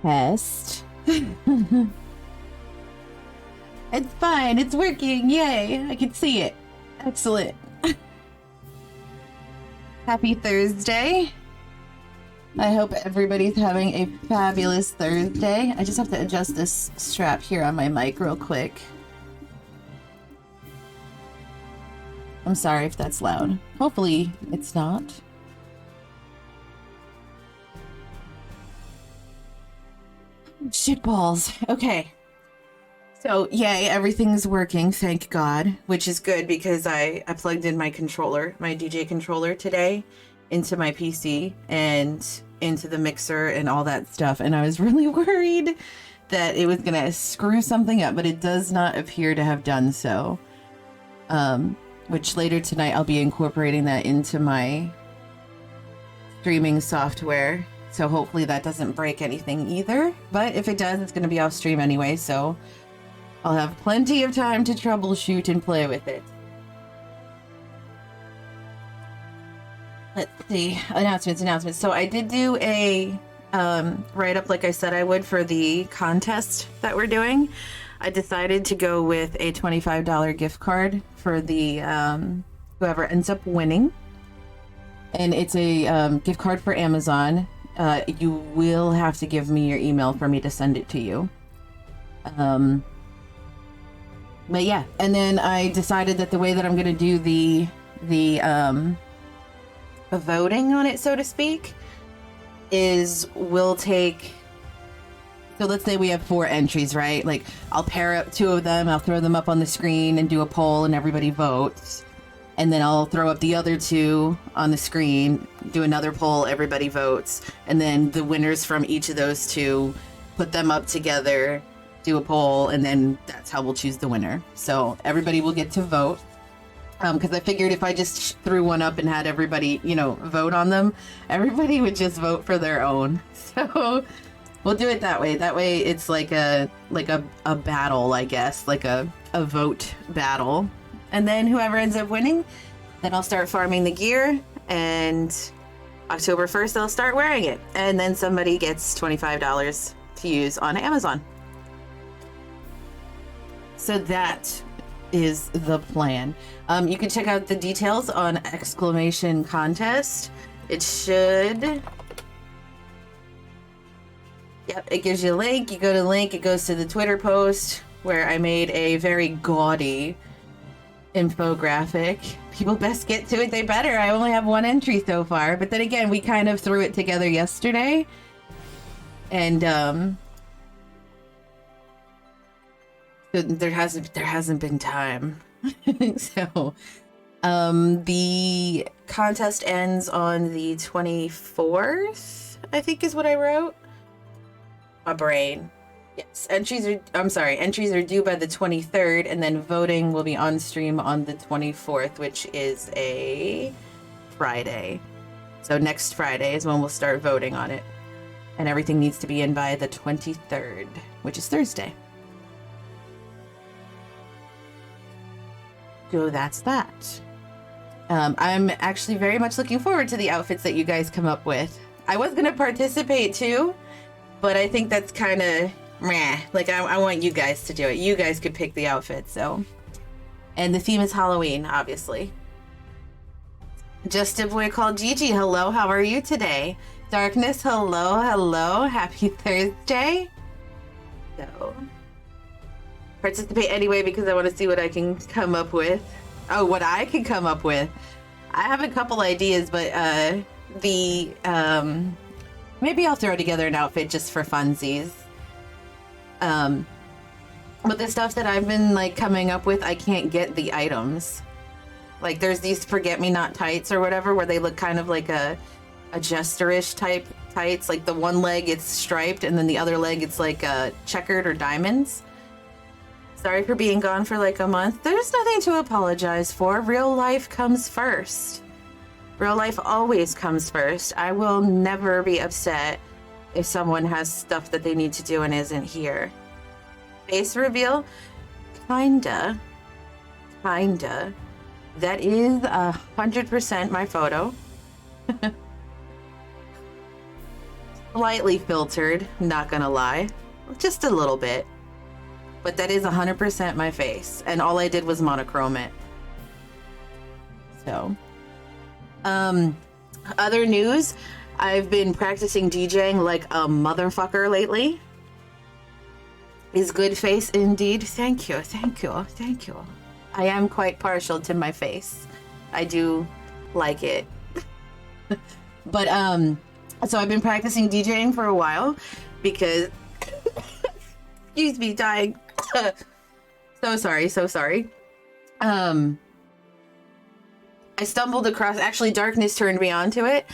Test. It's fine. It's working. Yay. I can see it. Excellent. Happy Thursday. I hope everybody's having a fabulous Thursday. I just have to adjust this strap here on my mic real quick. I'm sorry if that's loud. Hopefully it's not. Shitballs. Okay. So, yay, everything's working, thank God, which is good because I plugged in my controller, my DJ controller today into my PC and into the mixer and all that stuff, and I was really worried that it was going to screw something up, but it does not appear to have done so. Which later tonight I'll be incorporating that into my streaming software, so hopefully that doesn't break anything either, but if it does, it's going to be off stream anyway, so I'll have plenty of time to troubleshoot and play with it. Let's see. Announcements. So I did do a write-up like I said I would for the contest that we're doing. I decided to go with a $25 gift card for the whoever ends up winning. And it's a gift card for Amazon. You will have to give me your email for me to send it to you. But yeah, and then I decided that the way that I'm going to do the voting on it, so to speak, is we'll take, so let's say we have 4 entries, right? Like, I'll pair up 2 of them, I'll throw them up on the screen and do a poll and everybody votes. And then I'll throw up the other 2 on the screen, do another poll, everybody votes. And then the winners from each of those 2, put them up together, do a poll, and then that's how we'll choose the winner. So everybody will get to vote. Because I figured if I just threw one up and had everybody, you know, vote on them, everybody would just vote for their own. So we'll do it that way. That way it's like a battle, I guess, like a vote battle. And then whoever ends up winning, then I'll start farming the gear, and October 1st I'll start wearing it. And then somebody gets $25 to use on Amazon. So that is the plan. You can check out the details on !contest. It should... Yep, it gives you a link. You go to the link, it goes to the Twitter post where I made a very gaudy infographic. People best get to it, they better. I only have 1 entry so far. But then again, we kind of threw it together yesterday. And, so there hasn't been time. So the contest ends on the 24th, I think is what I wrote. My brain. Yes, entries are due by the 23rd, and then voting will be on stream on the 24th, which is a Friday. So next Friday is when we'll start voting on it. And everything needs to be in by the 23rd, which is Thursday. So that's that. I'm actually very much looking forward to the outfits that you guys come up with. I was going to participate too, but I think that's kind of meh. Like, I want you guys to do it. You guys could pick the outfit, so. And the theme is Halloween, obviously. Just a boy called Gigi. Hello, how are you today? Darkness, hello. Happy Thursday. So... participate anyway because I want to see what I can come up with. Oh, what I can come up with. I have a couple ideas, but maybe I'll throw together an outfit just for funsies. But the stuff that I've been like coming up with, I can't get the items. Like there's these forget-me-not tights or whatever where they look kind of like a jester-ish type tights. Like the one leg it's striped and then the other leg it's like checkered or diamonds. Sorry for being gone for like a month. There's nothing to apologize for. Real life comes first. Real life always comes first. I will never be upset if someone has stuff that they need to do and isn't here. Face reveal? Kinda. That is 100% my photo. slightly filtered, not gonna lie. Just a little bit. But that is 100% my face. And all I did was monochrome it. So, other news, I've been practicing DJing like a motherfucker lately. Is good face indeed. Thank you, thank you, thank you. I am quite partial to my face. I do like it. But, so I've been practicing DJing for a while because, excuse me, dying. So sorry, so sorry. I stumbled across, actually Darkness turned me on to it.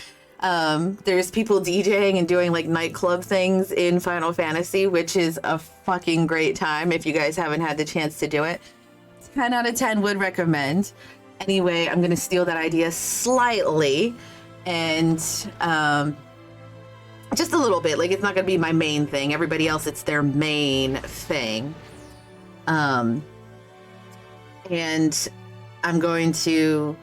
There's people DJing and doing like nightclub things in Final Fantasy, which is a fucking great time if you guys haven't had the chance to do it. 10 out of 10 would recommend. Anyway, I'm gonna steal that idea slightly and just a little bit. Like, it's not gonna be my main thing. Everybody else, it's their main thing. And I'm going to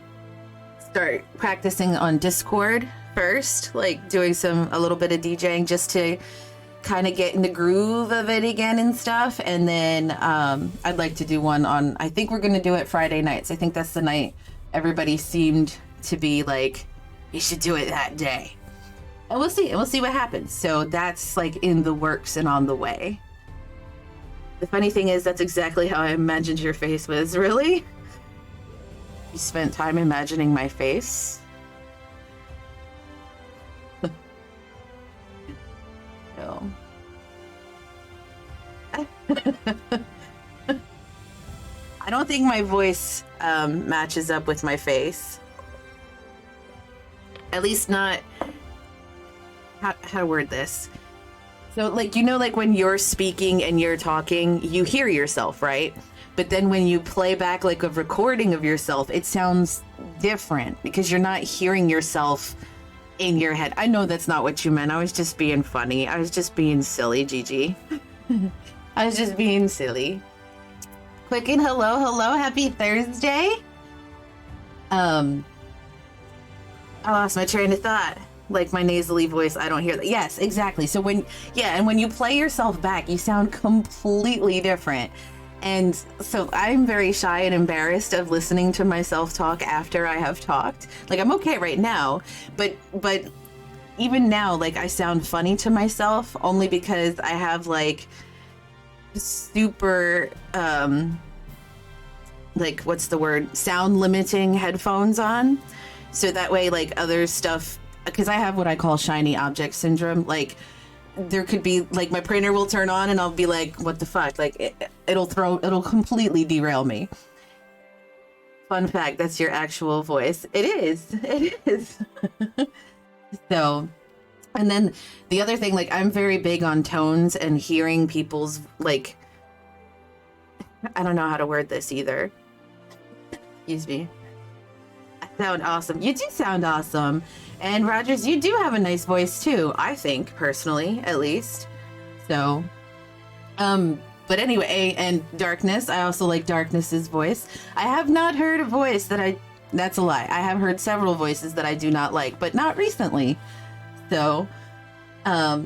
start practicing on Discord first, like doing a little bit of DJing just to kind of get in the groove of it again and stuff. And then I'd like to do one on, I think we're going to do it Friday nights. I think that's the night everybody seemed to be like, you should do it that day. And we'll see. And we'll see what happens. So that's like in the works and on the way. The funny thing is, that's exactly how I imagined your face was. Really? You spent time imagining my face? No. I don't think my voice matches up with my face. At least not... How to word this? So, like, you know, like when you're speaking and you're talking, you hear yourself, right? But then when you play back like a recording of yourself, it sounds different because you're not hearing yourself in your head. I know that's not what you meant. I was just being funny. I was just being silly, Gigi. I was just being silly. Quick and hello, happy Thursday. I lost my train of thought. Like my nasally voice, I don't hear that. Yes, exactly. So when you play yourself back, you sound completely different. And so I'm very shy and embarrassed of listening to myself talk after I have talked. Like, I'm okay right now, but even now, like, I sound funny to myself only because I have like super like, what's the word, sound limiting headphones on, so that way like other stuff, because I have what I call shiny object syndrome. Like, there could be like my printer will turn on and I'll be like, what the fuck? Like it'll completely derail me. Fun fact, that's your actual voice. It is. So, and then the other thing, like, I'm very big on tones and hearing people's, like, I don't know how to word this either. Excuse me. I sound awesome. You do sound awesome. And Rogers, you do have a nice voice too, I think, personally, at least. So, but anyway, and Darkness, I also like Darkness's voice. I have not heard a voice that's a lie. I have heard several voices that I do not like, but not recently. So, but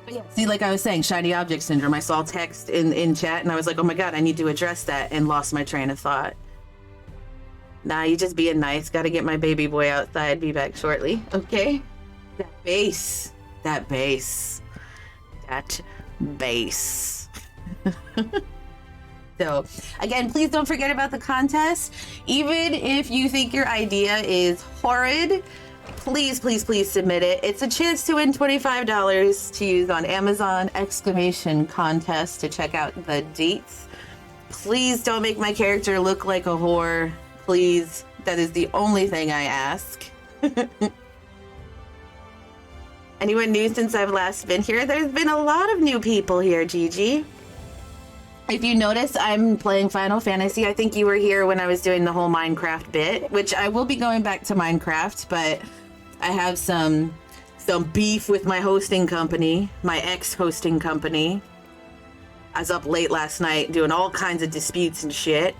yeah, see, like I was saying, shiny object syndrome. I saw text in chat and I was like, oh my God, I need to address that, and lost my train of thought. Nah, you just being nice. Gotta get my baby boy outside. Be back shortly. Okay? That bass. So, again, please don't forget about the contest. Even if you think your idea is horrid, please submit it. It's a chance to win $25 to use on Amazon !contest to check out the dates. Please don't make my character look like a whore. Please. That is the only thing I ask. Anyone new since I've last been here? There's been a lot of new people here, Gigi. If you notice, I'm playing Final Fantasy. I think you were here when I was doing the whole Minecraft bit, which I will be going back to Minecraft, but I have some beef with my hosting company, my ex-hosting company. I was up late last night doing all kinds of disputes and shit.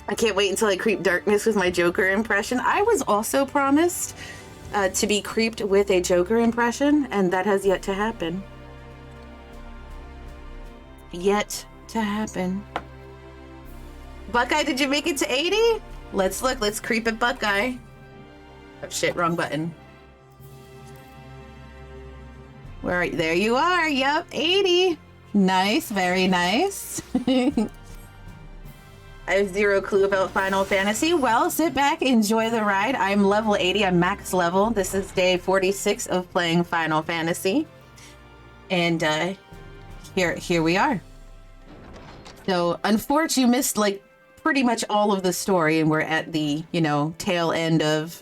I can't wait until I creep Darkness with my Joker impression. I was also promised to be creeped with a Joker impression, and that has yet to happen. Yet to happen. Buckeye, did you make it to 80? Let's look. Let's creep at Buckeye. Oh shit, wrong button. Where are you? There you are. Yep, 80. Nice, very nice. I have zero clue about Final Fantasy. Well, sit back, enjoy the ride. I'm level 80, I'm max level. This is day 46 of playing Final Fantasy. And here we are. So, unfortunately, you missed like pretty much all of the story, and we're at the, you know, tail end of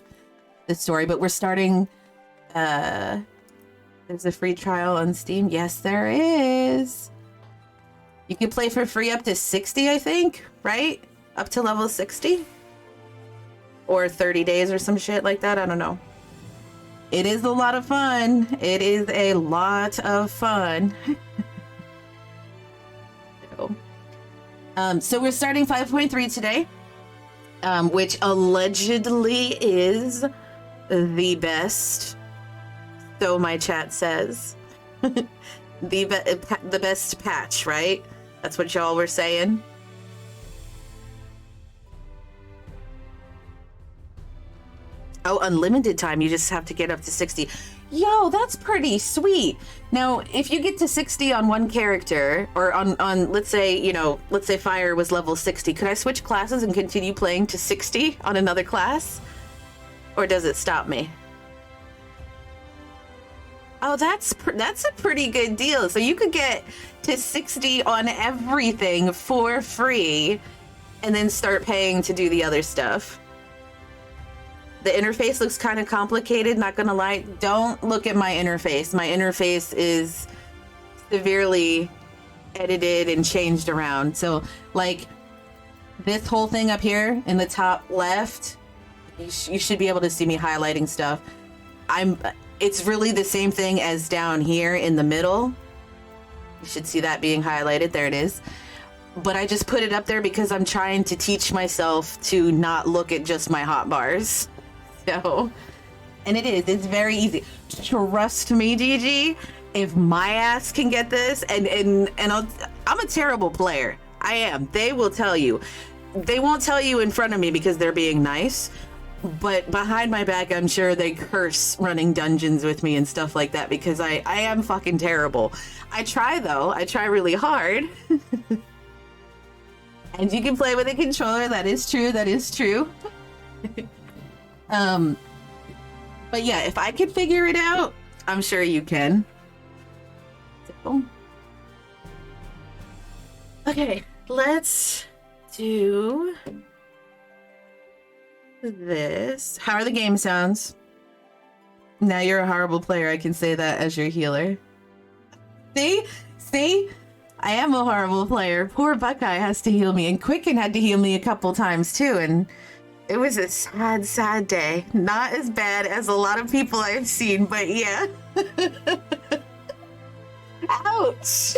the story, but we're starting, there's a free trial on Steam. Yes, there is. You can play for free up to 60, I think, right? Up to level 60? Or 30 days or some shit like that. I don't know. It is a lot of fun. It is a lot of fun. So we're starting 5.3 today, which allegedly is the best. So my chat says. The best patch, right? That's what y'all were saying. Oh, unlimited time. You just have to get up to 60. Yo, that's pretty sweet. Now, if you get to 60 on one character, or on let's say, you know, let's say Fire was level 60, could I switch classes and continue playing to 60 on another class? Or does it stop me? Oh, that's a pretty good deal. So you could get to 60 on everything for free and then start paying to do the other stuff. The interface looks kind of complicated, not gonna lie. Don't look at my interface. My interface is severely edited and changed around. So like this whole thing up here in the top left, you should be able to see me highlighting stuff. It's really the same thing as down here in the middle. You should see that being highlighted. There it is. But I just put it up there because I'm trying to teach myself to not look at just my hotbars. So, and it's very easy. Trust me, Gigi, if my ass can get this, and I'm a terrible player. I am. They will tell you. They won't tell you in front of me because they're being nice. But behind my back, I'm sure they curse running dungeons with me and stuff like that because I am fucking terrible. I try, though. I try really hard. And you can play with a controller. That is true. That is true. But yeah, if I can figure it out, I'm sure you can. So. Okay, let's do this. How are the game sounds? Now you're a horrible player. I can say that as your healer. See? I am a horrible player. Poor Buckeye has to heal me, and Quicken had to heal me a couple times too, and it was a sad, sad day. Not as bad as a lot of people I've seen, but yeah. Ouch!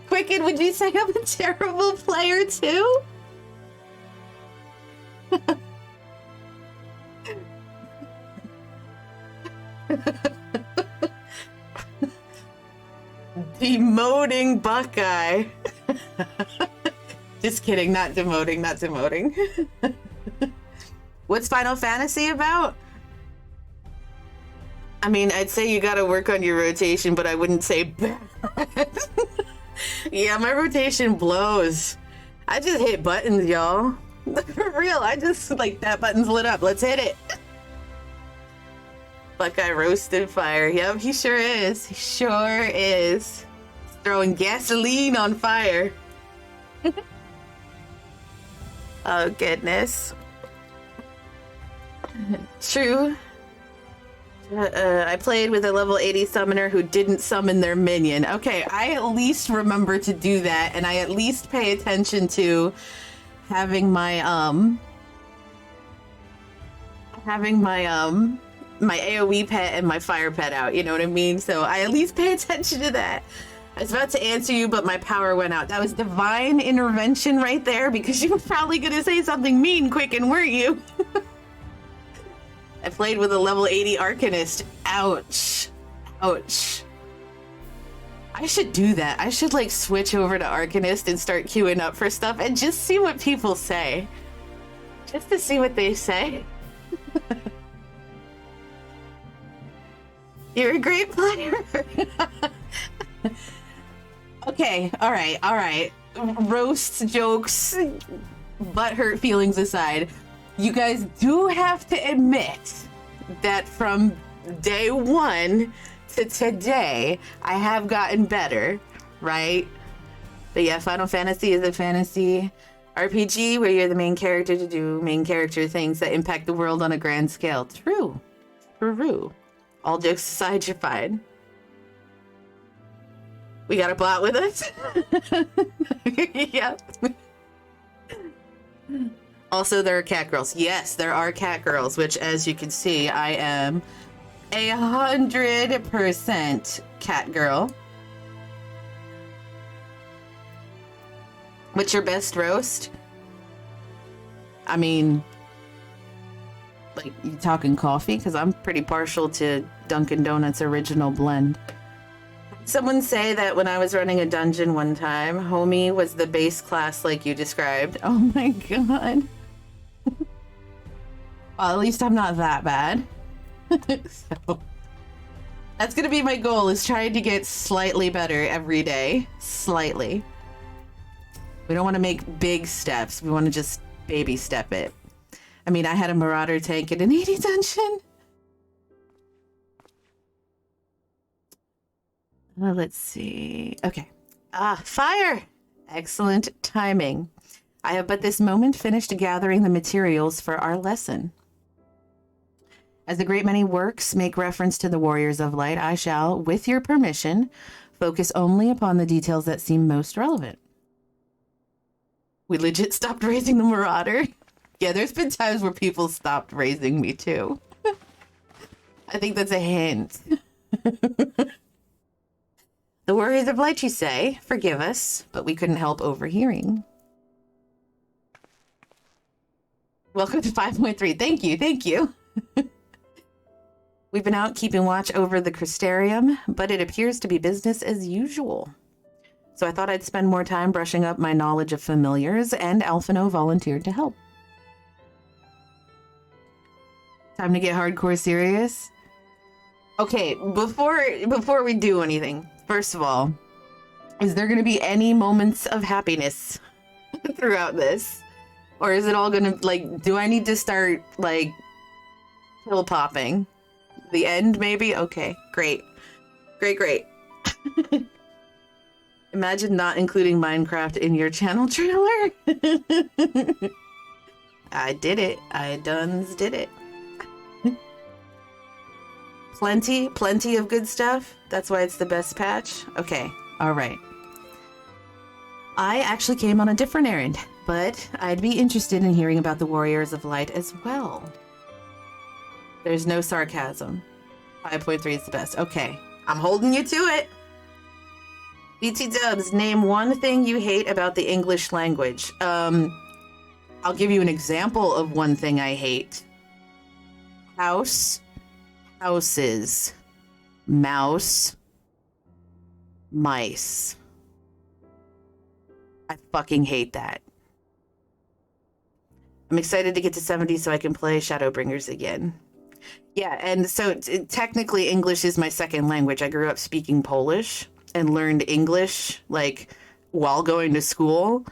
Quicken, would you say I'm a terrible player too? Demoting Buckeye. Just kidding, not demoting, not demoting. What's Final Fantasy about? I mean, I'd say you gotta work on your rotation, but I wouldn't say bad. Yeah, my rotation blows. I just hit buttons, y'all. For real, I just, like, that button's lit up. Let's hit it. Buckeye roasted fire. Yep, he sure is. He sure is. He's throwing gasoline on fire. Oh, goodness. True. I played with a level 80 summoner who didn't summon their minion. Okay, I at least remember to do that, and I at least pay attention to having my my AoE pet and my fire pet out, you know what I mean? So I at least pay attention to that. I was about to answer you, but my power went out. That was divine intervention right there, because you were probably gonna say something mean, Quicken, weren't you? I played with a level 80 Arcanist. Ouch. Ouch. I should do that. I should like switch over to Arcanist and start queuing up for stuff and just see what people say. Just to see what they say. You're a great player. Okay, all right. Roast jokes, butthurt feelings aside, you guys do have to admit that from day one to today, I have gotten better, right? But yeah, Final Fantasy is a fantasy RPG where you're the main character to do main character things that impact the world on a grand scale. True. True. All jokes aside, you're fine. We got a bot with us? Yep. Also, there are cat girls. Yes, there are cat girls, which, as you can see, I am 100% cat girl. What's your best roast? I mean, like, you talking coffee? Because I'm pretty partial to Dunkin' Donuts original blend. Someone say that when I was running a dungeon one time, homie was the base class like you described. Oh my god. Well, at least I'm not that bad. So, that's gonna be my goal, is trying to get slightly better every day. Slightly. We don't want to make big steps. We want to just baby step it. I mean, I had a Marauder tank in an 80 dungeon. Let's see. Okay. Fire! Excellent timing. I have but this moment finished gathering the materials for our lesson. As a great many works make reference to the Warriors of Light, I shall, with your permission, focus only upon the details that seem most relevant. We legit stopped raising the Marauder. Yeah, there's been times where people stopped raising me too. I think that's a hint. The Warriors of Light, you say? Forgive us, but we couldn't help overhearing. Welcome to 5.3. Thank you. We've been out keeping watch over the Crystarium, but it appears to be business as usual. So I thought I'd spend more time brushing up my knowledge of familiars, and Alphino volunteered to help. Time to get hardcore serious? Okay, before we do anything, first of all, is there going to be any moments of happiness throughout this? Or is it all going to, like, do I need to start, like, pill popping? The end, maybe? Okay, great. Great. Imagine not including Minecraft in your channel trailer. I did it. I did it. Plenty of good stuff. That's why it's the best patch. Okay, all right. I actually came on a different errand, but I'd be interested in hearing about the Warriors of Light as well. There's no sarcasm. 5.3 is the best. Okay, I'm holding you to it. BT Dubs, name one thing you hate about the English language. I'll give you an example of one thing I hate. House, houses, mouse, mice. I fucking hate that. I'm excited to get to 70 so I can play Shadowbringers again. Yeah, and so technically English is my second language. I grew up speaking Polish and learned English, like, while going to school,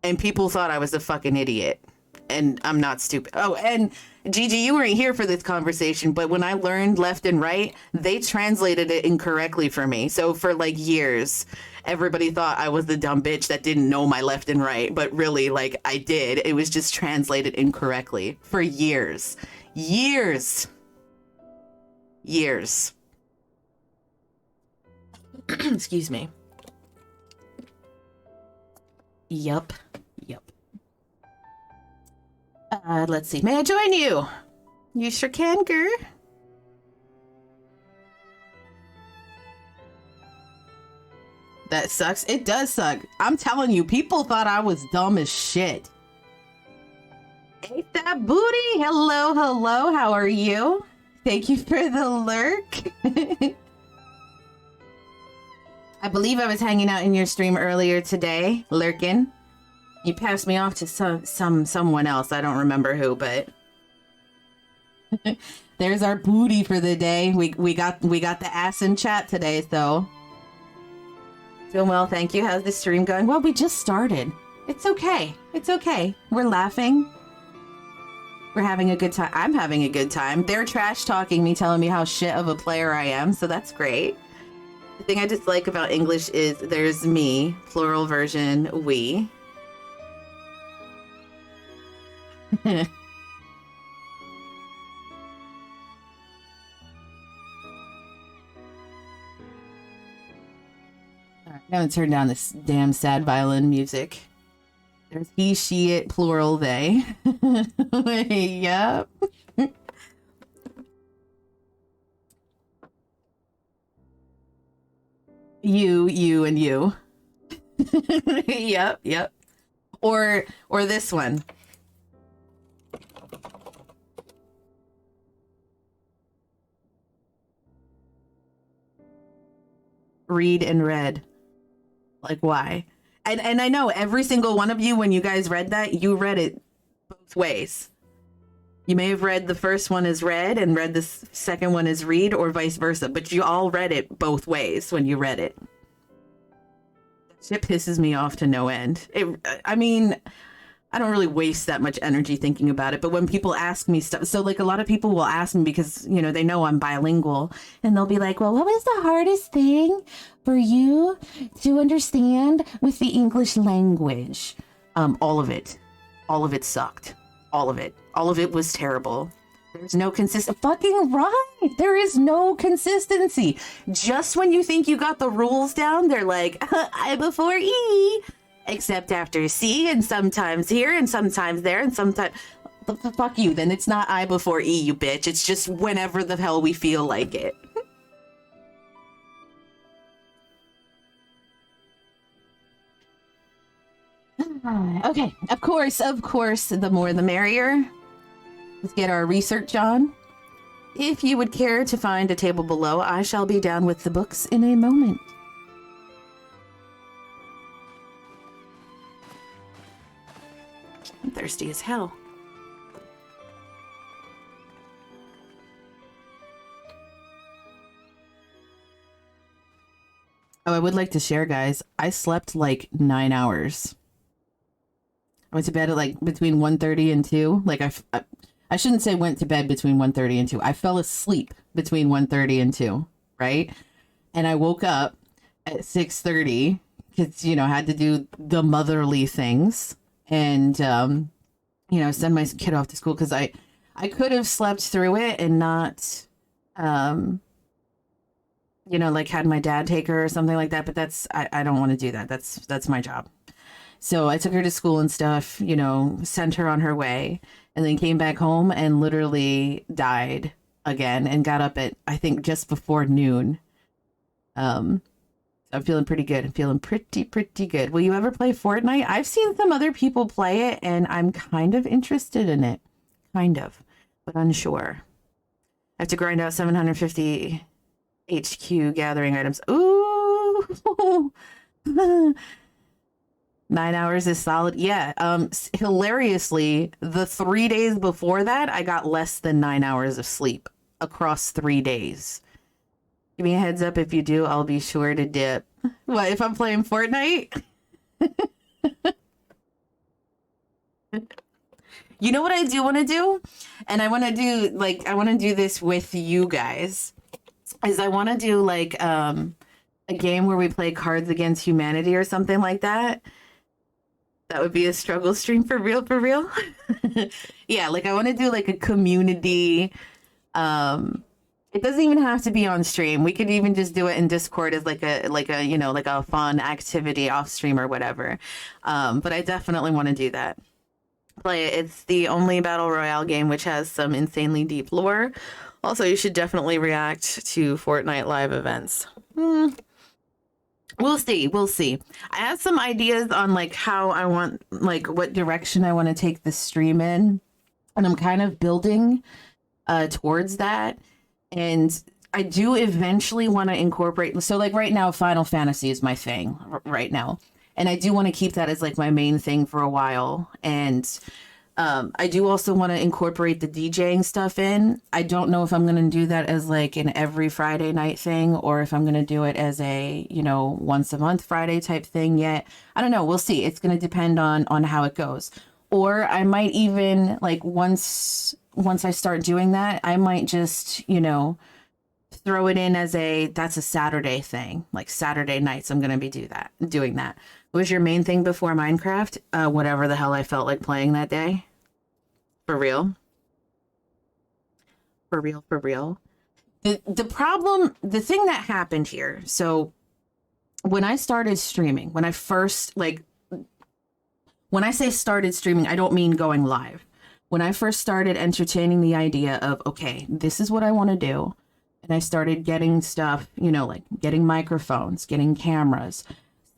and people thought I was a fucking idiot. And I'm not stupid. Oh, and Gigi, you weren't here for this conversation, but when I learned left and right, they translated it incorrectly for me. So for, like, years, everybody thought I was the dumb bitch that didn't know my left and right, but really, like, I did. It was just translated incorrectly for years. Years. Excuse me. Yup. Let's see. May I join you? You sure can, girl. That sucks. It does suck. I'm telling you, people thought I was dumb as shit. Ain't that booty? Hello, hello. How are you? Thank you for the lurk. I believe I was hanging out in your stream earlier today, lurking. You passed me off to someone else. I don't remember who, but there's our booty for the day. We got the ass in chat today, so doing well, thank you. How's the stream going? Well, we just started. It's okay. It's okay. We're laughing. We're having a good time. I'm having a good time. They're trash talking me, telling me how shit of a player I am, so that's great. The thing I dislike about English is there's me, plural version, we. All right, I'm gonna turn down this damn sad violin music. There's he, she, it, plural, they. Yep. You, and you. Yep. Or this one. Read and read. Like, why? And I know every single one of you, when you guys read that, you read it both ways. You may have read the first one as read and read the second one as read, or vice versa, but you all read it both ways when you read it. That shit pisses me off to no end. I mean, I don't really waste that much energy thinking about it, but when people ask me stuff, so like a lot of people will ask me because, you know, they know I'm bilingual, and they'll be like, well, what was the hardest thing for you to understand with the English language? All of it sucked. All of it was terrible. There's no fucking right. There is no consistency. Just when you think you got the rules down, they're like, I before E, except after C, and sometimes here, and sometimes there, and sometimes... Fuck you, then it's not I before E, you bitch. It's just whenever the hell we feel like it. Okay, of course, the more the merrier. Let's get our research on. If you would care to find a table below, I shall be down with the books in a moment. I'm thirsty as hell. Oh, I would like to share, guys. I slept like 9 hours. I went to bed at like between 1:30 and 2. Like I shouldn't say went to bed between 1:30 and 2. I fell asleep between 1:30 and 2, right? And I woke up at 6:30 because, you know, I had to do the motherly things and, you know, send my kid off to school because I could have slept through it and not, you know, like had my dad take her or something like that. But I don't want to do that. That's my job. So I took her to school and stuff, you know, sent her on her way, and then came back home and literally died again and got up at, I think, just before noon. So I'm feeling pretty good. I'm feeling pretty good. Will you ever play Fortnite? I've seen some other people play it, and I'm kind of interested in it. Kind of, but unsure. I have to grind out 750 HQ gathering items. Ooh! 9 hours is solid. Yeah. Hilariously, the 3 days before that, I got less than 9 hours of sleep across 3 days. Give me a heads up if you do. I'll be sure to dip. What, if I'm playing Fortnite? You know what I do want to do? And I want to do, like, I want to do this with you guys. Is I want to do, like, a game where we play Cards Against Humanity or something like that. That would be a struggle stream for real, for real. Yeah, like I want to do like a community. It doesn't even have to be on stream. We could even just do it in Discord as like a you know, like a fun activity off stream or whatever. But I definitely want to do that. Play it. It's the only battle royale game which has some insanely deep lore. Also, you should definitely react to Fortnite live events. We'll see. I have some ideas on like how I want, like what direction I want to take the stream in. and I'm kind of building towards that. And I do eventually want to incorporate. So like right now, Final Fantasy is my thing right now. And I do want to keep that as like my main thing for a while. And I do also want to incorporate the DJing stuff in. I don't know if I'm going to do that as like an every Friday night thing, or if I'm going to do it as a, you know, once a month Friday type thing yet. I don't know. We'll see. It's going to depend on how it goes. Or I might even like once I start doing that, I might just, you know, throw it in as that's a Saturday thing. Like Saturday nights, I'm going to be doing that. What was your main thing before Minecraft? Whatever the hell I felt like playing that day. For real. For real, for real. The problem, the thing that happened here. So when I started streaming, when I say started streaming, I don't mean going live. When I first started entertaining the idea of, okay, this is what I want to do. And I started getting stuff, you know, like getting microphones, getting cameras,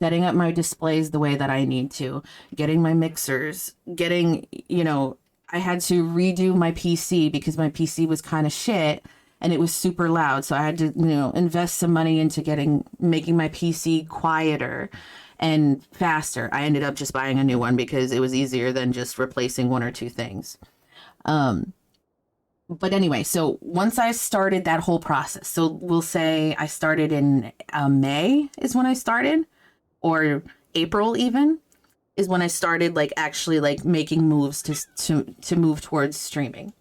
setting up my displays the way that I need to, getting my mixers, getting, you know, I had to redo my PC because my PC was kind of shit and it was super loud. So I had to, you know, invest some money into making my PC quieter and faster. I ended up just buying a new one because it was easier than just replacing one or two things. But anyway, so once I started that whole process, so we'll say I started in May is when I started, or April even is when I started like actually like making moves to move towards streaming.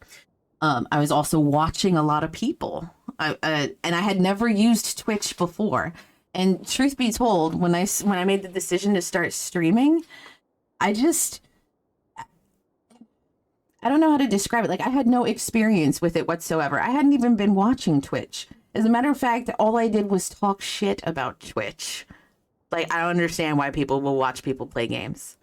I was also watching a lot of people, and I had never used Twitch before. And truth be told, when I made the decision to start streaming, I don't know how to describe it. Like I had no experience with it whatsoever. I hadn't even been watching Twitch. As a matter of fact, all I did was talk shit about Twitch. Like, I don't understand why people will watch people play games.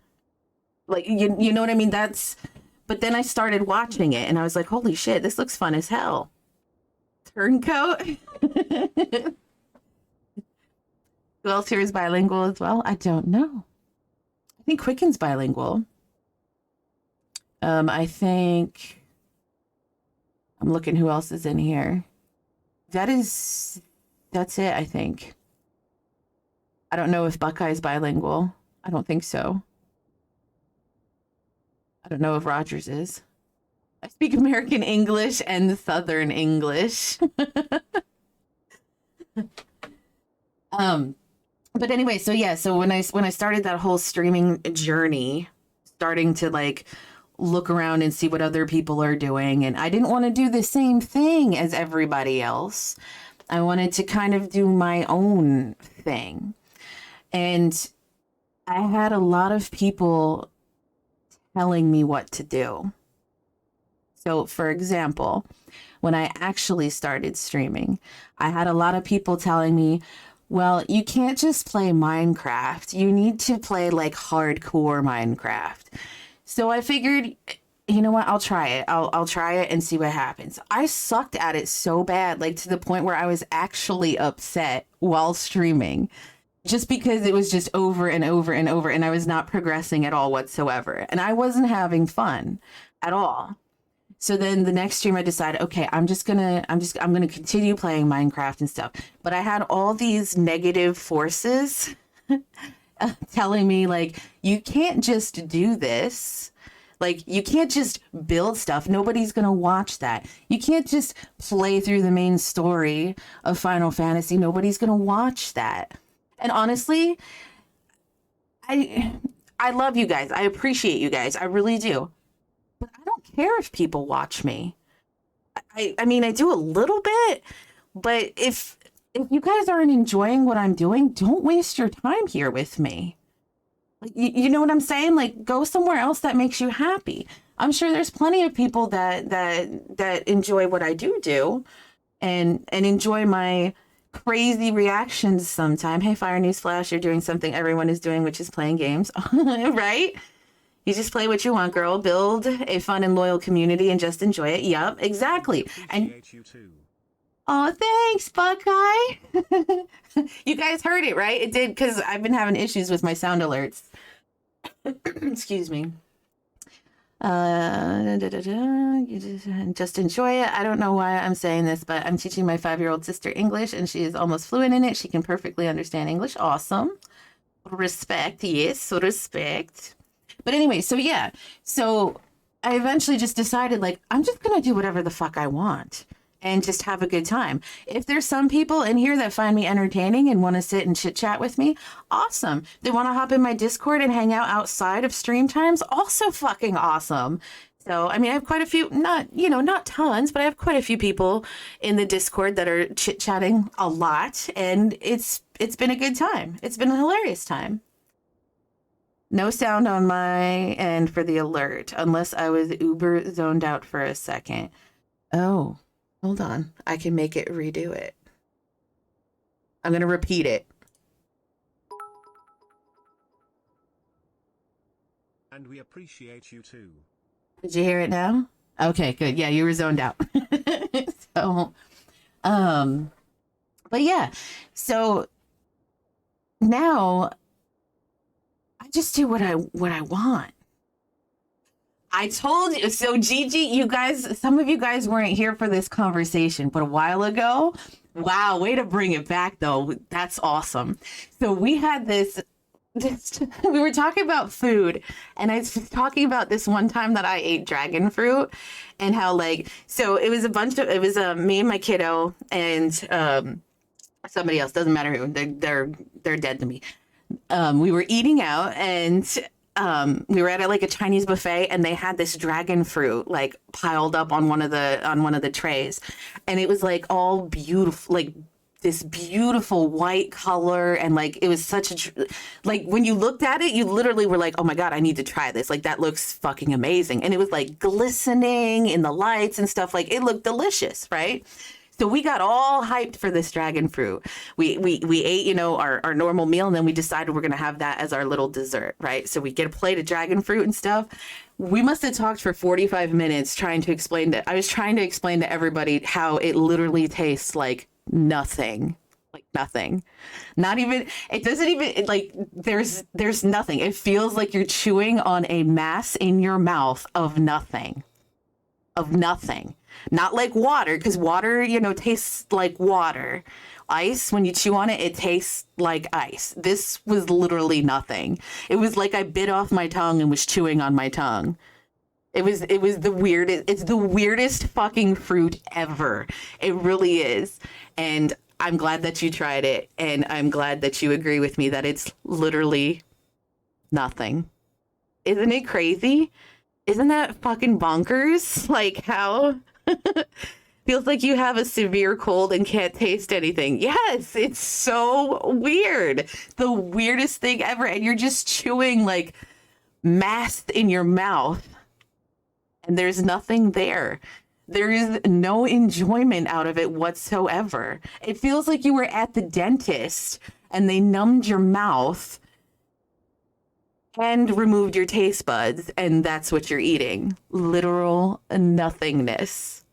Like, you know what I mean? But then I started watching it and I was like, holy shit, this looks fun as hell. Turncoat? Who else here is bilingual as well? I don't know. I think Quicken's bilingual. I think I'm looking who else is in here. That's it, I think. I don't know if Buckeye's bilingual. I don't think so. I don't know if Rogers is. I speak American English and Southern English. But anyway, so yeah, so when I started that whole streaming journey, starting to like look around and see what other people are doing, and I didn't want to do the same thing as everybody else. I wanted to kind of do my own thing. And I had a lot of people telling me what to do. So, for example, when I actually started streaming, I had a lot of people telling me, well, you can't just play Minecraft. You need to play like hardcore Minecraft. So I figured, you know what? I'll try it. I'll try it and see what happens. I sucked at it so bad, like to the point where I was actually upset while streaming. Just because it was just over and over and over, and I was not progressing at all whatsoever. And I wasn't having fun at all. So then the next stream I decided, okay, I'm gonna continue playing Minecraft and stuff. But I had all these negative forces telling me like, you can't just do this. Like, you can't just build stuff. Nobody's going to watch that. You can't just play through the main story of Final Fantasy. Nobody's going to watch that. And honestly, I love you guys. I appreciate you guys. I really do. But I don't care if people watch me. I mean, I do a little bit, but if you guys aren't enjoying what I'm doing, don't waste your time here with me. Like, you know what I'm saying? Like, go somewhere else that makes you happy. I'm sure there's plenty of people that enjoy what I do and enjoy my crazy reactions sometime. Hey, Fire Newsflash, you're doing something everyone is doing, which is playing games, right? You just play what you want, girl. Build a fun and loyal community and just enjoy it. Yup, exactly. And oh, thanks, Buckeye. You guys heard it, right? It did, because I've been having issues with my sound alerts. Excuse me. You just enjoy it. I don't know why I'm saying this, but I'm teaching my 5-year-old sister English and she is almost fluent in it. She can perfectly understand English. Awesome. Respect. Yes, respect. But anyway, so yeah. So I eventually just decided, like, I'm just going to do whatever the fuck I want and just have a good time. If there's some people in here that find me entertaining and want to sit and chit chat with me, awesome. They want to hop in my Discord and hang out outside of stream times, also fucking awesome. So, I mean, I have quite a few, not tons, but I have quite a few people in the Discord that are chit chatting a lot, and it's been a good time. It's been a hilarious time. No sound on my end for the alert, unless I was uber zoned out for a second. Oh. Hold on. I can make it redo it. I'm going to repeat it. And we appreciate you too. Did you hear it now? Okay, good. Yeah, you were zoned out. So, but yeah. So now I just do what I want. I told you. So Gigi, you guys, some of you guys weren't here for this conversation, but a while ago, wow, way to bring it back though. That's awesome. So we had this we were talking about food, and I was talking about this one time that I ate dragon fruit and how, like, so it was me and my kiddo and somebody else, doesn't matter who, they're dead to me. We were eating out, and we were at like a Chinese buffet, and they had this dragon fruit like piled up on one of the trays, and it was like all beautiful, like this beautiful white color, and like it was such a like when you looked at it, you literally were like, oh my god, I need to try this. Like that looks fucking amazing, and it was like glistening in the lights and stuff. Like it looked delicious, right? So we got all hyped for this dragon fruit. We ate, our normal meal, and then we decided we're going to have that as our little dessert, right? So we get a plate of dragon fruit and stuff. We must have talked for 45 minutes trying to explain that. I was trying to explain to everybody how it literally tastes like nothing. Like nothing. Not even, it doesn't even, like, there's nothing. It feels like you're chewing on a mass in your mouth of nothing. Of nothing. Not like water, because water, tastes like water. Ice, when you chew on it, it tastes like ice. This was literally nothing. It was like I bit off my tongue and was chewing on my tongue. It was the weirdest. It's the weirdest fucking fruit ever. It really is. And I'm glad that you tried it. And I'm glad that you agree with me that it's literally nothing. Isn't it crazy? Isn't that fucking bonkers? Like how feels like you have a severe cold and can't taste anything. Yes, it's so weird. The weirdest thing ever. And you're just chewing like mass in your mouth. And there's nothing there. There is no enjoyment out of it whatsoever. It feels like you were at the dentist and they numbed your mouth and removed your taste buds, and that's what you're eating. Literal nothingness.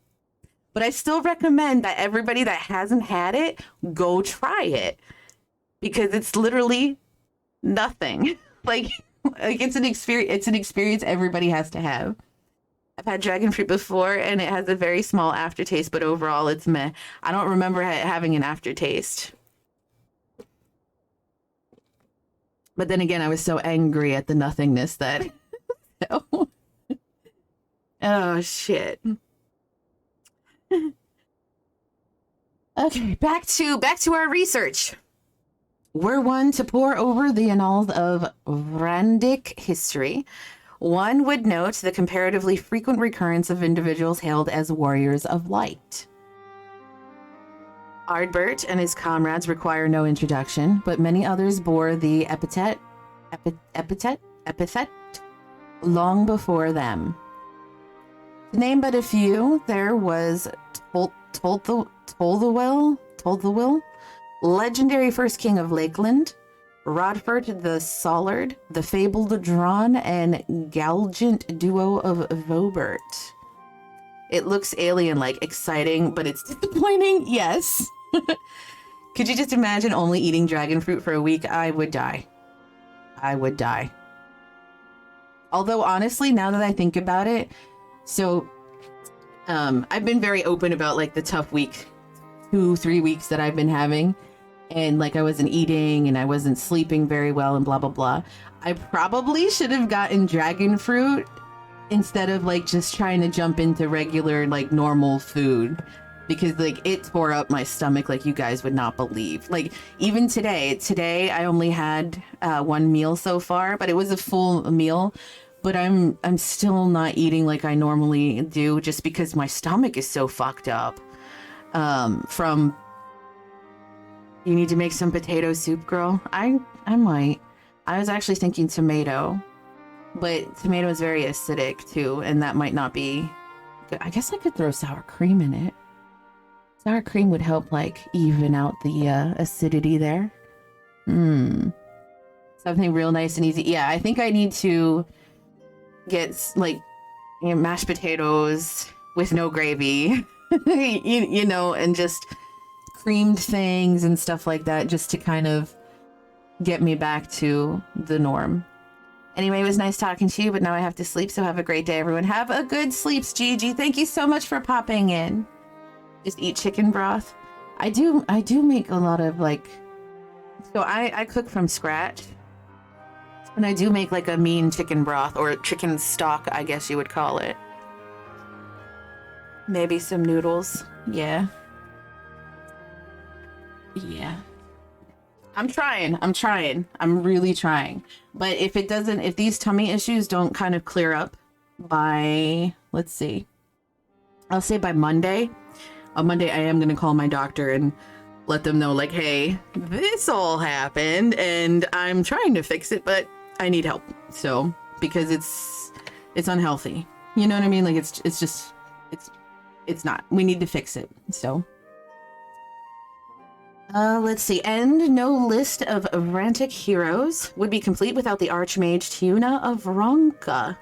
But I still recommend that everybody that hasn't had it, go try it. Because it's literally nothing. Like it's an experience everybody has to have. I've had dragon fruit before, and it has a very small aftertaste, but overall it's meh. I don't remember having an aftertaste. But then again, I was so angry at the nothingness that... Oh, shit. Okay, back to our research. Were one to pore over the annals of Vrandic history, one would note the comparatively frequent recurrence of individuals hailed as warriors of light. Ardbert and his comrades require no introduction, but many others bore the epithet long before them. To name but a few, there was Tolthewil, legendary first king of Lakeland, Rodfert the Sollard, the fabled Drawn, and Galgant duo of Vobert. It looks alien-like, exciting, but it's disappointing. Yes. Could you just imagine only eating dragon fruit for a week? I would die. I would die. Although honestly, now that I think about it, so I've been very open about like the tough week, 2-3 weeks that I've been having, and like I wasn't eating and I wasn't sleeping very well and blah blah blah. I probably should have gotten dragon fruit instead of like just trying to jump into regular like normal food, because like it tore up my stomach like you guys would not believe. Like even today I only had one meal so far, but it was a full meal. But I'm still not eating like I normally do, just because my stomach is so fucked up. From You need to make some potato soup, girl. I might. I was actually thinking tomato, but tomato is very acidic too, and that might not be good. I guess I could throw sour cream in it. Sour cream would help like even out the acidity there. Something real nice and easy. Yeah, I think I need to get like mashed potatoes with no gravy, you know, and just creamed things and stuff like that, just to kind of get me back to the norm. Anyway, it was nice talking to you, but now I have to sleep, so have a great day, everyone. Have a good sleeps, Gigi. Thank you so much for popping in. Just eat chicken broth. I do make a lot of like, so I cook from scratch, and I do make like a mean chicken broth, or chicken stock, I guess you would call it. Maybe some noodles. Yeah. I'm trying. I'm really trying. But if these tummy issues don't kind of clear up by, let's see, I'll say by Monday. On Monday, I am going to call my doctor and let them know, like, hey, this all happened and I'm trying to fix it, but I need help. So, because it's unhealthy. You know what I mean? Like, it's not. We need to fix it. So. Let's see. And no list of Rantic heroes would be complete without the Archmage Tiuna of Ronka.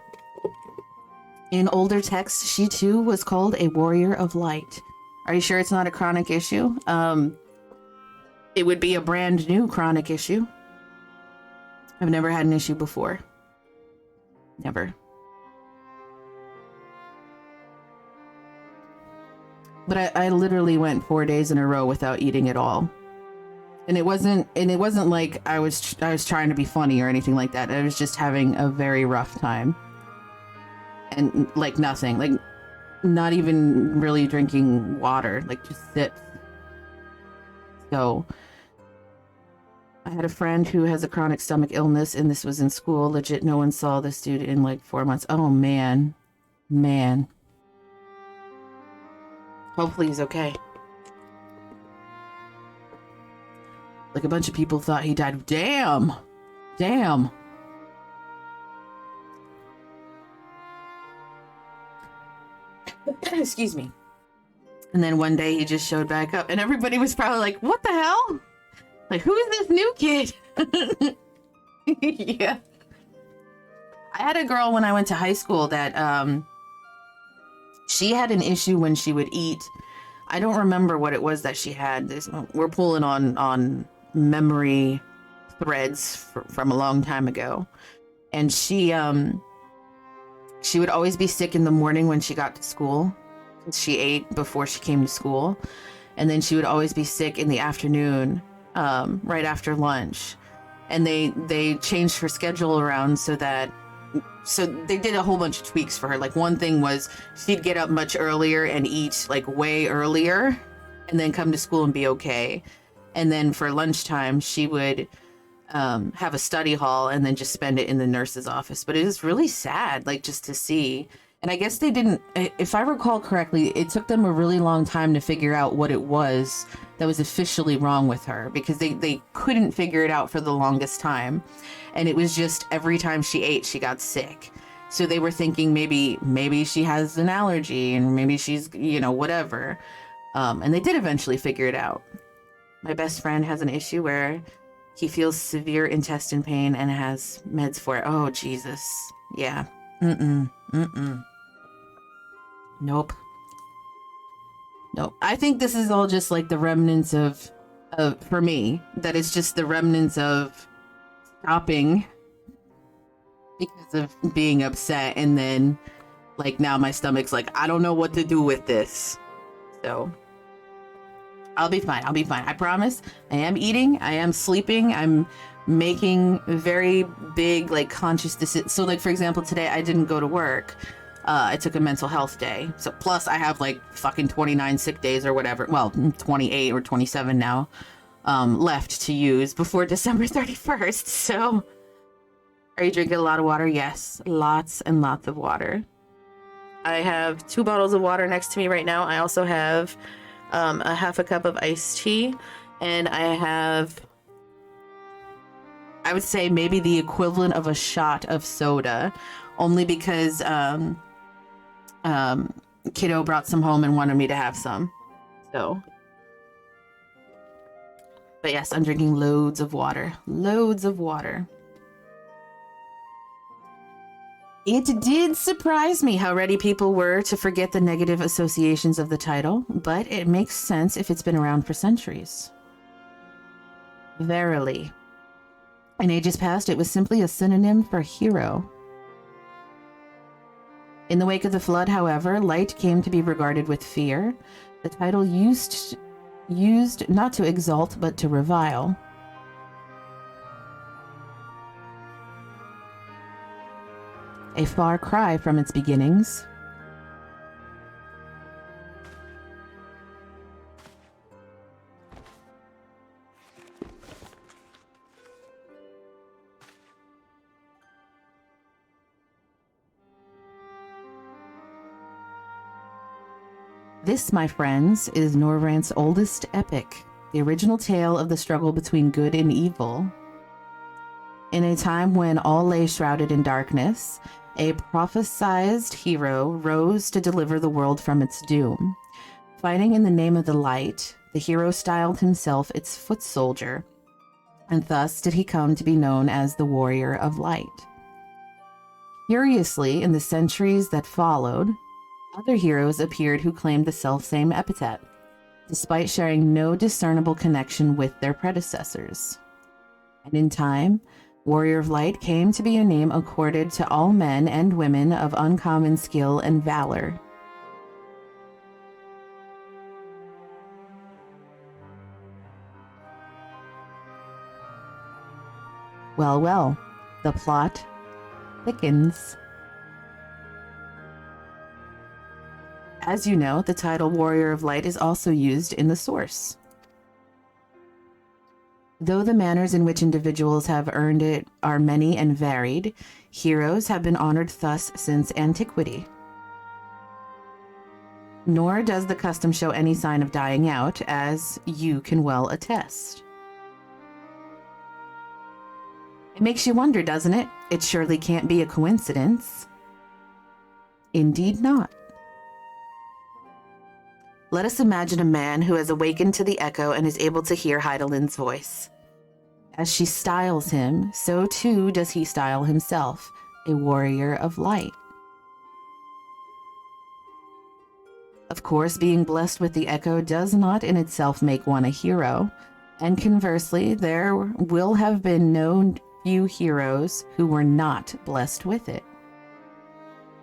In older texts, she too was called a Warrior of Light. Are you sure it's not a chronic issue? It would be a brand new chronic issue. I've never had an issue before. Never. But I literally went 4 days in a row without eating at all. And it wasn't like I was trying to be funny or anything like that. I was just having a very rough time. And like nothing, like not even really drinking water, like just sips. So I had a friend who has a chronic stomach illness, and this was in school. Legit, no one saw this dude in like 4 months. Oh man. Hopefully he's okay. Like a bunch of people thought he died. Damn. Excuse me. And then one day he just showed back up, and everybody was probably like, what the hell? Like, who is this new kid? Yeah. I had a girl when I went to high school that she had an issue when she would eat. I don't remember what it was that she had. We're pulling on memory threads from a long time ago. And she would always be sick in the morning when she got to school. She ate before she came to school. And then she would always be sick in the afternoon, right after lunch. And they changed her schedule around so they did a whole bunch of tweaks for her. Like one thing was she'd get up much earlier and eat like way earlier and then come to school and be okay. And then for lunchtime, she would have a study hall and then just spend it in the nurse's office. But it was really sad, like just to see. And I guess they didn't, if I recall correctly, it took them a really long time to figure out what it was that was officially wrong with her, because they couldn't figure it out for the longest time. And it was just every time she ate, she got sick. So they were thinking maybe she has an allergy and maybe she's, whatever. And they did eventually figure it out. My best friend has an issue where he feels severe intestine pain and has meds for it. Oh, Jesus. Yeah. Nope. I think this is all just like the remnants of for me, that is just the remnants of stopping because of being upset, and then like now my stomach's like, I don't know what to do with this. So I'll be fine. I'll be fine. I promise. I am eating. I am sleeping. I'm making very big, like, conscious decisions. So, like, for example, today I didn't go to work. I took a mental health day. So, plus I have like fucking 29 sick days or whatever. Well, 28 or 27 now left to use before December 31st. So, are you drinking a lot of water? Yes. Lots and lots of water. I have 2 bottles of water next to me right now. I also have a half a cup of iced tea, and I have, I would say, maybe the equivalent of a shot of soda, only because kiddo brought some home and wanted me to have some. So, but yes, I'm drinking loads of water. Loads of water. It did surprise me how ready people were to forget the negative associations of the title, but it makes sense if it's been around for centuries. Verily. In ages past, it was simply a synonym for hero. In the wake of the flood, however, light came to be regarded with fear. The title used not to exalt, but to revile. A far cry from its beginnings. This, my friends, is Norvrant's oldest epic, the original tale of the struggle between good and evil. In a time when all lay shrouded in darkness, a prophesized hero rose to deliver the world from its doom. Fighting in the name of the light, the hero styled himself its foot soldier, and thus did he come to be known as the Warrior of Light. Curiously, in the centuries that followed, other heroes appeared who claimed the selfsame epithet, despite sharing no discernible connection with their predecessors. And in time, Warrior of Light came to be a name accorded to all men and women of uncommon skill and valor. Well, well, the plot thickens. As you know, the title Warrior of Light is also used in the source. Though the manners in which individuals have earned it are many and varied, heroes have been honored thus since antiquity. Nor does the custom show any sign of dying out, as you can well attest. It makes you wonder, doesn't it? It surely can't be a coincidence. Indeed not. Let us imagine a man who has awakened to the echo and is able to hear Heidelin's voice. As she styles him, so too does he style himself, a warrior of light. Of course, being blessed with the echo does not in itself make one a hero, and conversely, there will have been no few heroes who were not blessed with it.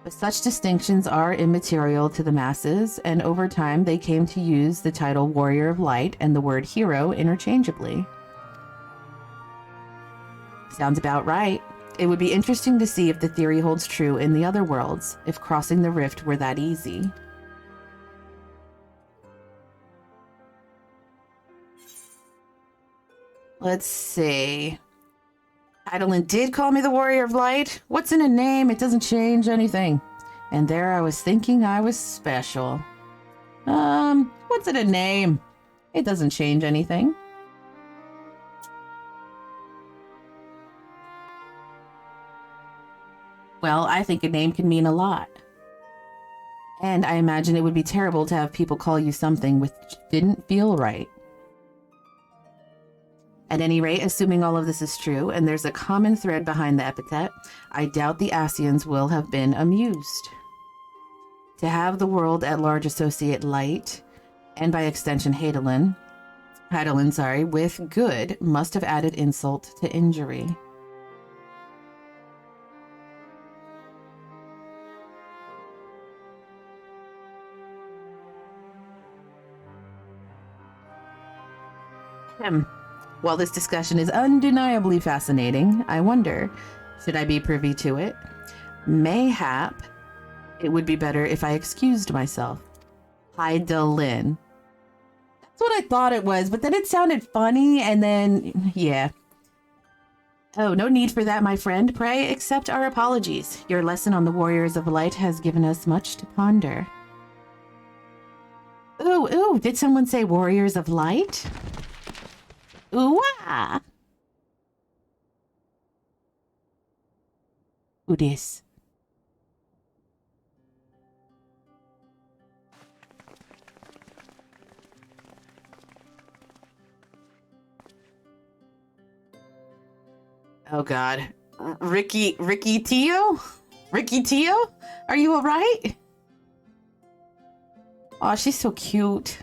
But such distinctions are immaterial to the masses, and over time they came to use the title Warrior of Light and the word hero interchangeably. Sounds about right. It would be interesting to see if the theory holds true in the other worlds, if crossing the rift were that easy. Let's see. Heidelin did call me the Warrior of Light. What's in a name? It doesn't change anything. And there I was thinking I was special. What's in a name? It doesn't change anything. Well, I think a name can mean a lot. And I imagine it would be terrible to have people call you something which didn't feel right. At any rate, assuming all of this is true, and there's a common thread behind the epithet, I doubt the Asians will have been amused. To have the world at large associate light, and by extension Heidelin, with good, must have added insult to injury. While this discussion is undeniably fascinating, I wonder, should I be privy to it? Mayhap it would be better if I excused myself. Heidelin. That's what I thought it was, but then it sounded funny, and then, yeah. Oh, no need for that, my friend. Pray accept our apologies. Your lesson on the Warriors of Light has given us much to ponder. Ooh, did someone say Warriors of Light? Ooh-ah! Who dis? Oh God, Ricky Tio? Ricky Tio? Are you all right? Oh, she's so cute.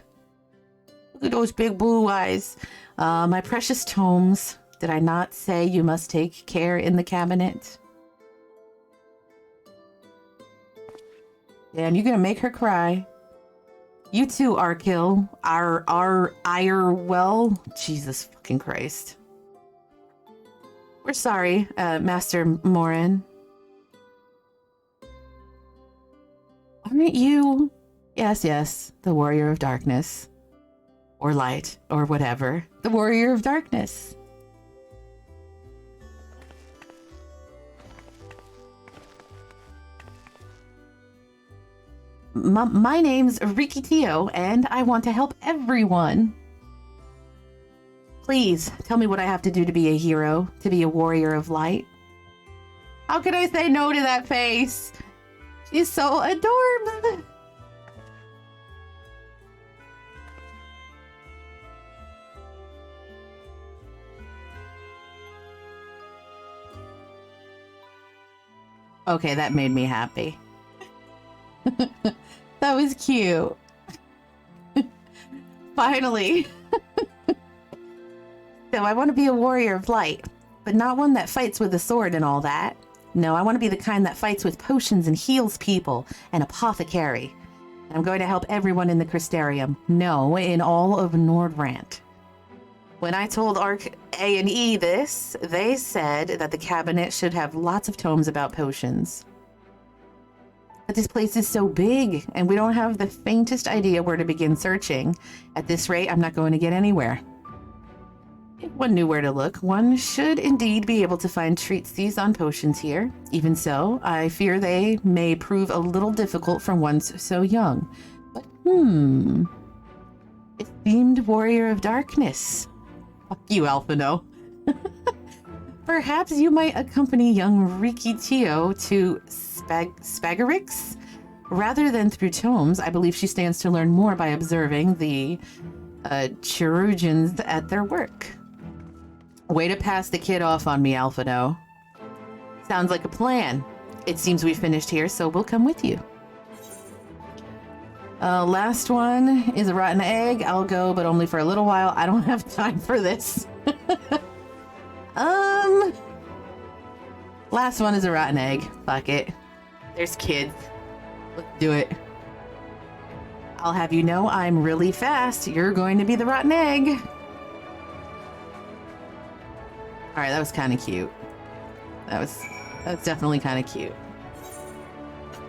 Look at those big blue eyes. My precious tomes. Did I not say you must take care in the cabinet? Damn, you're gonna make her cry. You too, Arkil. Well. Jesus fucking Christ. We're sorry, Master Morin. Aren't you? Yes, the Warrior of Darkness. Or Light, or whatever. The Warrior of Darkness. My name's Riki Tio, and I want to help everyone. Please, tell me what I have to do to be a hero, to be a warrior of light. How can I say no to that face? She's so adorable. Okay, that made me happy. That was cute. Finally. So I want to be a warrior of light, but not one that fights with a sword and all that. No, I want to be the kind that fights with potions and heals people, an apothecary. And I'm going to help everyone in the Crystarium. No, in all of Nordrant. When I told Arc A and E this, they said that the cabinet should have lots of tomes about potions. But this place is so big, and we don't have the faintest idea where to begin searching. At this rate, I'm not going to get anywhere. If one knew where to look, one should indeed be able to find treatises on potions here. Even so, I fear they may prove a little difficult for one so young. But, esteemed warrior of darkness. Fuck you, Alphino. Perhaps you might accompany young Riki Tio to Spagarix? Rather than through tomes, I believe she stands to learn more by observing the chirurgeons at their work. Way to pass the kid off on me, Alphino. Sounds like a plan. It seems we finished here, so we'll come with you. Last one is a rotten egg. I'll go, but only for a little while. I don't have time for this. Last one is a rotten egg. Fuck it. There's kids. Let's do it. I'll have you know I'm really fast. You're going to be the rotten egg. Alright, that was kind of cute. That was definitely kind of cute.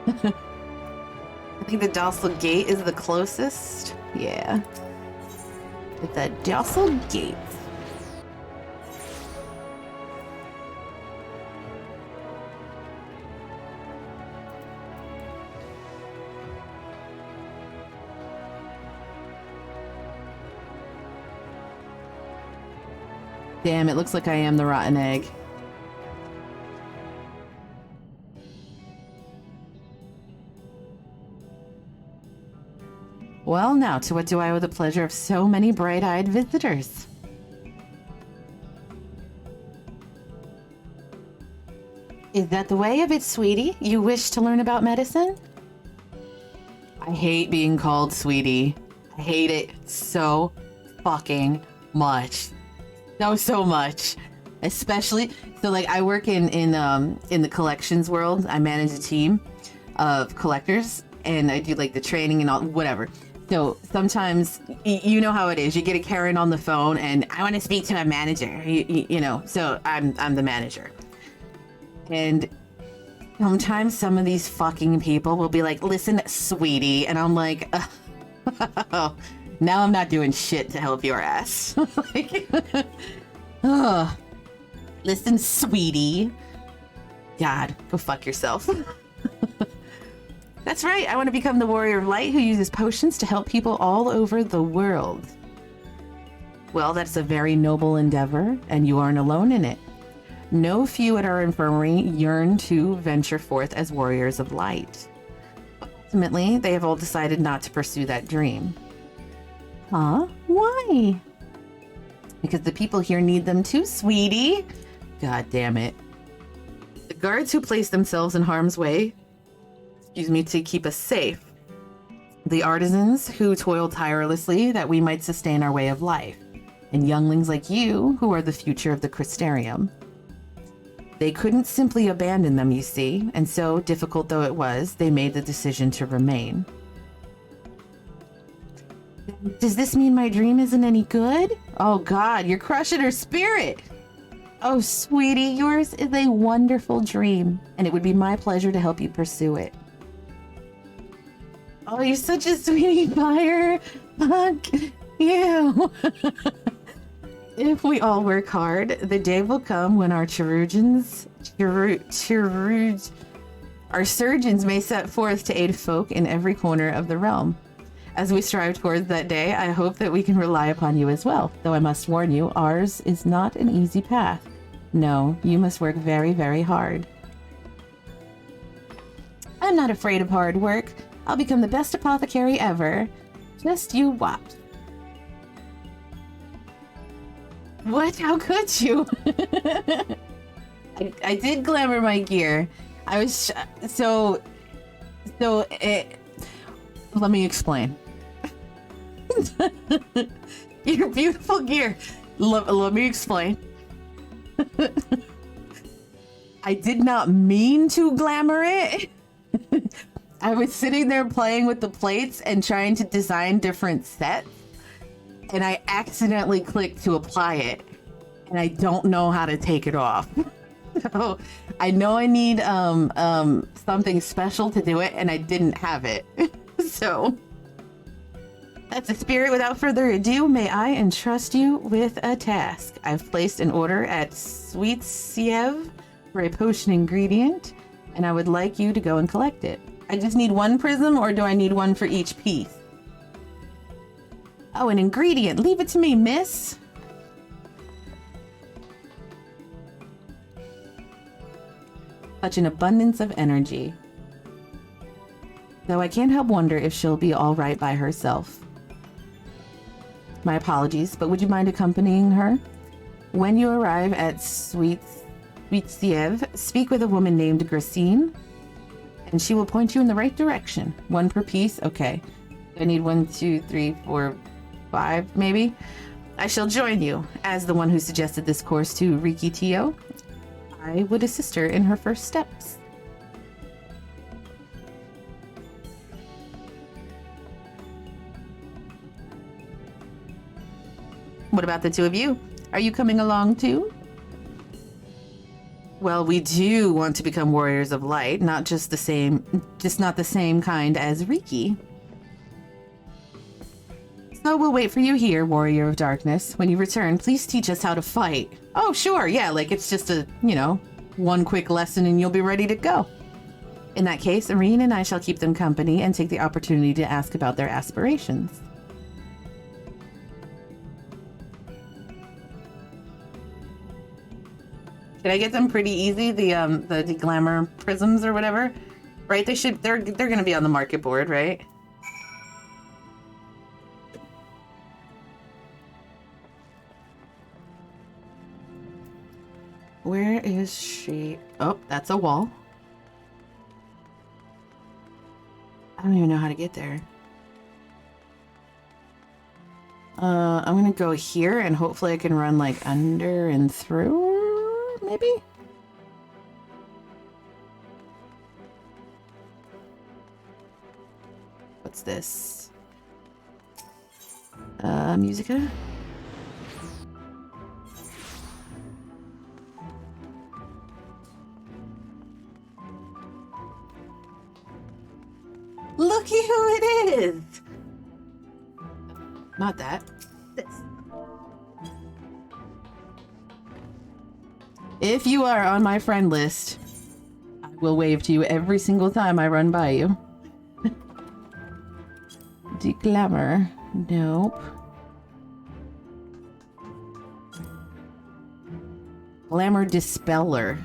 I think the docile gate is the closest. Yeah. With the docile gate. Damn, it looks like I am the rotten egg. Well, now to what do I owe the pleasure of so many bright-eyed visitors? Is that the way of it, sweetie? You wish to learn about medicine? I hate being called sweetie. I hate it so fucking much. So much. Especially, so like I work in the collections world. I manage a team of collectors and I do like the training and all, whatever. So sometimes you know how it is. You get a Karen on the phone, and I want to speak to my manager. You know, so I'm the manager. And sometimes some of these fucking people will be like, "Listen, sweetie," and I'm like, "Now I'm not doing shit to help your ass." Like, listen, sweetie. God, go fuck yourself. That's right, I want to become the warrior of light who uses potions to help people all over the world. Well, that's a very noble endeavor, and you aren't alone in it. No few at our infirmary yearn to venture forth as warriors of light. Ultimately, they have all decided not to pursue that dream. Huh? Why? Because the people here need them too, sweetie. God damn it. The guards who place themselves in harm's way, to keep us safe. The artisans who toil tirelessly that we might sustain our way of life. And younglings like you who are the future of the Crystarium. They couldn't simply abandon them, you see, and so, difficult though it was, they made the decision to remain. Does this mean my dream isn't any good? Oh God, you're crushing her spirit! Oh sweetie, yours is a wonderful dream, and it would be my pleasure to help you pursue it. Oh, you're such a sweetie, Fire! Fuck you! If we all work hard, the day will come when our our surgeons may set forth to aid folk in every corner of the realm. As we strive towards that day, I hope that we can rely upon you as well, though I must warn you, ours is not an easy path. No, you must work very, very hard. I'm not afraid of hard work. I'll become the best apothecary ever. Just you watch. What? How could you? I did glamour my gear. I was let me explain. Your beautiful gear. Let me explain. I did not mean to glamour it. I was sitting there playing with the plates and trying to design different sets, and I accidentally clicked to apply it, and I don't know how to take it off. So I know I need something special to do it, and I didn't have it. So that's a spirit. Without further ado, may I entrust you with a task. I've placed an order at FFXIV for a potion ingredient, and I would like you to go and collect it. I just need one prism, or do I need one for each piece? Oh, an ingredient. Leave it to me, miss. Such an abundance of energy. Though I can't help wonder if she'll be all right by herself. My apologies, but would you mind accompanying her? When you arrive at FFXIV, speak with a woman named Gracine, and she will point you in the right direction. One per piece? Okay. I need 1, 2, 3, 4, 5, maybe? I shall join you. As the one who suggested this course to Riki Tio, I would assist her in her first steps. What about the two of you? Are you coming along too? Well, we do want to become warriors of light, not the same kind as Riki. So we'll wait for you here, warrior of darkness. When you return, please teach us how to fight. Oh, sure, yeah, like it's just a, one quick lesson and you'll be ready to go. In that case, Irene and I shall keep them company and take the opportunity to ask about their aspirations. Did I get them pretty easy? The glamour prisms or whatever, right? They're gonna be on the market board, right? Where is she? Oh, that's a wall. I don't even know how to get there. I'm gonna go here and hopefully I can run like under and through, maybe? What's this? Musica. Looky who it is! Not that. This. If you are on my friend list, I will wave to you every single time I run by you. Declamor. Nope. Glamour Dispeller.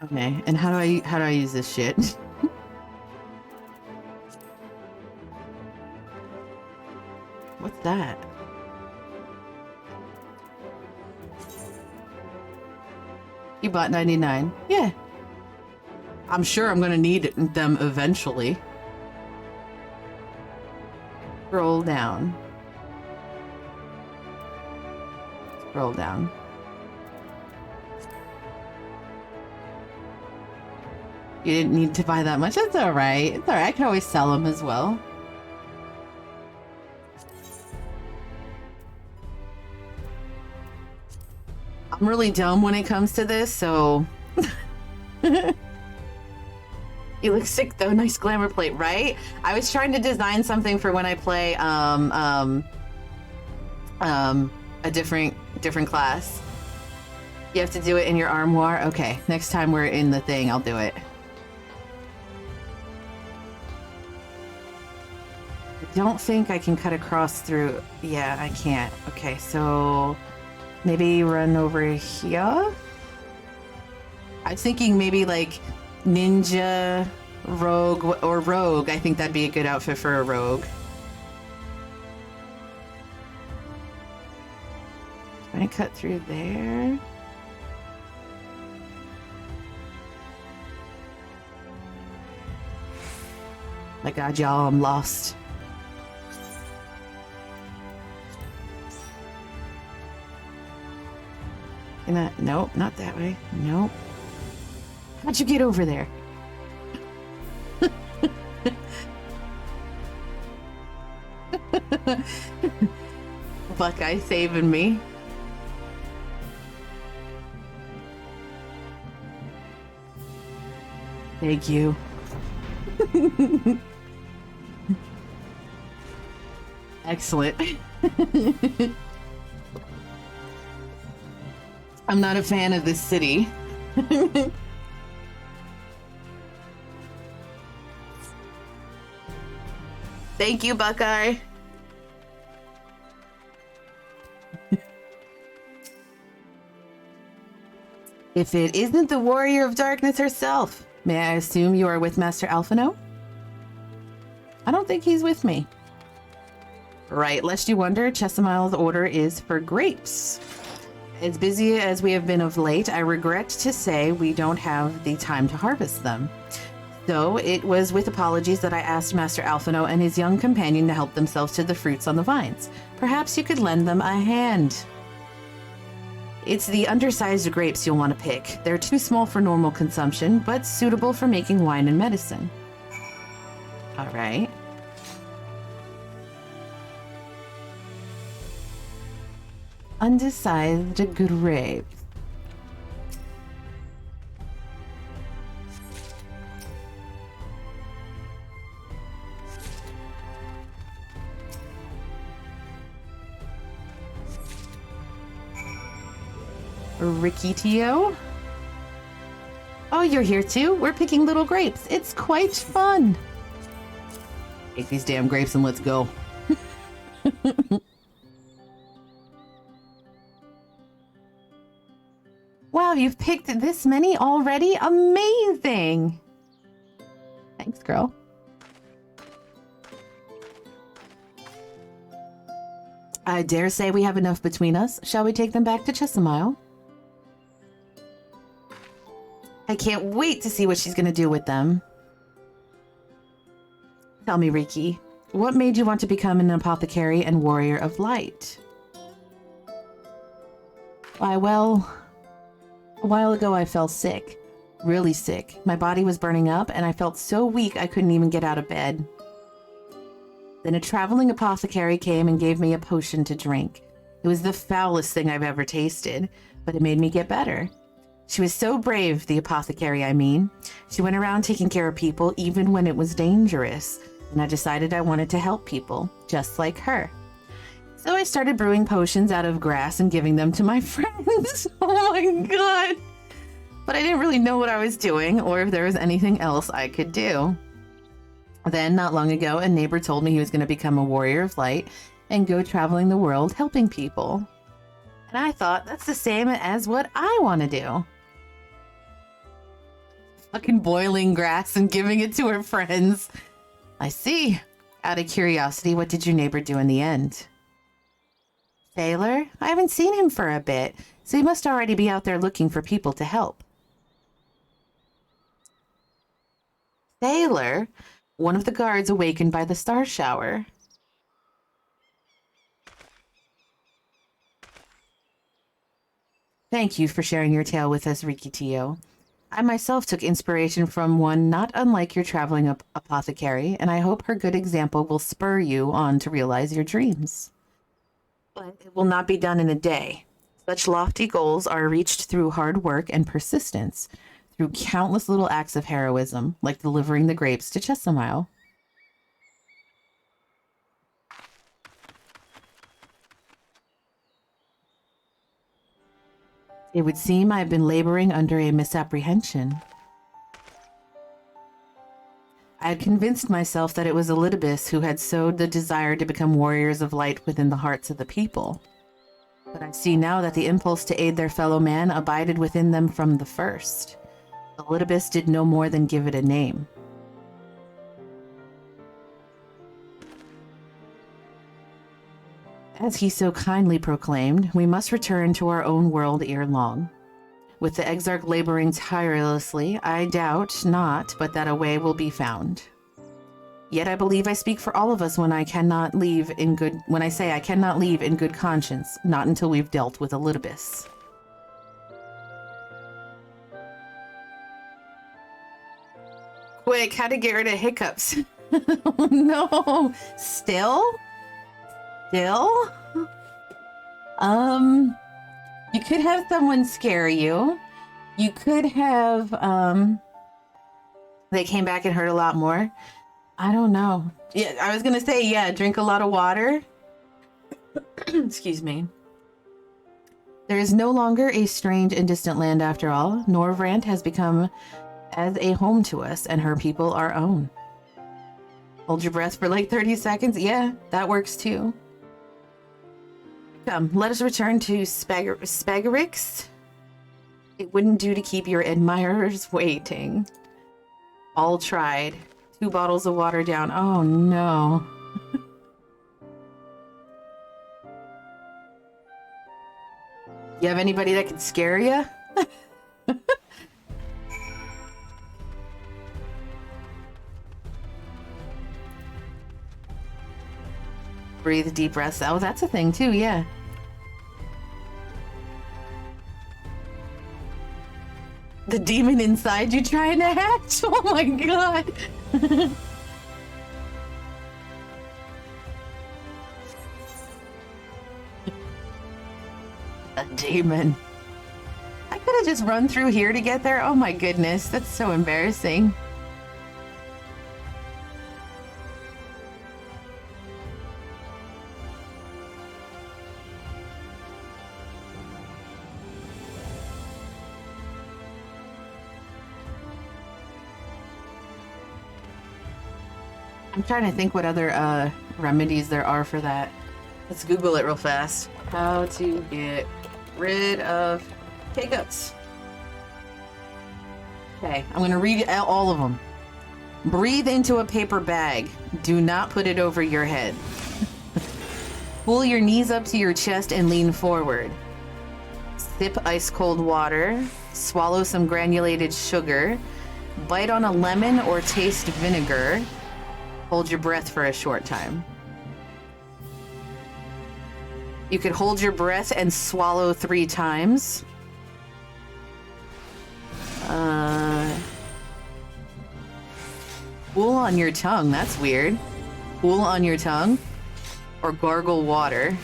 Okay, and how do I use this shit? What's that? You bought 99. Yeah. I'm sure I'm gonna need them eventually. Scroll down. Scroll down. You didn't need to buy that much. That's alright. It's alright. I can always sell them as well. I'm really dumb when it comes to this, so... You look sick though. Nice glamour plate, right? I was trying to design something for when I play a different class. You have to do it in your armoire? Okay, next time we're in the thing, I'll do it. I don't think I can cut across through... Yeah, I can't. Okay, so... Maybe run over here? I was thinking maybe like ninja, rogue, or rogue. I think that'd be a good outfit for a rogue. Can I cut through there? My god, y'all, I'm lost. Nope, not that way. Nope. How'd you get over there? Buckeye saving me. Thank you. Excellent. I'm not a fan of this city. Thank you, Buckeye. If it isn't the Warrior of Darkness herself, may I assume you are with Master Alphino? I don't think he's with me. Right, lest you wonder, Chessamile's order is for grapes. As busy as we have been of late, I regret to say we don't have the time to harvest them. So it was with apologies that I asked Master Alphino and his young companion to help themselves to the fruits on the vines. Perhaps you could lend them a hand. It's the undersized grapes you'll want to pick. They're too small for normal consumption, but suitable for making wine and medicine. All right. Undersized grapes. Rikitio? Oh, you're here too? We're picking little grapes. It's quite fun. Take these damn grapes and let's go. Wow, you've picked this many already? Amazing! Thanks, girl. I dare say we have enough between us. Shall we take them back to Chessamile? I can't wait to see what she's gonna do with them. Tell me, Riki, what made you want to become an apothecary and warrior of light? Why, well, a while ago I fell sick. Really sick. My body was burning up and I felt so weak I couldn't even get out of bed. Then a traveling apothecary came and gave me a potion to drink. It was the foulest thing I've ever tasted, but it made me get better. She was so brave, the apothecary, I mean. She went around taking care of people even when it was dangerous, and I decided I wanted to help people, just like her. So I started brewing potions out of grass and giving them to my friends. Oh my god! But I didn't really know what I was doing or if there was anything else I could do. Then, not long ago, a neighbor told me he was going to become a warrior of light and go traveling the world helping people. And I thought, that's the same as what I want to do. Fucking boiling grass and giving it to her friends. I see. Out of curiosity, what did your neighbor do in the end? Sailor? I haven't seen him for a bit, so he must already be out there looking for people to help. Sailor? One of the guards awakened by the star shower. Thank you for sharing your tale with us, Rikitio. I myself took inspiration from one not unlike your traveling apothecary, and I hope her good example will spur you on to realize your dreams. But it will not be done in a day. Such lofty goals are reached through hard work and persistence, through countless little acts of heroism, like delivering the grapes to Chesamile. It would seem I have been laboring under a misapprehension. I had convinced myself that it was Elidibus who had sowed the desire to become warriors of light within the hearts of the people. But I see now that the impulse to aid their fellow man abided within them from the first. Elidibus did no more than give it a name. As he so kindly proclaimed, we must return to our own world ere long. With the Exarch laboring tirelessly, I doubt not but that a way will be found. Yet I believe I speak for all of us when I say I cannot leave in good conscience, not until we've dealt with Elidibus. Quick, how to get rid of hiccups? Oh no! Still? You could have someone scare you. You could have, they came back and hurt a lot more. I don't know. Yeah, I was gonna say, yeah, drink a lot of water. Excuse me. There is no longer a strange and distant land after all. Norvrant has become as a home to us, and her people our own. Hold your breath for like 30 seconds. Yeah, that works too. Come, let us return to Spagarix. It wouldn't do to keep your admirers waiting. All tried. 2 bottles of water down. Oh no. You have anybody that can scare you? Breathe deep breaths. Oh, that's a thing too, yeah. The demon inside you trying to hatch? Oh my god. A demon. I could have just run through here to get there. Oh my goodness, that's so embarrassing. I'm trying to think what other remedies there are for that. Let's Google it real fast. How to get rid of hiccups. Okay, I'm gonna read all of them. Breathe into a paper bag. Do not put it over your head. Pull your knees up to your chest and lean forward. Sip ice cold water. Swallow some granulated sugar. Bite on a lemon or taste vinegar. Hold your breath for a short time. You could hold your breath and swallow 3 times. Wool on your tongue, that's weird. pool on your tongue or gargle water.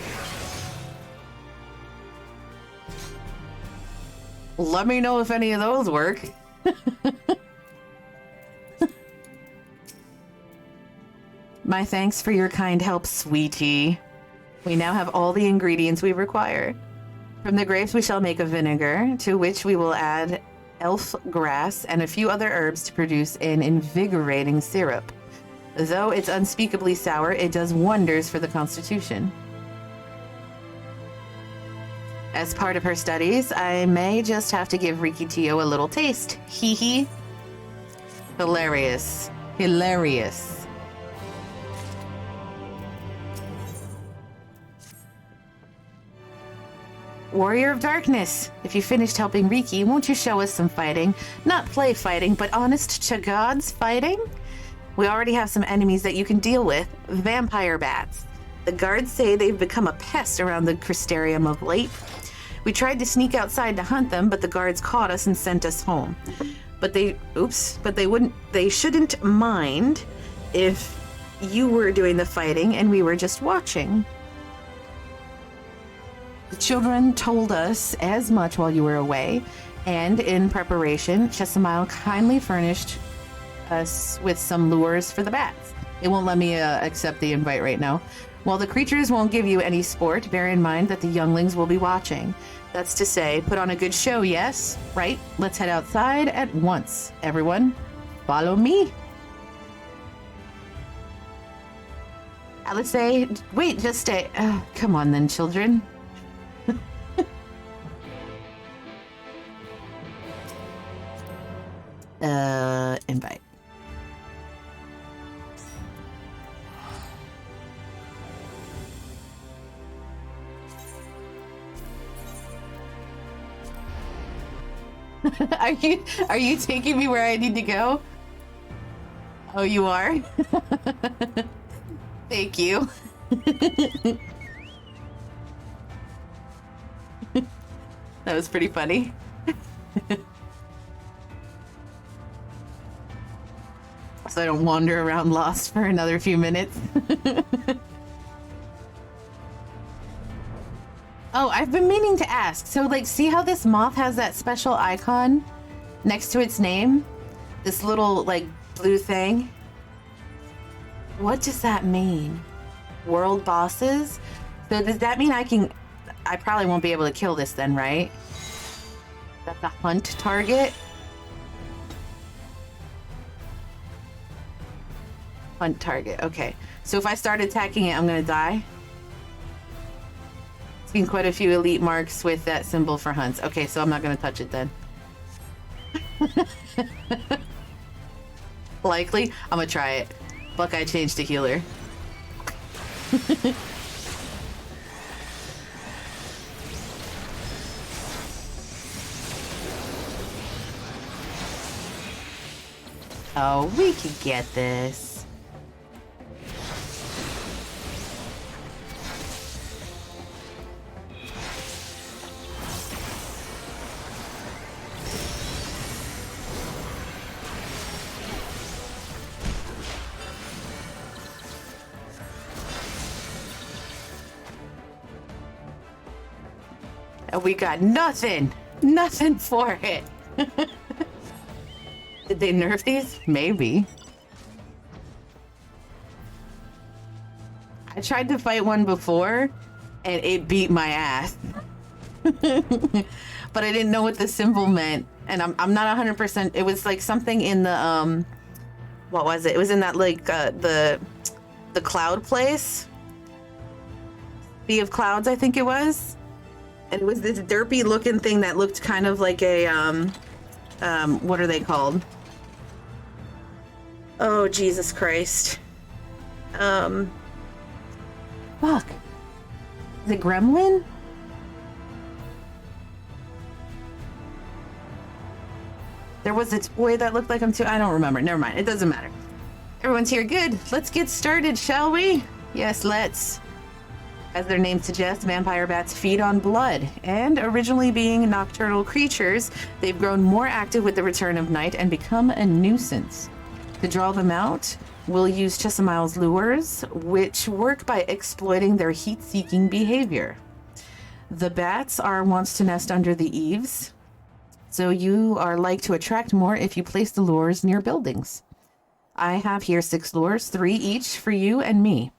Let me know if any of those work. My thanks for your kind help, sweetie. We now have all the ingredients we require. From the grapes we shall make a vinegar, to which we will add elf grass and a few other herbs to produce an invigorating syrup. Though it's unspeakably sour, it does wonders for the constitution. As part of her studies, I may just have to give Riki Tio a little taste. Hee hee. Hilarious. Hilarious. Warrior of Darkness, if you finished helping Riki, won't you show us some fighting? Not play fighting, but honest to God's fighting? We already have some enemies that you can deal with. Vampire bats. The guards say they've become a pest around the Crystarium of late. We tried to sneak outside to hunt them, but the guards caught us and sent us home. But they shouldn't mind if you were doing the fighting and we were just watching. The children told us as much while you were away, and in preparation, Chesamile kindly furnished us with some lures for the bats. It won't let me accept the invite right now. While the creatures won't give you any sport, bear in mind that the younglings will be watching. That's to say, put on a good show, yes? Right? Let's head outside at once. Everyone, follow me. Let's say, wait, just stay. Come on then, children. Invite. Are you taking me where I need to go? Oh, you are? Thank you. That was pretty funny. So I don't wander around lost for another few minutes. Oh, I've been meaning to ask. So, like, see how this moth has that special icon next to its name? This little, like, blue thing? What does that mean? World bosses? So does that mean I probably won't be able to kill this then, right? That's a hunt target? Hunt target, okay. So if I start attacking it, I'm gonna die? Seen quite a few elite marks with that symbol for hunts. Okay, so I'm not gonna touch it then. Likely? I'm gonna try it. Buckeye changed to healer. Oh, we can get this. We got nothing for it. Did they nerf these? Maybe. I tried to fight one before and it beat my ass. But I didn't know what the symbol meant, and I'm not 100%. It was like something in the what was it? It was in that like the cloud place. Sea of Clouds, I think it was. And it was this derpy looking thing that looked kind of like a, what are they called? Oh, Jesus Christ. Fuck. Is it Gremlin? There was a toy that looked like him too. I don't remember. Never mind. It doesn't matter. Everyone's here. Good. Let's get started, shall we? Yes, let's. As their name suggests, vampire bats feed on blood, and originally being nocturnal creatures, they've grown more active with the return of night and become a nuisance. To draw them out, we'll use Chessamile's lures, which work by exploiting their heat-seeking behavior. The bats are wants to nest under the eaves, so you are like to attract more if you place the lures near buildings. I have here 6 lures, 3 each for you and me.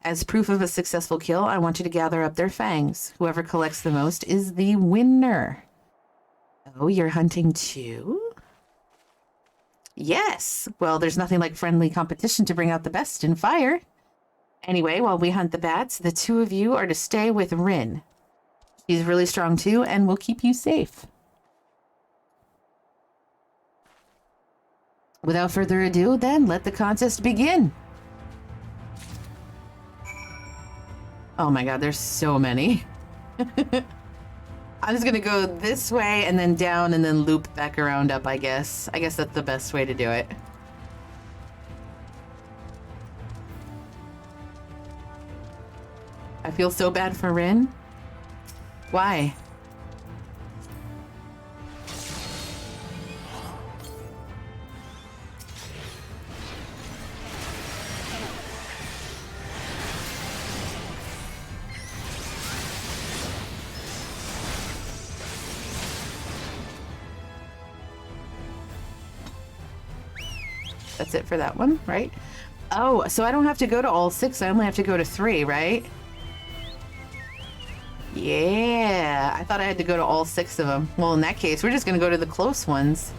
As proof of a successful kill, I want you to gather up their fangs. Whoever collects the most is the winner. Oh, you're hunting too? Yes! Well, there's nothing like friendly competition to bring out the best in fire. Anyway, while we hunt the bats, the 2 of you are to stay with Rin. She's really strong too, and will keep you safe. Without further ado, then, let the contest begin. Oh my god, there's so many. I'm just gonna go this way and then down and then loop back around up, I guess. I guess that's the best way to do it. I feel so bad for Rin. Why? That's it for that one, right? Oh, so I don't have to go to all 6. I only have to go to 3, right? Yeah, I thought I had to go to all 6 of them. Well, in that case, we're just going to go to the close ones.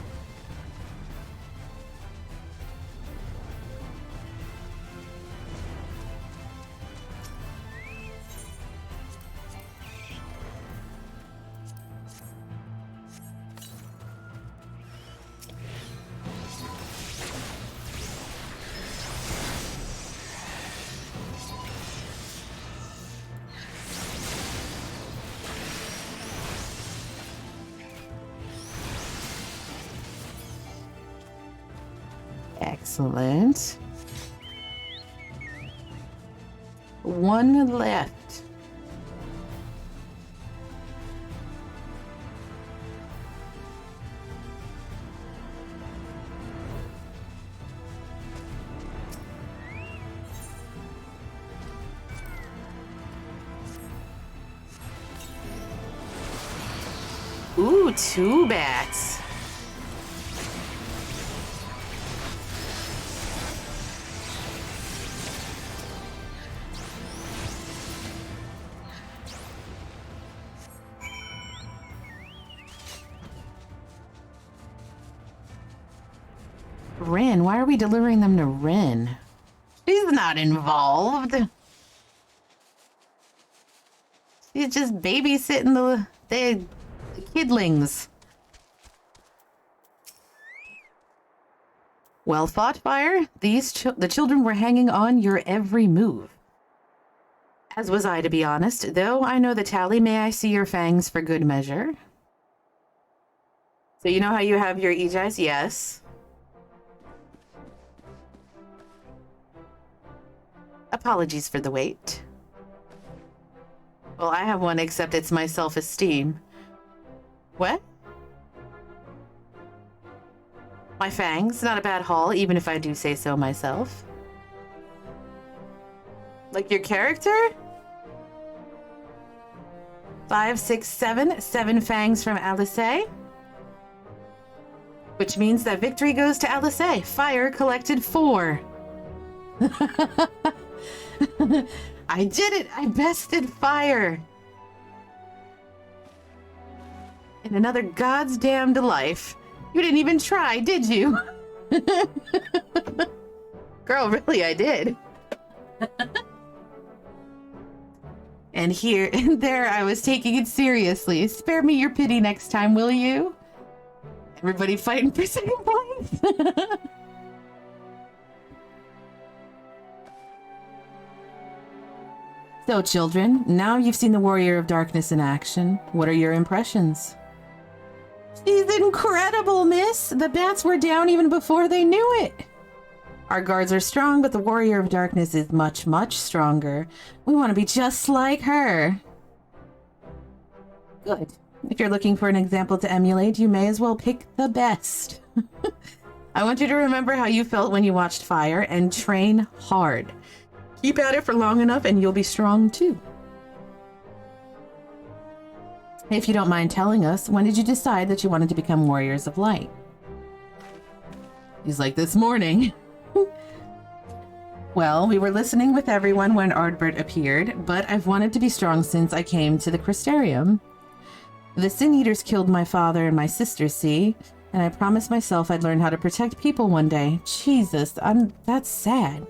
Excellent. 1 left. Ooh, 2 bats. Rin, why are we delivering them to Rin? She's not involved. She's just babysitting the kidlings. Well fought, Fire. The children were hanging on your every move. As was I, to be honest. Though I know the tally, may I see your fangs for good measure? So you know how you have your Ejais? Yes. Apologies for the wait. Well, I have one, except it's my self-esteem. What? My fangs? Not a bad haul, even if I do say so myself. Like your character? 5, 6, 7. 7 fangs from Alice. Which means that victory goes to Alice. Fire collected 4. I did it! I bested Fire! In another God's damned life. You didn't even try, did you? Girl, really, I did. And here and there, I was taking it seriously. Spare me your pity next time, will you? Everybody fighting for second place. So, children, now you've seen the Warrior of Darkness in action. What are your impressions? She's incredible, miss! The bats were down even before they knew it! Our guards are strong, but the Warrior of Darkness is much, much stronger. We want to be just like her. Good. If you're looking for an example to emulate, you may as well pick the best. I want you to remember how you felt when you watched Fire and train hard. Keep at it for long enough and you'll be strong too. If you don't mind telling us, when did you decide that you wanted to become Warriors of Light? He's like, this morning. Well, we were listening with everyone when Ardbert appeared, but I've wanted to be strong since I came to the Crystarium. The Sin Eaters killed my father and my sister, see? And I promised myself I'd learn how to protect people one day. Jesus, that's sad.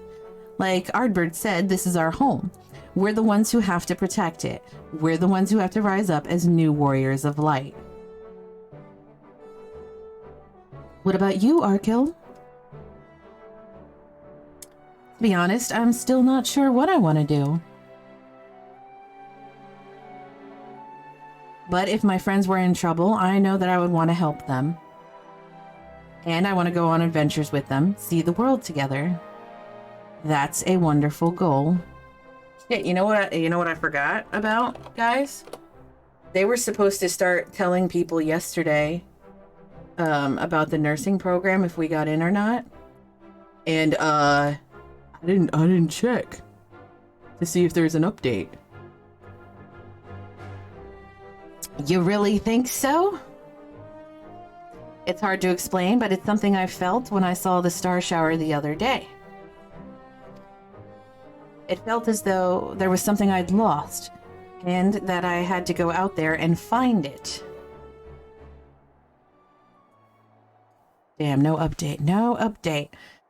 Like Ardbert said, this is our home. We're the ones who have to protect it. We're the ones who have to rise up as new Warriors of Light. What about you, Arkil? To be honest, I'm still not sure what I want to do. But if my friends were in trouble, I know that I would want to help them. And I want to go on adventures with them, see the world together. That's a wonderful goal. Yeah, you know what I forgot about, guys? They were supposed to start telling people yesterday about the nursing program, if we got in or not. And I didn't check to see if there's an update. You really think so? It's hard to explain, but it's something I felt when I saw the star shower the other day. It felt as though there was something I'd lost, and that I had to go out there and find it. Damn, no update. No update.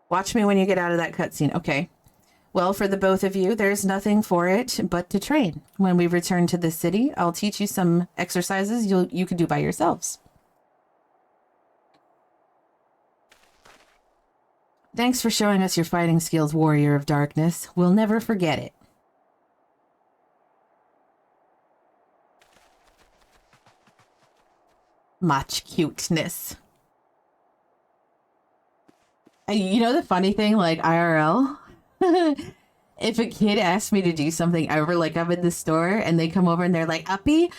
Watch me when you get out of that cutscene. Okay. Well, for the both of you, there's nothing for it but to train. When we return to the city, I'll teach you some exercises you can do by yourselves. Thanks for showing us your fighting skills, Warrior of Darkness. We'll never forget it. Much cuteness. You know the funny thing, like IRL? If a kid asks me to do something ever, like I'm in the store and they come over and they're like, uppy,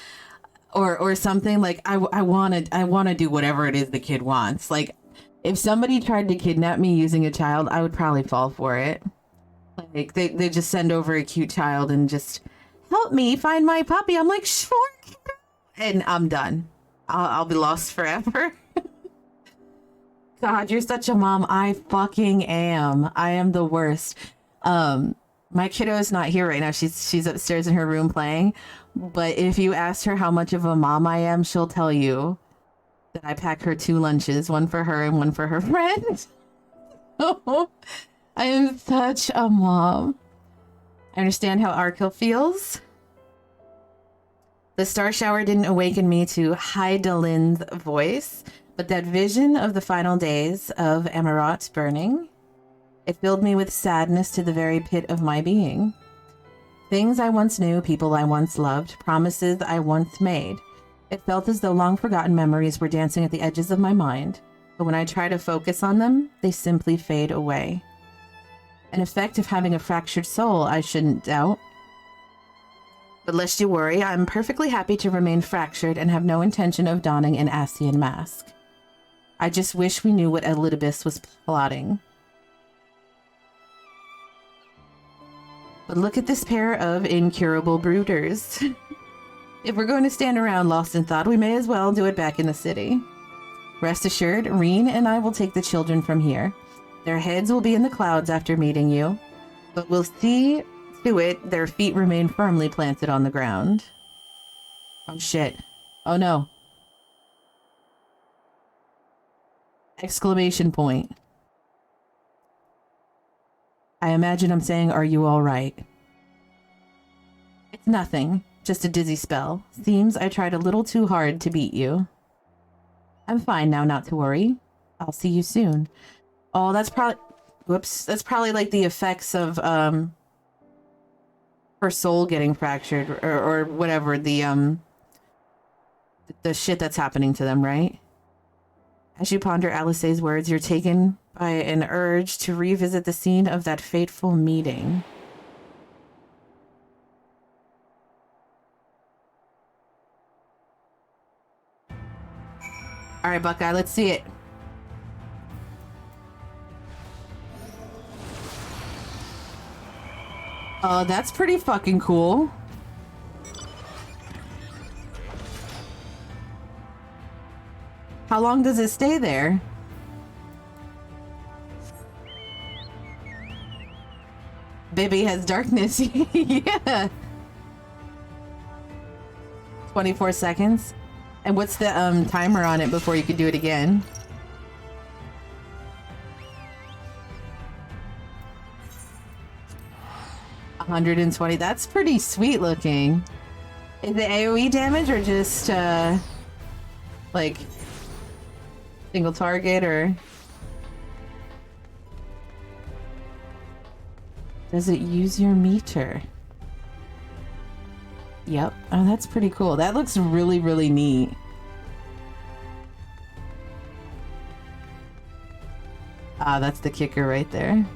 or something, like I want to do whatever it is the kid wants. Like, if somebody tried to kidnap me using a child, I would probably fall for it. Like, they just send over a cute child and just, help me find my puppy. I'm like, sure. And I'm done. I'll be lost forever. God, you're such a mom. I fucking am. I am the worst. My kiddo's not here right now. She's upstairs in her room playing. But if you ask her how much of a mom I am, she'll tell you that I pack her 2 lunches, one for her and one for her friend. I am such a mom. I understand how Arkil feels. The star shower didn't awaken me to Hydalin's voice, but that vision of the final days of Amarat burning, it filled me with sadness to the very pit of my being. Things I once knew, people I once loved, promises I once made. It felt as though long-forgotten memories were dancing at the edges of my mind, but when I try to focus on them, they simply fade away. An effect of having a fractured soul, I shouldn't doubt. But lest you worry, I'm perfectly happy to remain fractured and have no intention of donning an Ascian mask. I just wish we knew what Elidibus was plotting. But look at this pair of incurable brooders. If we're going to stand around lost in thought, we may as well do it back in the city. Rest assured, Reen and I will take the children from here. Their heads will be in the clouds after meeting you, but we'll see to it their feet remain firmly planted on the ground. Oh shit. Oh no. Exclamation point. I imagine I'm saying, are you all right? It's nothing. Just a dizzy spell. Seems I tried a little too hard to beat you. I'm fine now, not to worry. I'll see you soon. Oh, that's probably... Whoops. That's probably like the effects of, her soul getting fractured, or whatever, the shit that's happening to them, right? As you ponder Alice's words, you're taken by an urge to revisit the scene of that fateful meeting. All right, Buckeye, let's see it. Oh, that's pretty fucking cool. How long does it stay there? Baby has darkness. Yeah. 24 seconds. And what's the timer on it before you can do it again? $120. That's pretty sweet looking. Is it AoE damage or just like single target, or does it use your meter? Yep. Oh, that's pretty cool. That looks really, really neat. Ah, that's the kicker right there.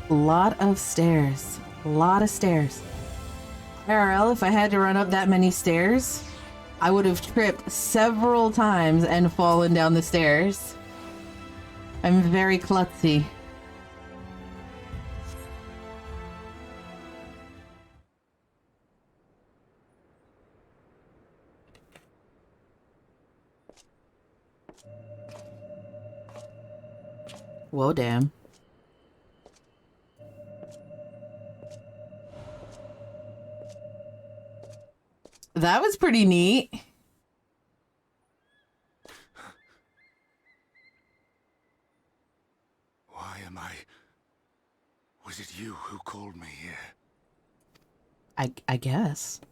Lot of stairs. A lot of stairs. IRL, if I had to run up that many stairs, I would have tripped several times and fallen down the stairs. I'm very klutzy. Whoa, damn. That was pretty neat. Why am I... Was it you who called me here? I guess.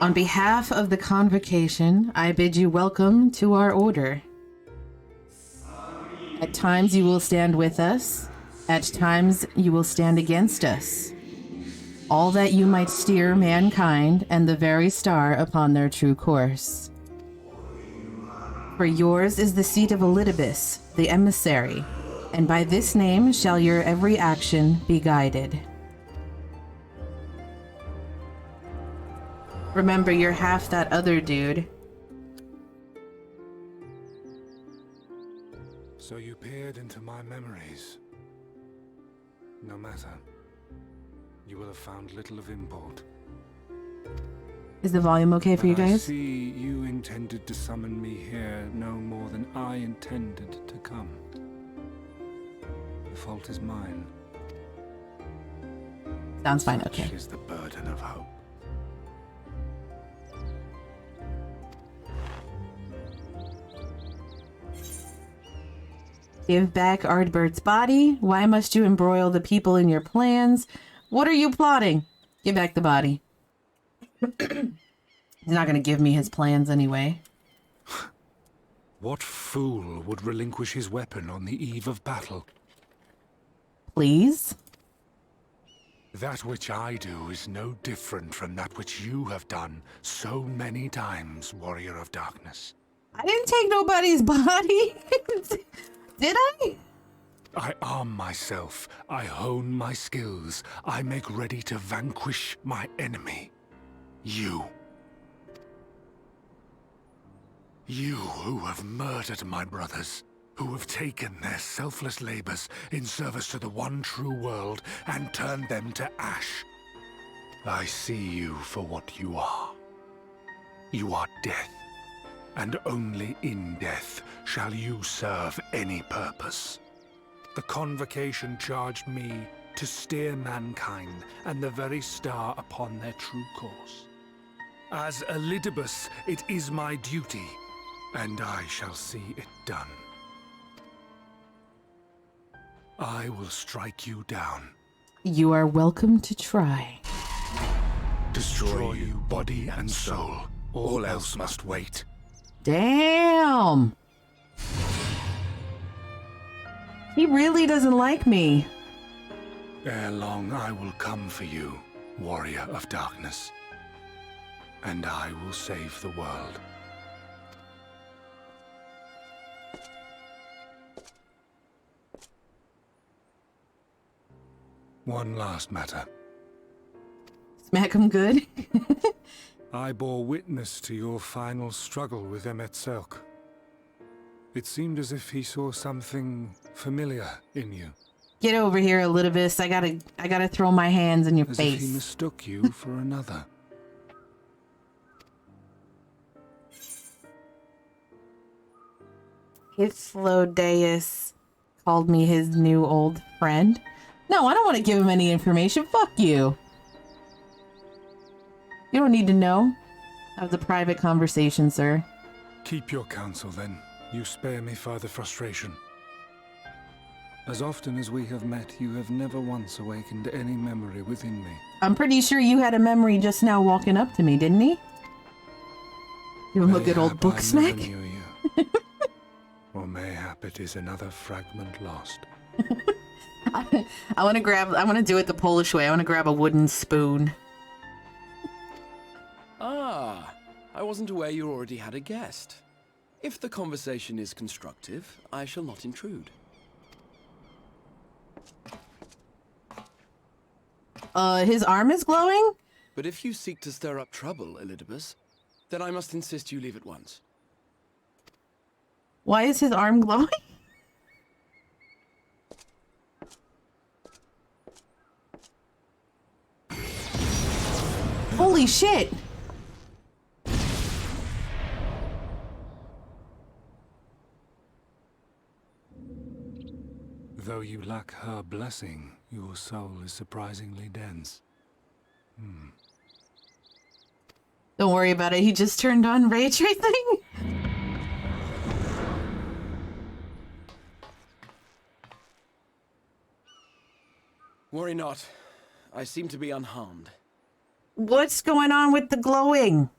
On behalf of the convocation, I bid you welcome to our order. At times you will stand with us, at times you will stand against us. All that you might steer mankind and the very star upon their true course. For yours is the seat of Elidibus, the emissary, and by this name shall your every action be guided. Remember, you're half that other dude. So you peered into my memories. No matter. You will have found little of import. Is the volume okay for you But I guys? see you intended to summon me here no more than I intended to come. The fault is mine. Sounds fine, okay. Such is the burden of hope. Give back Ardbert's body. Why must you embroil the people in your plans? What are you plotting? Give back the body. He's not going to give me his plans anyway. What fool would relinquish his weapon on the eve of battle? Please? That which I do is no different from that which you have done so many times, Warrior of Darkness. I didn't take nobody's body. Did I? I arm myself, I hone my skills, I make ready to vanquish my enemy. You. You who have murdered my brothers, who have taken their selfless labors in service to the one true world and turned them to ash. I see you for what you are. You are death, and only in death shall you serve any purpose. The convocation charged me to steer mankind and the very star upon their true course. As Elidibus, it is my duty, and I shall see it done. I will strike you down. You are welcome to try. Destroy you body and soul. All else must wait. Damn! He really doesn't like me. Ere long I will come for you, warrior of darkness, and I will save the world. One last matter. Smack him good. I bore witness to your final struggle with Emetselk. It seemed as if he saw something familiar in you. Get over here, Elidibus. I gotta throw my hands in your As face. if he mistook you for another. Hyphlodeus called me his new old friend. No, I don't want to give him any information. Fuck you. You don't need to know. That was a private conversation, sir. Keep your counsel, then. You spare me further frustration. As often as we have met, you have never once awakened any memory within me. I'm pretty sure you had a memory just now walking up to me, didn't he? Give him a good old book smack. I never knew you. Or mayhap it is another fragment lost. I want to do it the Polish way. I want to grab a wooden spoon. Ah, I wasn't aware you already had a guest. If the conversation is constructive, I shall not intrude. His arm is glowing? But if you seek to stir up trouble, Elidibus, then I must insist you leave at once. Why is his arm glowing? Holy shit! Though you lack her blessing, your soul is surprisingly dense. Don't worry about it. He just turned on ray tracing. Worry not. I seem to be unharmed. What's going on with the glowing?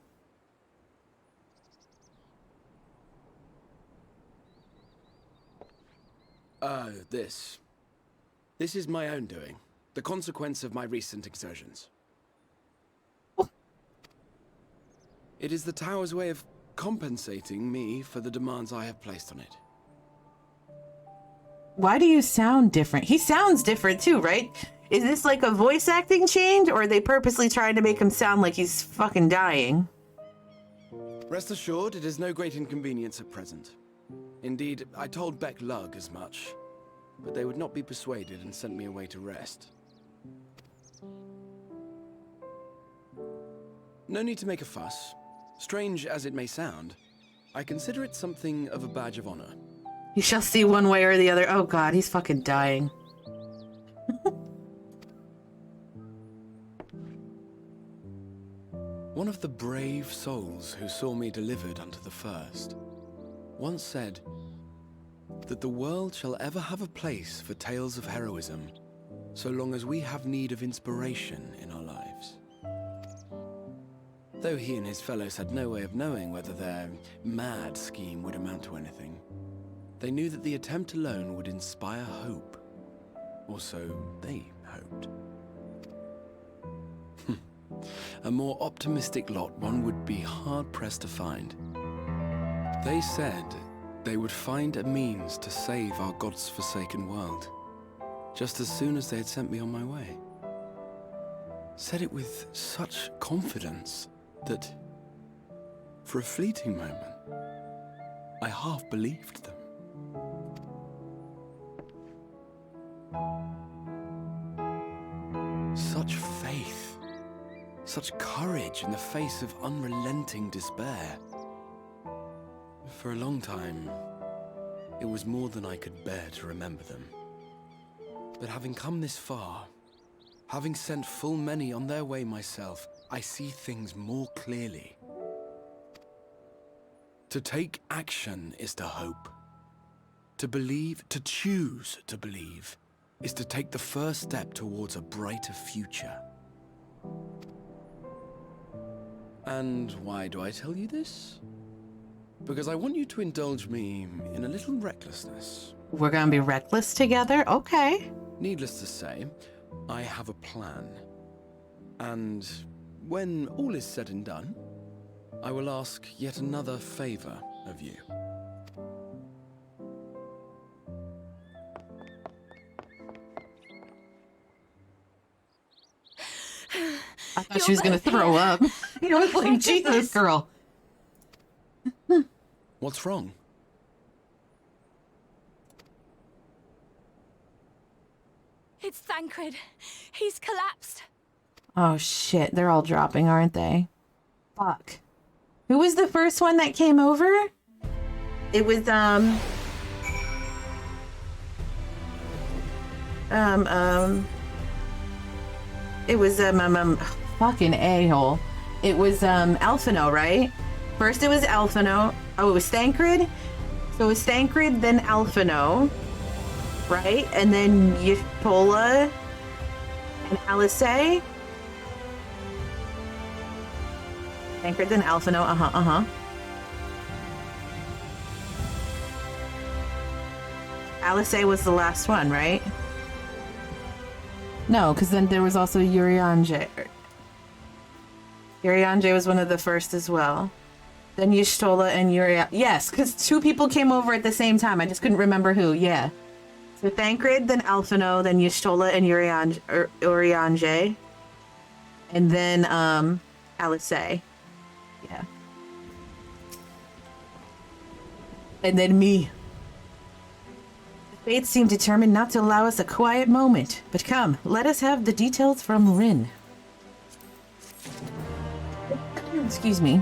This is my own doing. The consequence of my recent exertions. It is the tower's way of compensating me for the demands I have placed on it. Why do you sound different? He sounds different too, right? Is this like a voice acting change, or are they purposely trying to make him sound like he's fucking dying? Rest assured, it is no great inconvenience at present. Indeed, I told Beck Lug as much, but they would not be persuaded and sent me away to rest. No need to make a fuss. Strange as it may sound, I consider it something of a badge of honor. You shall see one way or the other. Oh god, he's fucking dying. One of the brave souls who saw me delivered unto the first once said that the world shall ever have a place for tales of heroism so long as we have need of inspiration in our lives. Though he and his fellows had no way of knowing whether their mad scheme would amount to anything, they knew that the attempt alone would inspire hope. Or so they hoped. A more optimistic lot one would be hard-pressed to find. They said they would find a means to save our God's forsaken world, just as soon as they had sent me on my way. Said it with such confidence that, for a fleeting moment, I half believed them. Such faith, such courage in the face of unrelenting despair. For a long time, it was more than I could bear to remember them. But having come this far, having sent full many on their way myself, I see things more clearly. To take action is to hope. To believe, to choose to believe, is to take the first step towards a brighter future. And why do I tell you this? Because I want you to indulge me in a little recklessness, We're gonna be reckless together? Okay. Needless to say, I have a plan. And when all is said and done, I will ask yet another favor of you. I thought she was gonna throw up. You was like, Jesus, girl. What's wrong? It's Thancred. He's collapsed. Oh shit, they're all dropping, aren't they? Fuck. Who was the first one that came over? It was, it was, fucking a-hole. It was, Alphino, right? First it was Alphino. Oh, it was Thancred? So it was Thancred, then Alphino, right? And then Y'shtola and Alice. Thancred, then Alphino, Alice was the last one, right? No, because then there was also Urianger. Urianger was one of the first as well. Then Y'shtola and Urianger. Yes, because two people came over at the same time. I just couldn't remember who. Yeah. So Thancred, then Alphino, then Y'shtola and Urianger. And then Alice. Yeah. And then me. The fates seem determined not to allow us a quiet moment. But come, let us have the details from Rin. Excuse me.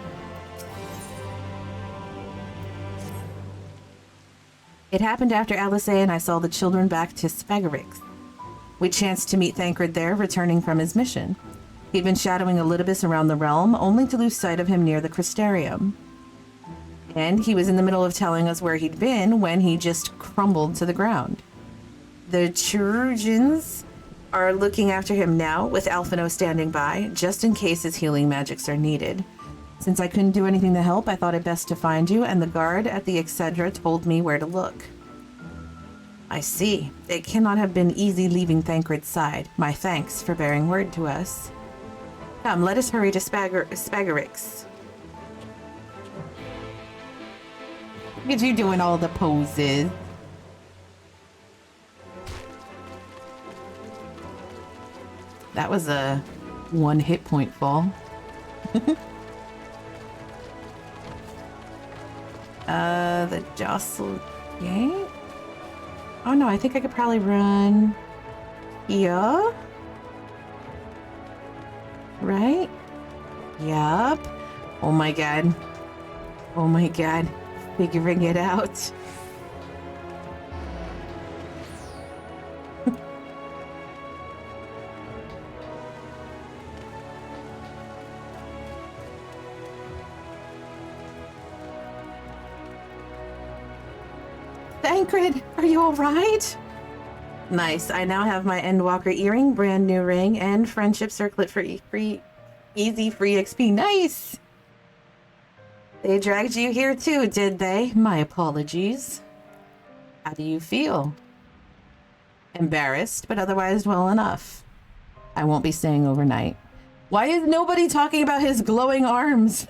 It happened after Alice and I saw the children back to Spagarix. We chanced to meet Thancred there, returning from his mission. He'd been shadowing Elidibus around the realm, only to lose sight of him near the Crystarium. And he was in the middle of telling us where he'd been when he just crumbled to the ground. The Chirurgeons are looking after him now, with Alphino standing by, just in case his healing magics are needed. Since I couldn't do anything to help, I thought it best to find you, and the guard at the Excedra told me where to look. I see. It cannot have been easy leaving Thancred's side. My thanks for bearing word to us. Come, let us hurry to Spagarix. Look at you doing all the poses. That was a 1 hit point fall. The Jostle Gate? Oh no, I think I could probably run here. Right? Yup. Oh my god. Oh my god. Figuring it out. Thancred, are you alright? Nice. I now have my Endwalker earring, brand new ring, and friendship circlet for easy free XP. Nice! They dragged you here too, did they? My apologies. How do you feel? Embarrassed, but otherwise well enough. I won't be staying overnight. Why is nobody talking about his glowing arms?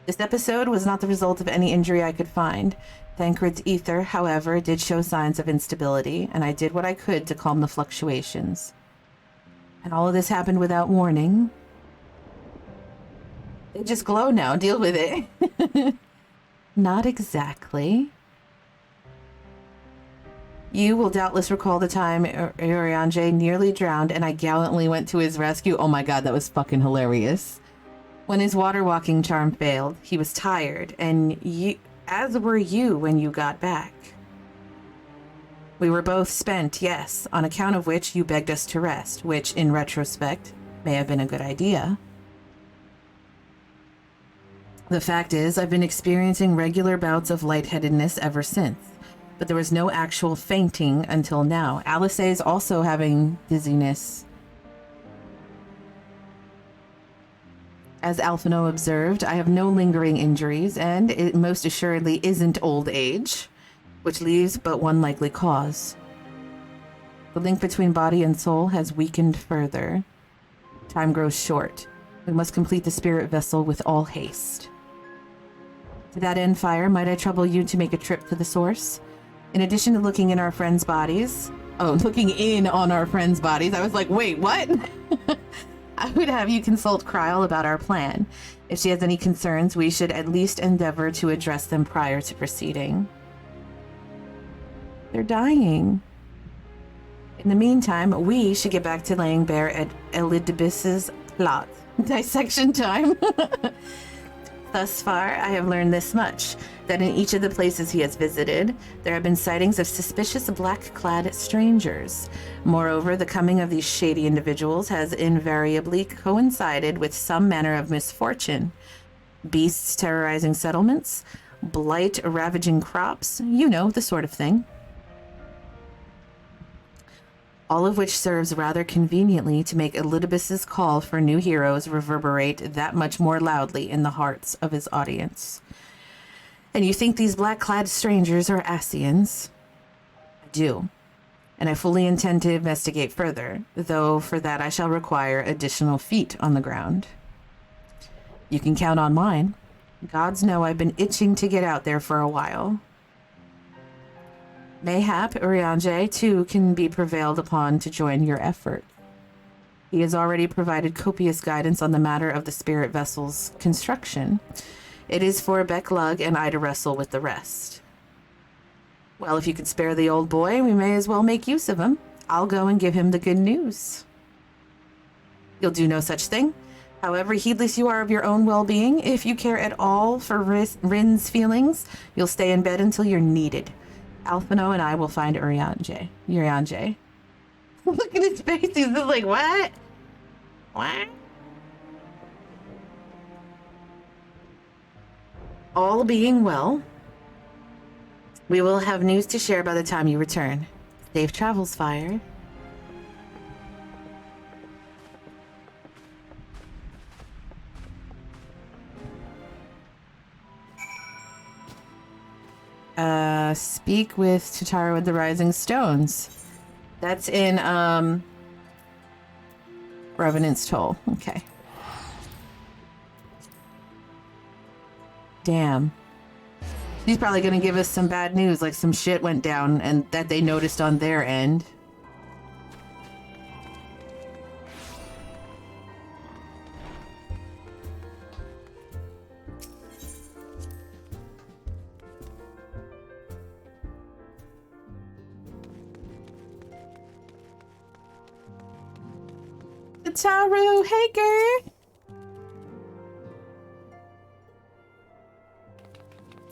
This episode was not the result of any injury I could find. Thancred's ether, however, did show signs of instability, and I did what I could to calm the fluctuations. And all of this happened without warning. They just glow now. Deal with it. Not exactly. You will doubtless recall the time Urianger nearly drowned and I gallantly went to his rescue. Oh my god, that was fucking hilarious. When his water walking charm failed, he was tired, and as were you when you got back. We were both spent, yes, on account of which you begged us to rest, which, in retrospect, may have been a good idea. The fact is, I've been experiencing regular bouts of lightheadedness ever since, but there was no actual fainting until now. Alice is also having dizziness. As Alphino observed, I have no lingering injuries, and it most assuredly isn't old age. which leaves but one likely cause. The link between body and soul has weakened further. Time grows short. We must complete the spirit vessel with all haste. To that end, Fire, might I trouble you to make a trip to the source? In addition to looking in our friends' bodies... Oh, looking in on our friends' bodies. I was like, wait, what? I would have you consult Kryl about our plan. If she has any concerns, we should at least endeavor to address them prior to proceeding. They're dying. In the meantime, we should get back to laying bare at Elidibus's plot. Dissection time. Thus far, I have learned this much, that in each of the places he has visited, there have been sightings of suspicious black-clad strangers. Moreover, the coming of these shady individuals has invariably coincided with some manner of misfortune. Beasts terrorizing settlements, blight ravaging crops, you know, the sort of thing. All of which serves rather conveniently to make Elidibus's call for new heroes reverberate that much more loudly in the hearts of his audience. And you think these black-clad strangers are Ascians? I do. And I fully intend to investigate further, though for that I shall require additional feet on the ground. You can count on mine. Gods know I've been itching to get out there for a while. Mayhap Urianger, too, can be prevailed upon to join your effort. He has already provided copious guidance on the matter of the spirit vessel's construction. It is for Becklug and I to wrestle with the rest. Well, if you could spare the old boy, we may as well make use of him. I'll go and give him the good news. You'll do no such thing. However heedless you are of your own well-being, if you care at all for Rin's feelings, you'll stay in bed until you're needed. Alphino and I will find Urianger. Look at his face. He's just like, what? What? All being well, we will have news to share by the time you return. Safe travels, Fire. Speak with Tatara with the Rising Stones. That's in, Revenant's Toll. Okay. Damn. He's probably gonna give us some bad news, like some shit went down and that they noticed on their end. Taru Hager.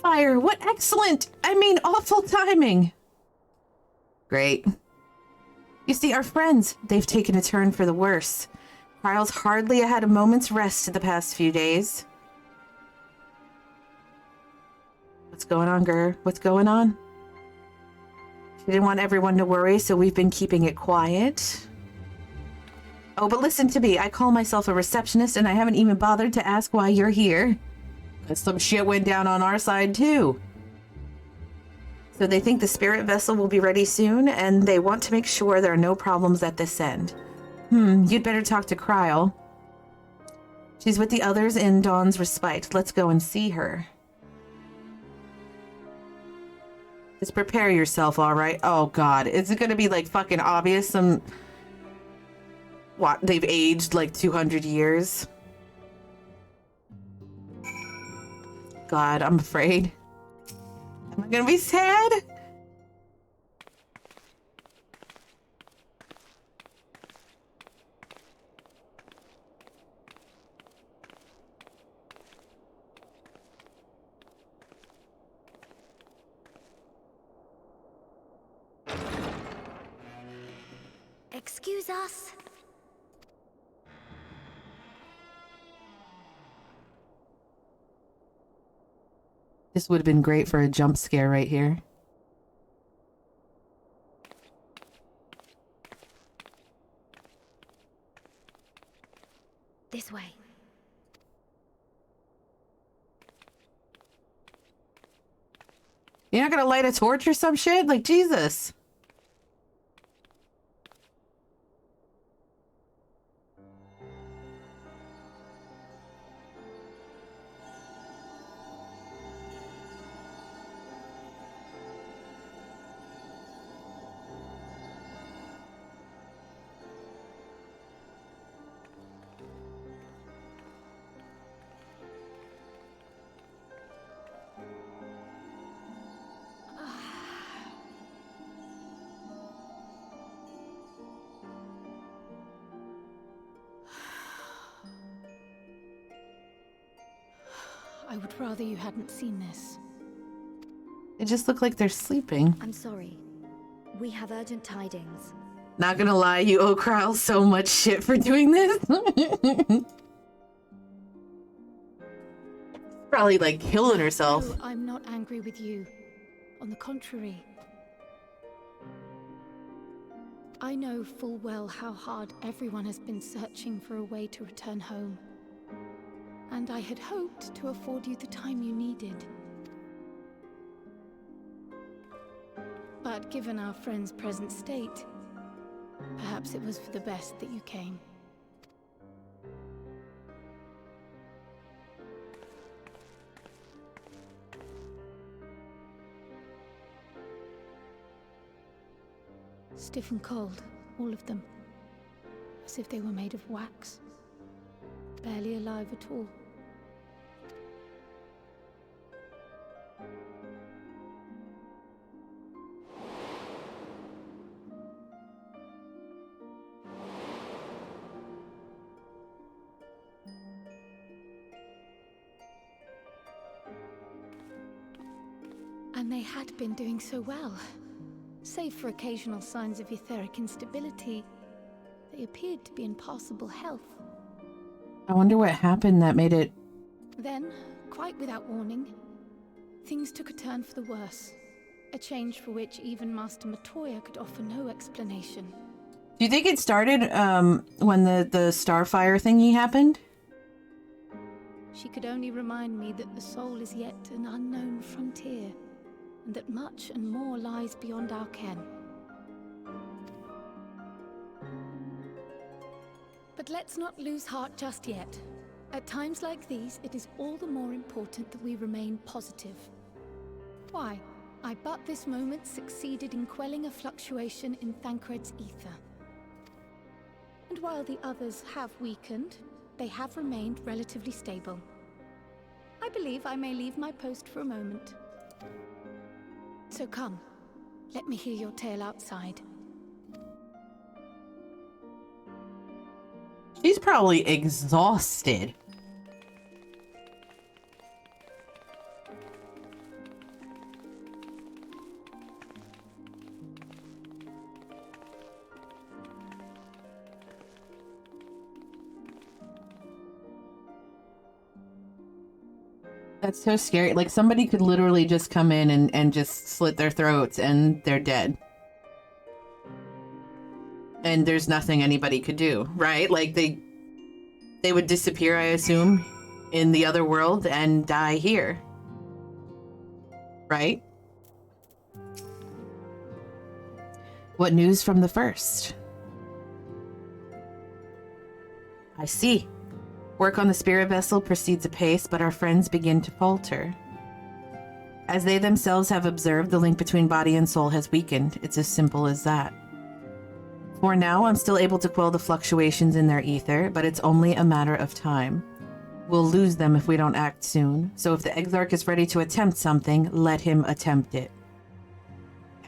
Fire, what excellent, awful timing. Great. You see, our friends, they've taken a turn for the worse. Kryl's hardly had a moment's rest the past few days. What's going on, Gur? What's going on? She didn't want everyone to worry, so we've been keeping it quiet. Oh, but listen to me. I call myself a receptionist, and I haven't even bothered to ask why you're here. Because some shit went down on our side, too. So they think the spirit vessel will be ready soon, and they want to make sure there are no problems at this end. You'd better talk to Kryl. She's with the others in Dawn's Respite. Let's go and see her. Just prepare yourself, all right? Oh, God. Is it going to be, like, fucking obvious? What, they've aged like 200 years? God, I'm afraid. Am I gonna be sad? Excuse us. This would have been great for a jump scare right here. This way. You're not gonna light a torch or some shit? Like, Jesus. I would rather you hadn't seen this. They just look like they're sleeping. I'm sorry. We have urgent tidings. Not gonna lie, you owe Kryle so much shit for doing this. Probably like killing herself. No, I'm not angry with you. On the contrary. I know full well how hard everyone has been searching for a way to return home. And I had hoped to afford you the time you needed. But given our friend's present state, perhaps it was for the best that you came. Stiff and cold, all of them. As if they were made of wax. Barely alive at all. And they had been doing so well. Save for occasional signs of etheric instability, they appeared to be in passable health. I wonder what happened that made it... Then, quite without warning, things took a turn for the worse. A change for which even Master Matoya could offer no explanation. Do you think it started when the Starfire thingy happened? She could only remind me that the soul is yet an unknown frontier, and that much and more lies beyond our ken. But let's not lose heart just yet. At times like these, it is all the more important that we remain positive. Why? I but this moment succeeded in quelling a fluctuation in Thancred's ether. And while the others have weakened, they have remained relatively stable. I believe I may leave my post for a moment. So come, let me hear your tale outside. She's probably exhausted. That's so scary. Like, somebody could literally just come in and just slit their throats and they're dead. And there's nothing anybody could do, right? Like, they would disappear, I assume, in the other world and die here. Right? What news from the first? I see. Work on the spirit vessel proceeds apace, but our friends begin to falter. As they themselves have observed, the link between body and soul has weakened. It's as simple as that. For now, I'm still able to quell the fluctuations in their ether, but it's only a matter of time. We'll lose them if we don't act soon, so if the Exarch is ready to attempt something, let him attempt it.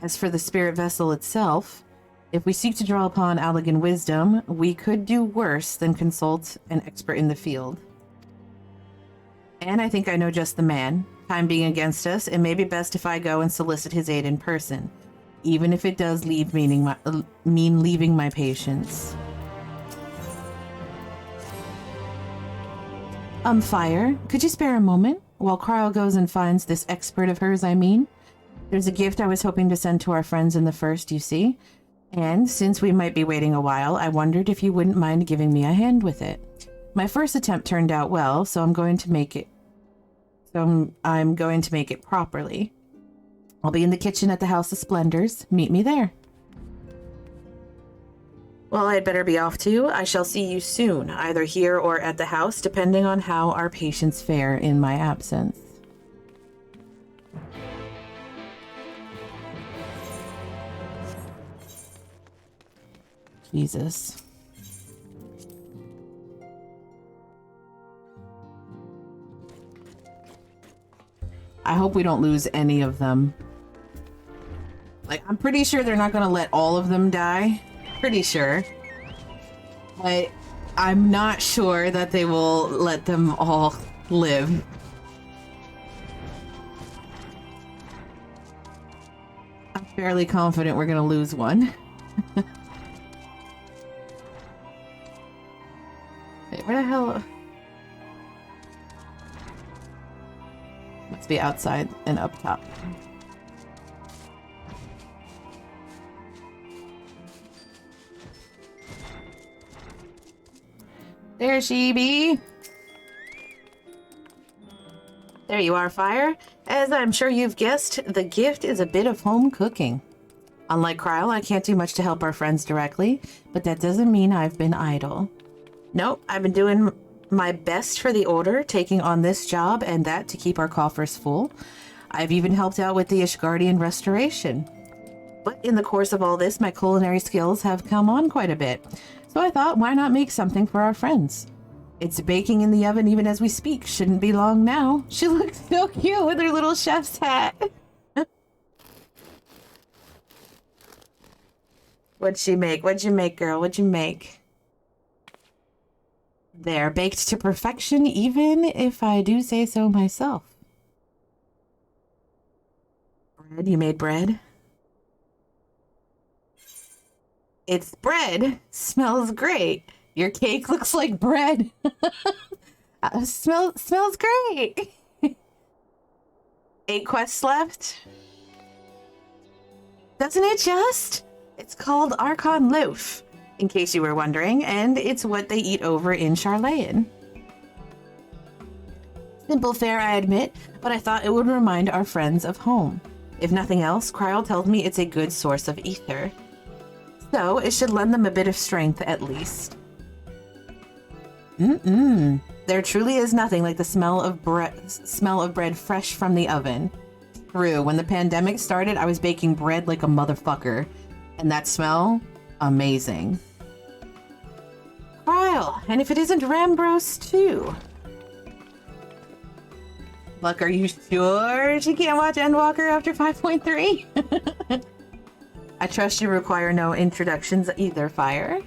As for the spirit vessel itself, if we seek to draw upon Allegan wisdom, we could do worse than consult an expert in the field. And I think I know just the man. Time being against us, it may be best if I go and solicit his aid in person, even if it does mean leaving my patients. Fire, could you spare a moment while Kryle goes and finds this expert of hers, I mean? There's a gift I was hoping to send to our friends in the first, you see. And since we might be waiting a while, I wondered if you wouldn't mind giving me a hand with it. My first attempt turned out well, so I'm going to make it properly. I'll be in the kitchen at the House of Splendors. Meet me there. Well, I'd better be off too. I shall see you soon, either here or at the house, depending on how our patients fare in my absence. Jesus. I hope we don't lose any of them. Like, I'm pretty sure they're not going to let all of them die. Pretty sure. But I'm not sure that they will let them all live. I'm fairly confident we're going to lose one. Wait, where the hell? Must be outside and up top. There she be. There you are, Fire. As I'm sure you've guessed, the gift is a bit of home cooking. Unlike Kryle, I can't do much to help our friends directly, but that doesn't mean I've been idle. Nope, I've been doing my best for the Order, taking on this job and that to keep our coffers full. I've even helped out with the Ishgardian restoration. But in the course of all this, my culinary skills have come on quite a bit. So I thought, why not make something for our friends? It's baking in the oven even as we speak. Shouldn't be long now. She looks so cute with her little chef's hat. What'd she make? What'd you make, girl? What'd you make? They're baked to perfection, even if I do say so myself. Bread? You made bread? It's bread. Smells great. Your cake looks like bread. Smells great. 8 quests left. Doesn't it just? It's called Archon Loaf, in case you were wondering, and it's what they eat over in Charlayan. Simple fare, I admit, but I thought it would remind our friends of home. If nothing else, Kryle tells me it's a good source of ether. So it should lend them a bit of strength at least. There truly is nothing like the smell of bread fresh from the oven. True, when the pandemic started, I was baking bread like a motherfucker. And that smell? Amazing. Kryle, and if it isn't Rambros too. Luck, are you sure she can't watch Endwalker after 5.3? I trust you require no introductions either, Fire.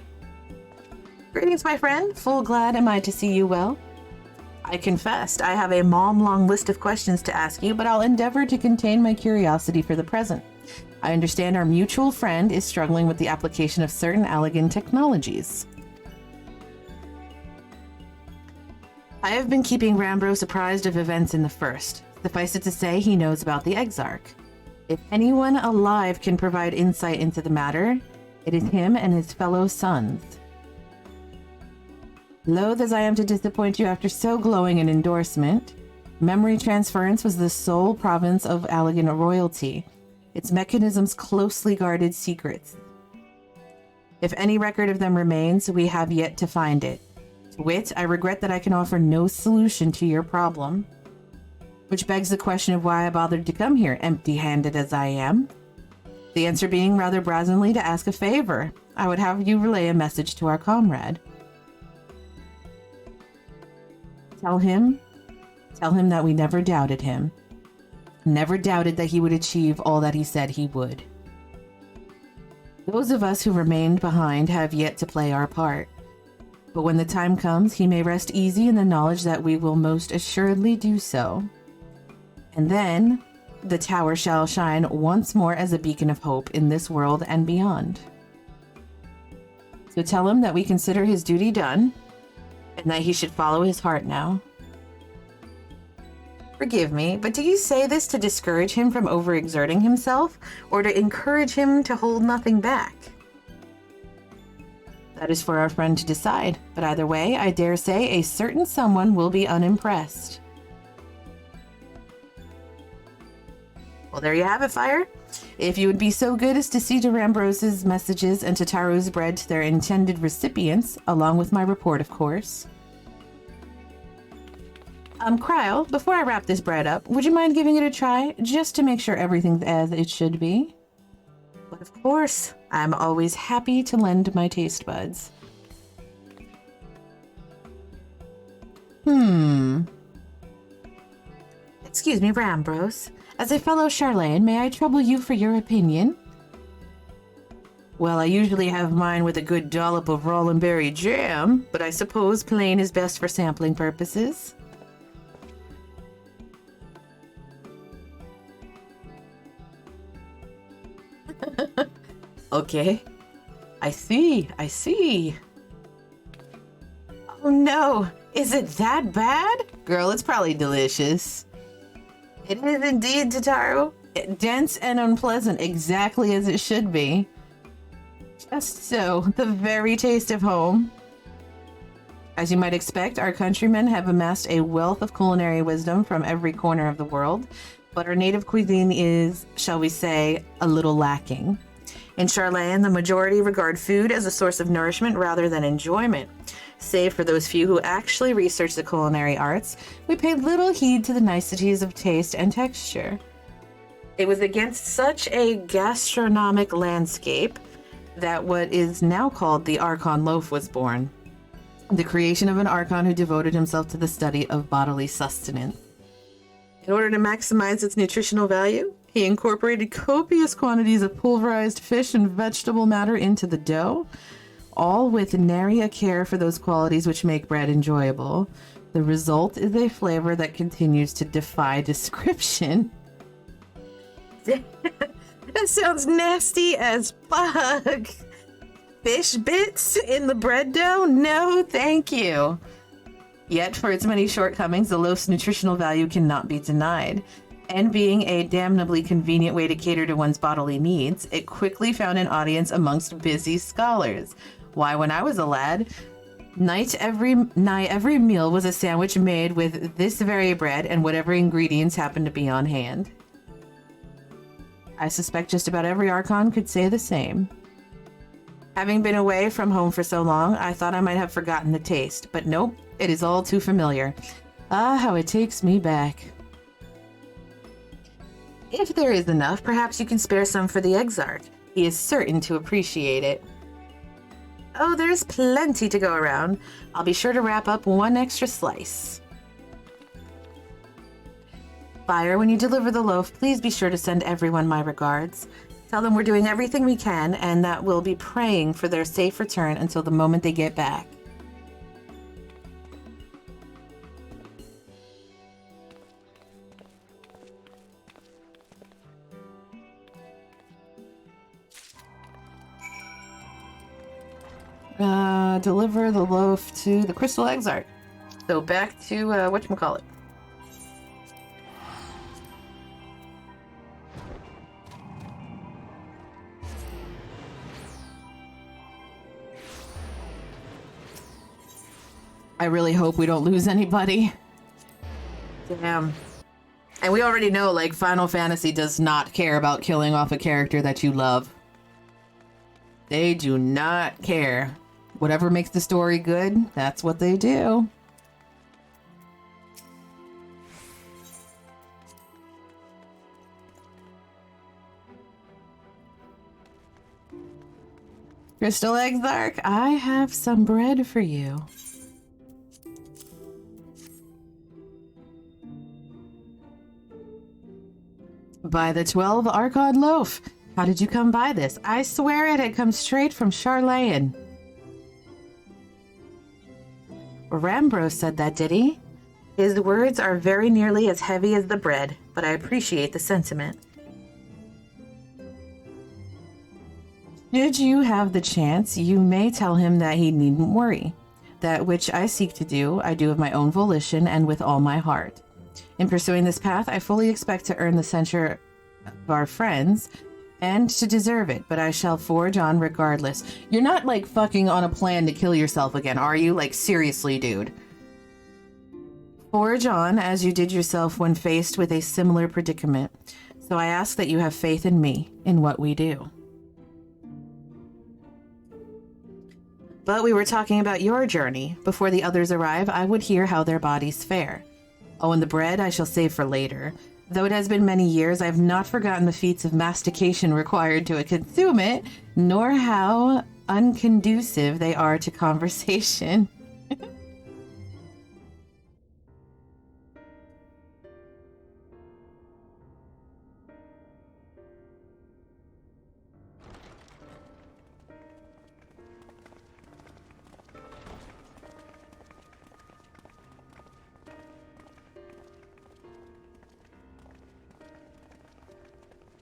Greetings, my friend. Full glad am I to see you well. I confessed I have a mom-long list of questions to ask you, but I'll endeavor to contain my curiosity for the present. I understand our mutual friend is struggling with the application of certain Allagan technologies. I have been keeping Rambros apprised of events in the First. Suffice it to say, he knows about the Exarch. If anyone alive can provide insight into the matter, it is him and his fellow sons. Loath as I am to disappoint you after so glowing an endorsement, memory transference was the sole province of Allagan royalty, its mechanisms closely guarded secrets. If any record of them remains, we have yet to find it. To wit, I regret that I can offer no solution to your problem. Which begs the question of why I bothered to come here, empty-handed as I am. The answer being rather brazenly to ask a favor. I would have you relay a message to our comrade. Tell him that we never doubted him. Never doubted that he would achieve all that he said he would. Those of us who remained behind have yet to play our part. But when the time comes, he may rest easy in the knowledge that we will most assuredly do so. And then, the tower shall shine once more as a beacon of hope in this world and beyond. So tell him that we consider his duty done, and that he should follow his heart now. Forgive me, but do you say this to discourage him from overexerting himself, or to encourage him to hold nothing back? That is for our friend to decide, but either way, I dare say a certain someone will be unimpressed. Well, there you have it, Fire. If you would be so good as to see to Rambrose's messages and Tataru's bread to their intended recipients, along with my report, of course. Cryo, before I wrap this bread up, would you mind giving it a try, just to make sure everything's as it should be? But of course, I'm always happy to lend my taste buds. Excuse me, Rambrose. As a fellow Charlane, may I trouble you for your opinion? Well, I usually have mine with a good dollop of rollin' berry jam, but I suppose plain is best for sampling purposes. Okay. I see. Oh no, is it that bad? Girl, it's probably delicious. It is indeed, Tataru. Dense and unpleasant, exactly as it should be. Just so, the very taste of home. As you might expect, our countrymen have amassed a wealth of culinary wisdom from every corner of the world, but our native cuisine is, shall we say, a little lacking. In Charlane, the majority regard food as a source of nourishment rather than enjoyment. Save for those few who actually research the culinary arts, we pay little heed to the niceties of taste and texture. It was against such a gastronomic landscape that what is now called the Archon Loaf was born. The creation of an Archon who devoted himself to the study of bodily sustenance. In order to maximize its nutritional value, he incorporated copious quantities of pulverized fish and vegetable matter into the dough, all with nary a care for those qualities which make bread enjoyable. The result is a flavor that continues to defy description. That sounds nasty as fuck. Fish bits in the bread dough? No, thank you. Yet, for its many shortcomings, the loaf's nutritional value cannot be denied. And being a damnably convenient way to cater to one's bodily needs, it quickly found an audience amongst busy scholars. Why, when I was a lad, nigh every meal was a sandwich made with this very bread and whatever ingredients happened to be on hand. I suspect just about every Archon could say the same. Having been away from home for so long, I thought I might have forgotten the taste, but nope, it is all too familiar. Ah, how it takes me back. If there is enough, perhaps you can spare some for the Exarch. He is certain to appreciate it. Oh, there's plenty to go around. I'll be sure to wrap up one extra slice. Fire, when you deliver the loaf, please be sure to send everyone my regards. Tell them we're doing everything we can and that we'll be praying for their safe return until the moment they get back. Deliver the loaf to the Crystal Exarch. So back to, whatchamacallit. I really hope we don't lose anybody. Damn. And we already know, like, Final Fantasy does not care about killing off a character that you love. They do not care. Whatever makes the story good, that's what they do. Crystal Exarch, I have some bread for you. By the 12 Archon loaf. How did you come by this? I swear it had come straight from Charlane. Rambrose said that, did he? His words are very nearly as heavy as the bread, but I appreciate the sentiment. Should you have the chance, you may tell him that he needn't worry. That which I seek to do, I do of my own volition and with all my heart. In pursuing this path, I fully expect to earn the censure of our friends and to deserve it, but I shall forge on regardless. You're not, like, fucking on a plan to kill yourself again, are you? Like, seriously, dude. Forge on as you did yourself when faced with a similar predicament. So I ask that you have faith in me, in what we do. But we were talking about your journey. Before the others arrive, I would hear how their bodies fare. Oh, and the bread I shall save for later. Though it has been many years, I have not forgotten the feats of mastication required to consume it, nor how unconducive they are to conversation.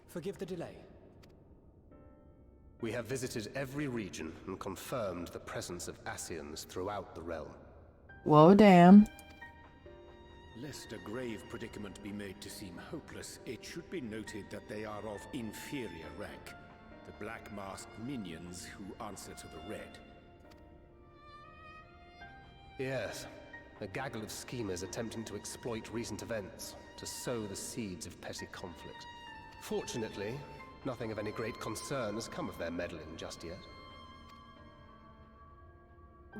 Forgive the delay. We have visited every region and confirmed the presence of Ascians throughout the realm. Whoa, damn. Lest a grave predicament be made to seem hopeless, it should be noted that they are of inferior rank. The black-masked minions who answer to the red. Yes, a gaggle of schemers attempting to exploit recent events, to sow the seeds of petty conflict. Fortunately, nothing of any great concern has come of their meddling just yet.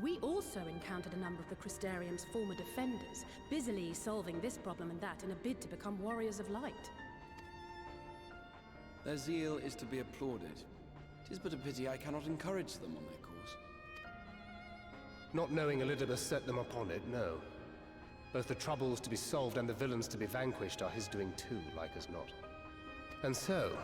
We also encountered a number of the Crystarium's former defenders, busily solving this problem and that in a bid to become warriors of light. Their zeal is to be applauded. 'Tis but a pity I cannot encourage them on their course. Not knowing Elizabeth set them upon it, no. Both the troubles to be solved and the villains to be vanquished are his doing too, like as not. And so,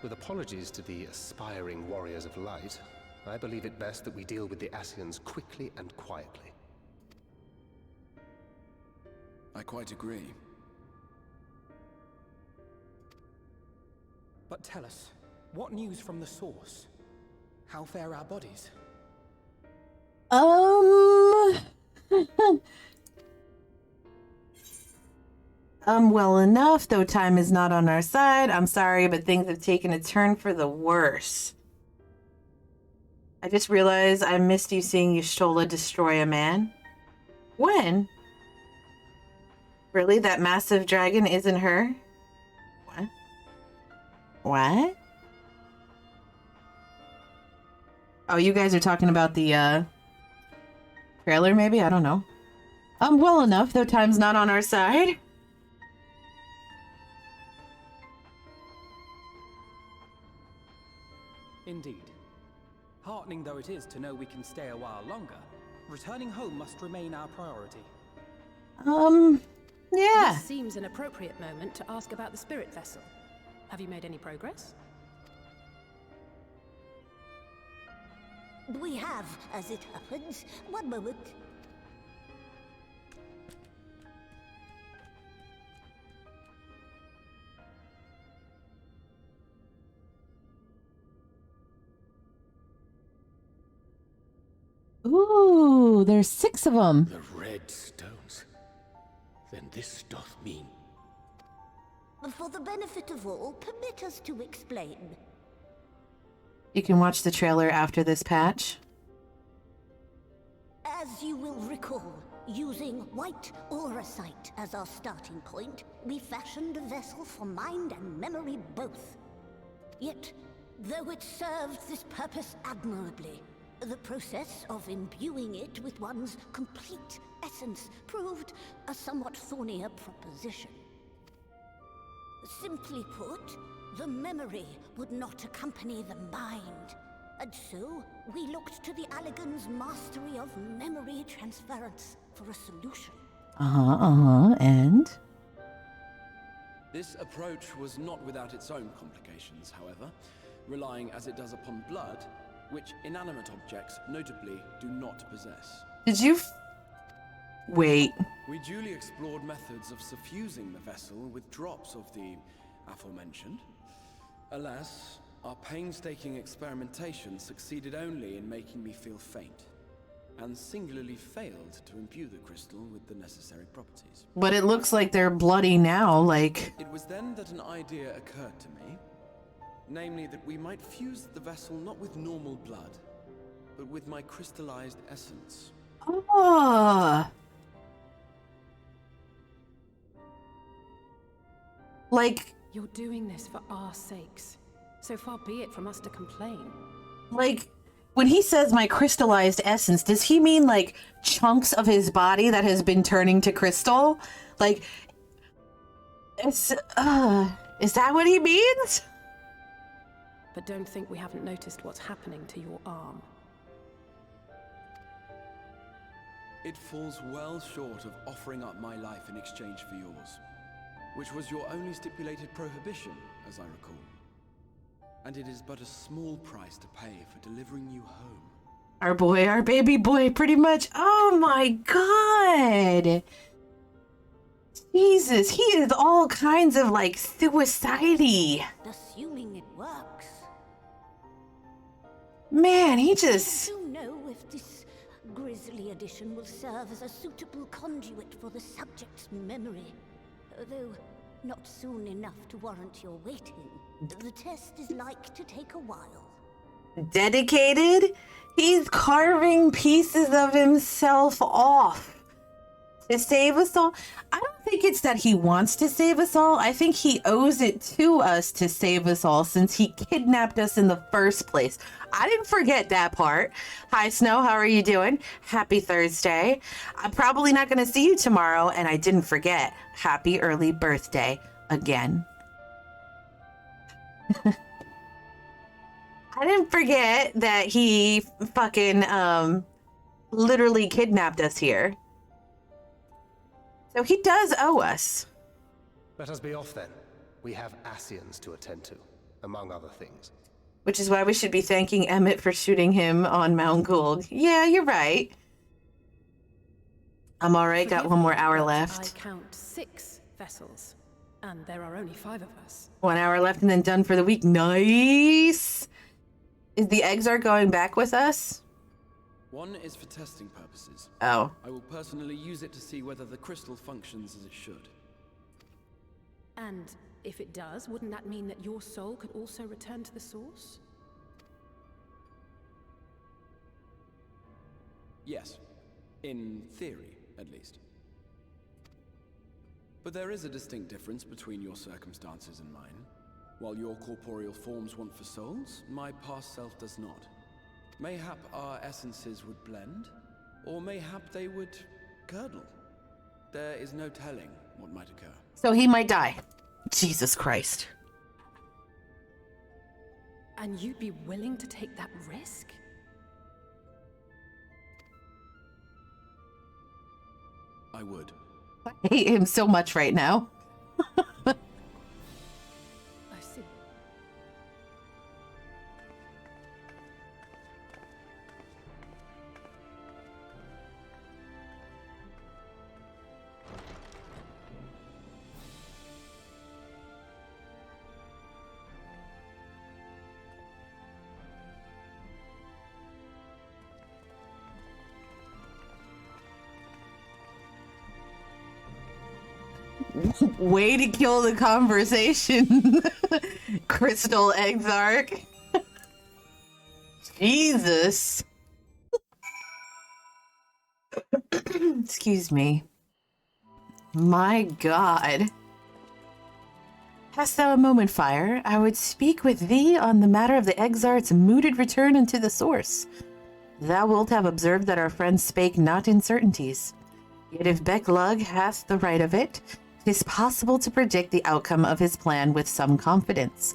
with apologies to the aspiring warriors of light, I believe it best that we deal with the Ascians quickly and quietly. I quite agree. But tell us, what news from the source? How fare our bodies? Well enough, though time is not on our side. I'm sorry, but things have taken a turn for the worse. I just realized I missed you seeing Y'shtola destroy a man. When? Really? That massive dragon isn't her? What? What? Oh, you guys are talking about the, trailer, maybe? I don't know. Well enough, though time's not on our side. Indeed. Heartening though it is to know we can stay a while longer, returning home must remain our priority. Yeah. This seems an appropriate moment to ask about the spirit vessel. Have you made any progress? We have, as it happens. One moment. Ooh, there's 6 of them. The red stones. Then this doth mean... For the benefit of all, permit us to explain. You can watch the trailer after this patch. As you will recall, using white auracite as our starting point, we fashioned a vessel for mind and memory both. Yet, though it served this purpose admirably, the process of imbuing it with one's complete essence proved a somewhat thornier proposition. Simply put, the memory would not accompany the mind. And so, we looked to the Allagan's mastery of memory transference for a solution. And? This approach was not without its own complications, however, relying as it does upon blood, which inanimate objects, notably, do not possess. Did you wait. We duly explored methods of suffusing the vessel with drops of the aforementioned. Alas, our painstaking experimentation succeeded only in making me feel faint, and singularly failed to imbue the crystal with the necessary properties. But it looks like they're bloody now, like... It was then that an idea occurred to me, namely that we might fuse the vessel not with normal blood, but with my crystallized essence. Oh. Like, You're doing this for our sakes. So far be it from us to complain. Like, when he says my crystallized essence, does he mean like chunks of his body that has been turning to crystal? Like, is that what he means? But don't think we haven't noticed what's happening to your arm. It falls well short of offering up my life in exchange for yours, which was your only stipulated prohibition, as I recall. And it is but a small price to pay for delivering you home. Our boy, our baby boy, pretty much. Oh my god! Jesus, he is all kinds of like suicide-y. Assuming it works. Man, he just... I don't know if this grisly addition will serve as a suitable conduit for the subject's memory. Although not soon enough to warrant your waiting. The test is like to take a while. Dedicated? He's carving pieces of himself off to save us all. I don't think it's that he wants to save us all. I think he owes it to us to save us all since he kidnapped us in the first place. I didn't forget that part. Hi, Snow. How are you doing? Happy Thursday. I'm probably not going to see you tomorrow, and I didn't forget. Happy early birthday again. I didn't forget that he fucking literally kidnapped us here. So he does owe us. Let us be off then. We have Ascians to attend to, among other things. Which is why we should be thanking Emmett for shooting him on Mount Gould. Yeah, you're right. I'm alright, got one more hour left. I count 6 vessels, and there are only 5 of us. 1 hour left and then done for the week. Nice! Is the Exarch going back with us? One is for testing purposes. Oh. I will personally use it to see whether the crystal functions as it should. And if it does, wouldn't that mean that your soul could also return to the source? Yes. In theory, at least. But there is a distinct difference between your circumstances and mine. While your corporeal forms want for souls, my past self does not. Mayhap our essences would blend, or mayhap they would curdle. There is no telling what might occur. So he might die. Jesus Christ. And you'd be willing to take that risk? I would. I hate him so much right now. I see. Way to kill the conversation, Crystal Exarch. Jesus. Excuse me. My God. Hast thou a moment, Fire? I would speak with thee on the matter of the Exarch's mooted return into the source. Thou wilt have observed that our friend spake not in certainties. Yet if Becklug hath the right of it, 'tis possible to predict the outcome of his plan with some confidence.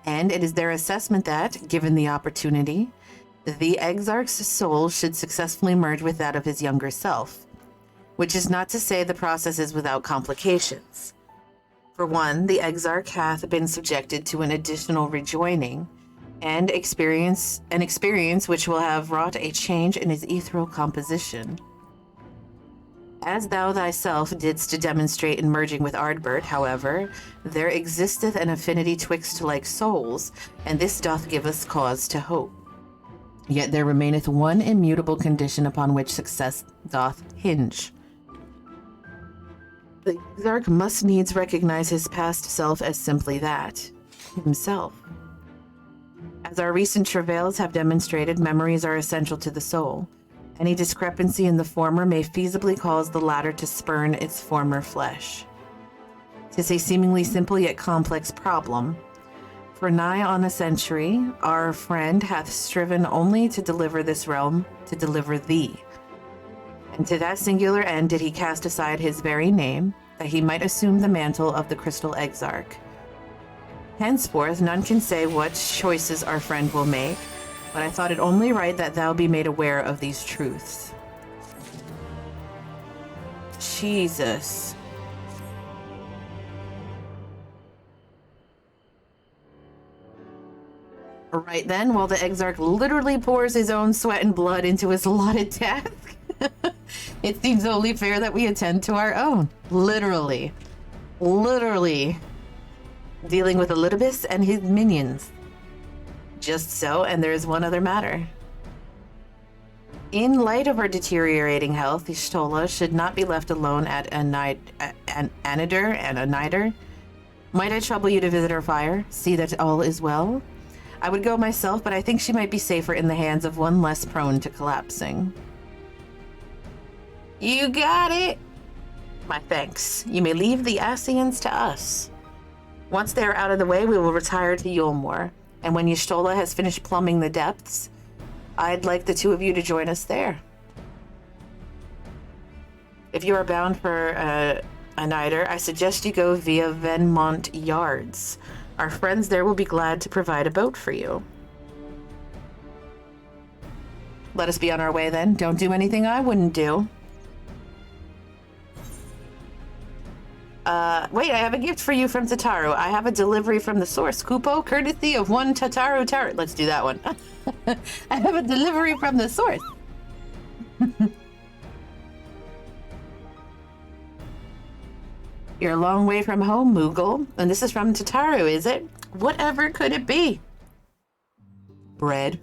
And it is their assessment that, given the opportunity, the Exarch's soul should successfully merge with that of his younger self, which is not to say the process is without complications. For one, the Exarch hath been subjected to an additional rejoining and experience which will have wrought a change in his ethereal composition. As thou thyself didst demonstrate in merging with Ardbert, however, there existeth an affinity twixt like souls, and this doth give us cause to hope. Yet there remaineth one immutable condition upon which success doth hinge. The Exarch must needs recognize his past self as simply that, himself. As our recent travails have demonstrated, memories are essential to the soul. Any discrepancy in the former may feasibly cause the latter to spurn its former flesh. 'Tis a seemingly simple yet complex problem. For nigh on a century, our friend hath striven only to deliver this realm, to deliver thee. And to that singular end did he cast aside his very name, that he might assume the mantle of the Crystal Exarch. Henceforth, none can say what choices our friend will make, but I thought it only right that thou be made aware of these truths. Jesus. Right then, while the Exarch literally pours his own sweat and blood into his allotted task, it seems only fair that we attend to our own. Literally. Literally. Dealing with Elidibus and his minions. Just so, and there is one other matter. In light of our deteriorating health, the Stola should not be left alone at Anider. Might I trouble you to visit our fire? See that all is well? I would go myself, but I think she might be safer in the hands of one less prone to collapsing. You got it! My thanks. You may leave the Ascians to us. Once they are out of the way, we will retire to Yulmore, and when Y'shtola has finished plumbing the depths, I'd like the two of you to join us there. If you are bound for Anider, I suggest you go via Venmont Yards. Our friends there will be glad to provide a boat for you. Let us be on our way then. Don't do anything I wouldn't do. Wait, I have a gift for you from Tataru. I have a delivery from the source. Kupo, courtesy of one Tataru Turret. Let's do that one. I have a delivery from the source. You're a long way from home, Moogle. And this is from Tataru, is it? Whatever could it be? Bread.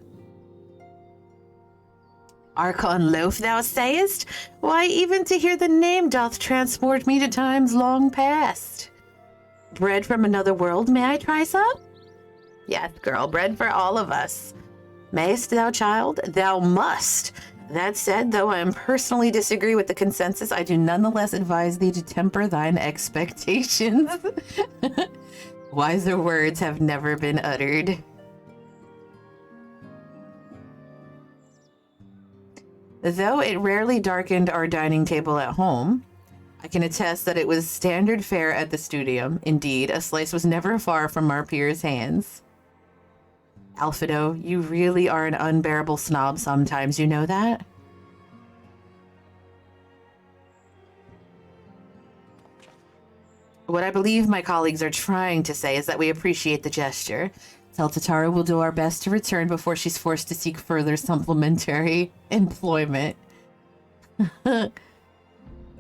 Archon loaf, thou sayest? Why, even to hear the name doth transport me to times long past. Bread from another world, may I try some? Yes, girl, bread for all of us. Mayst thou, child? Thou must. That said, though I personally disagree with the consensus, I do nonetheless advise thee to temper thine expectations. Wiser words have never been uttered. Though it rarely darkened our dining table at home, I can attest that it was standard fare at the studium. Indeed, a slice was never far from our peers' hands. Alphido, you really are an unbearable snob sometimes, you know that? What I believe my colleagues are trying to say is that we appreciate the gesture. Tell Tataru we'll do our best to return before she's forced to seek further supplementary employment.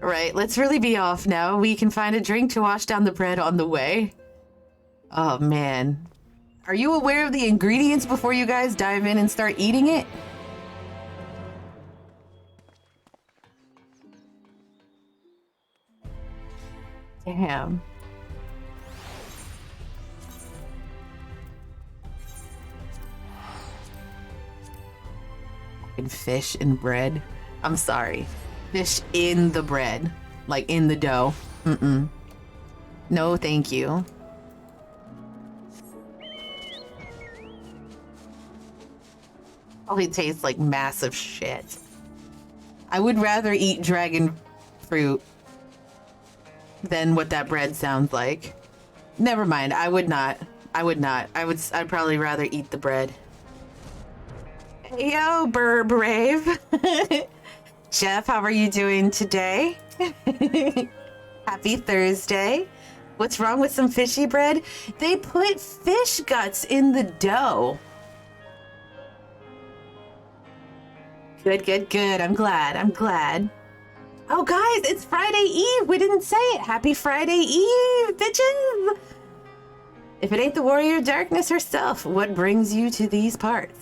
Right, let's really be off now. We can find a drink to wash down the bread on the way. Oh, man. Are you aware of the ingredients before you guys dive in and start eating it? Damn. Fucking fish and bread. I'm sorry. Fish in the bread. Like in the dough. Mm-mm. No, thank you. Probably tastes like massive shit. I would rather eat dragon fruit than what that bread sounds like. Never mind. I would not. I'd probably rather eat the bread. Yo, Burr Brave. Jeff, how are you doing today? Happy Thursday. What's wrong with some fishy bread? They put fish guts in the dough. Good. I'm glad. Oh, guys, it's Friday Eve. We didn't say it. Happy Friday Eve, bitches. If it ain't the Warrior of Darkness herself, what brings you to these parts?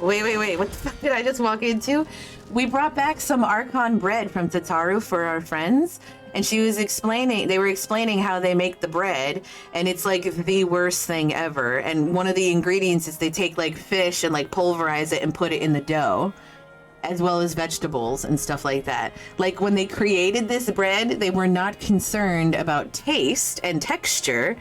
Wait. What the fuck did I just walk into? We brought back some Archon bread from Tataru for our friends. And they were explaining how they make the bread, and it's like the worst thing ever. And one of the ingredients is they take like fish and like pulverize it and put it in the dough. as well as vegetables and stuff like that. Like when they created this bread, they were not concerned about taste and texture.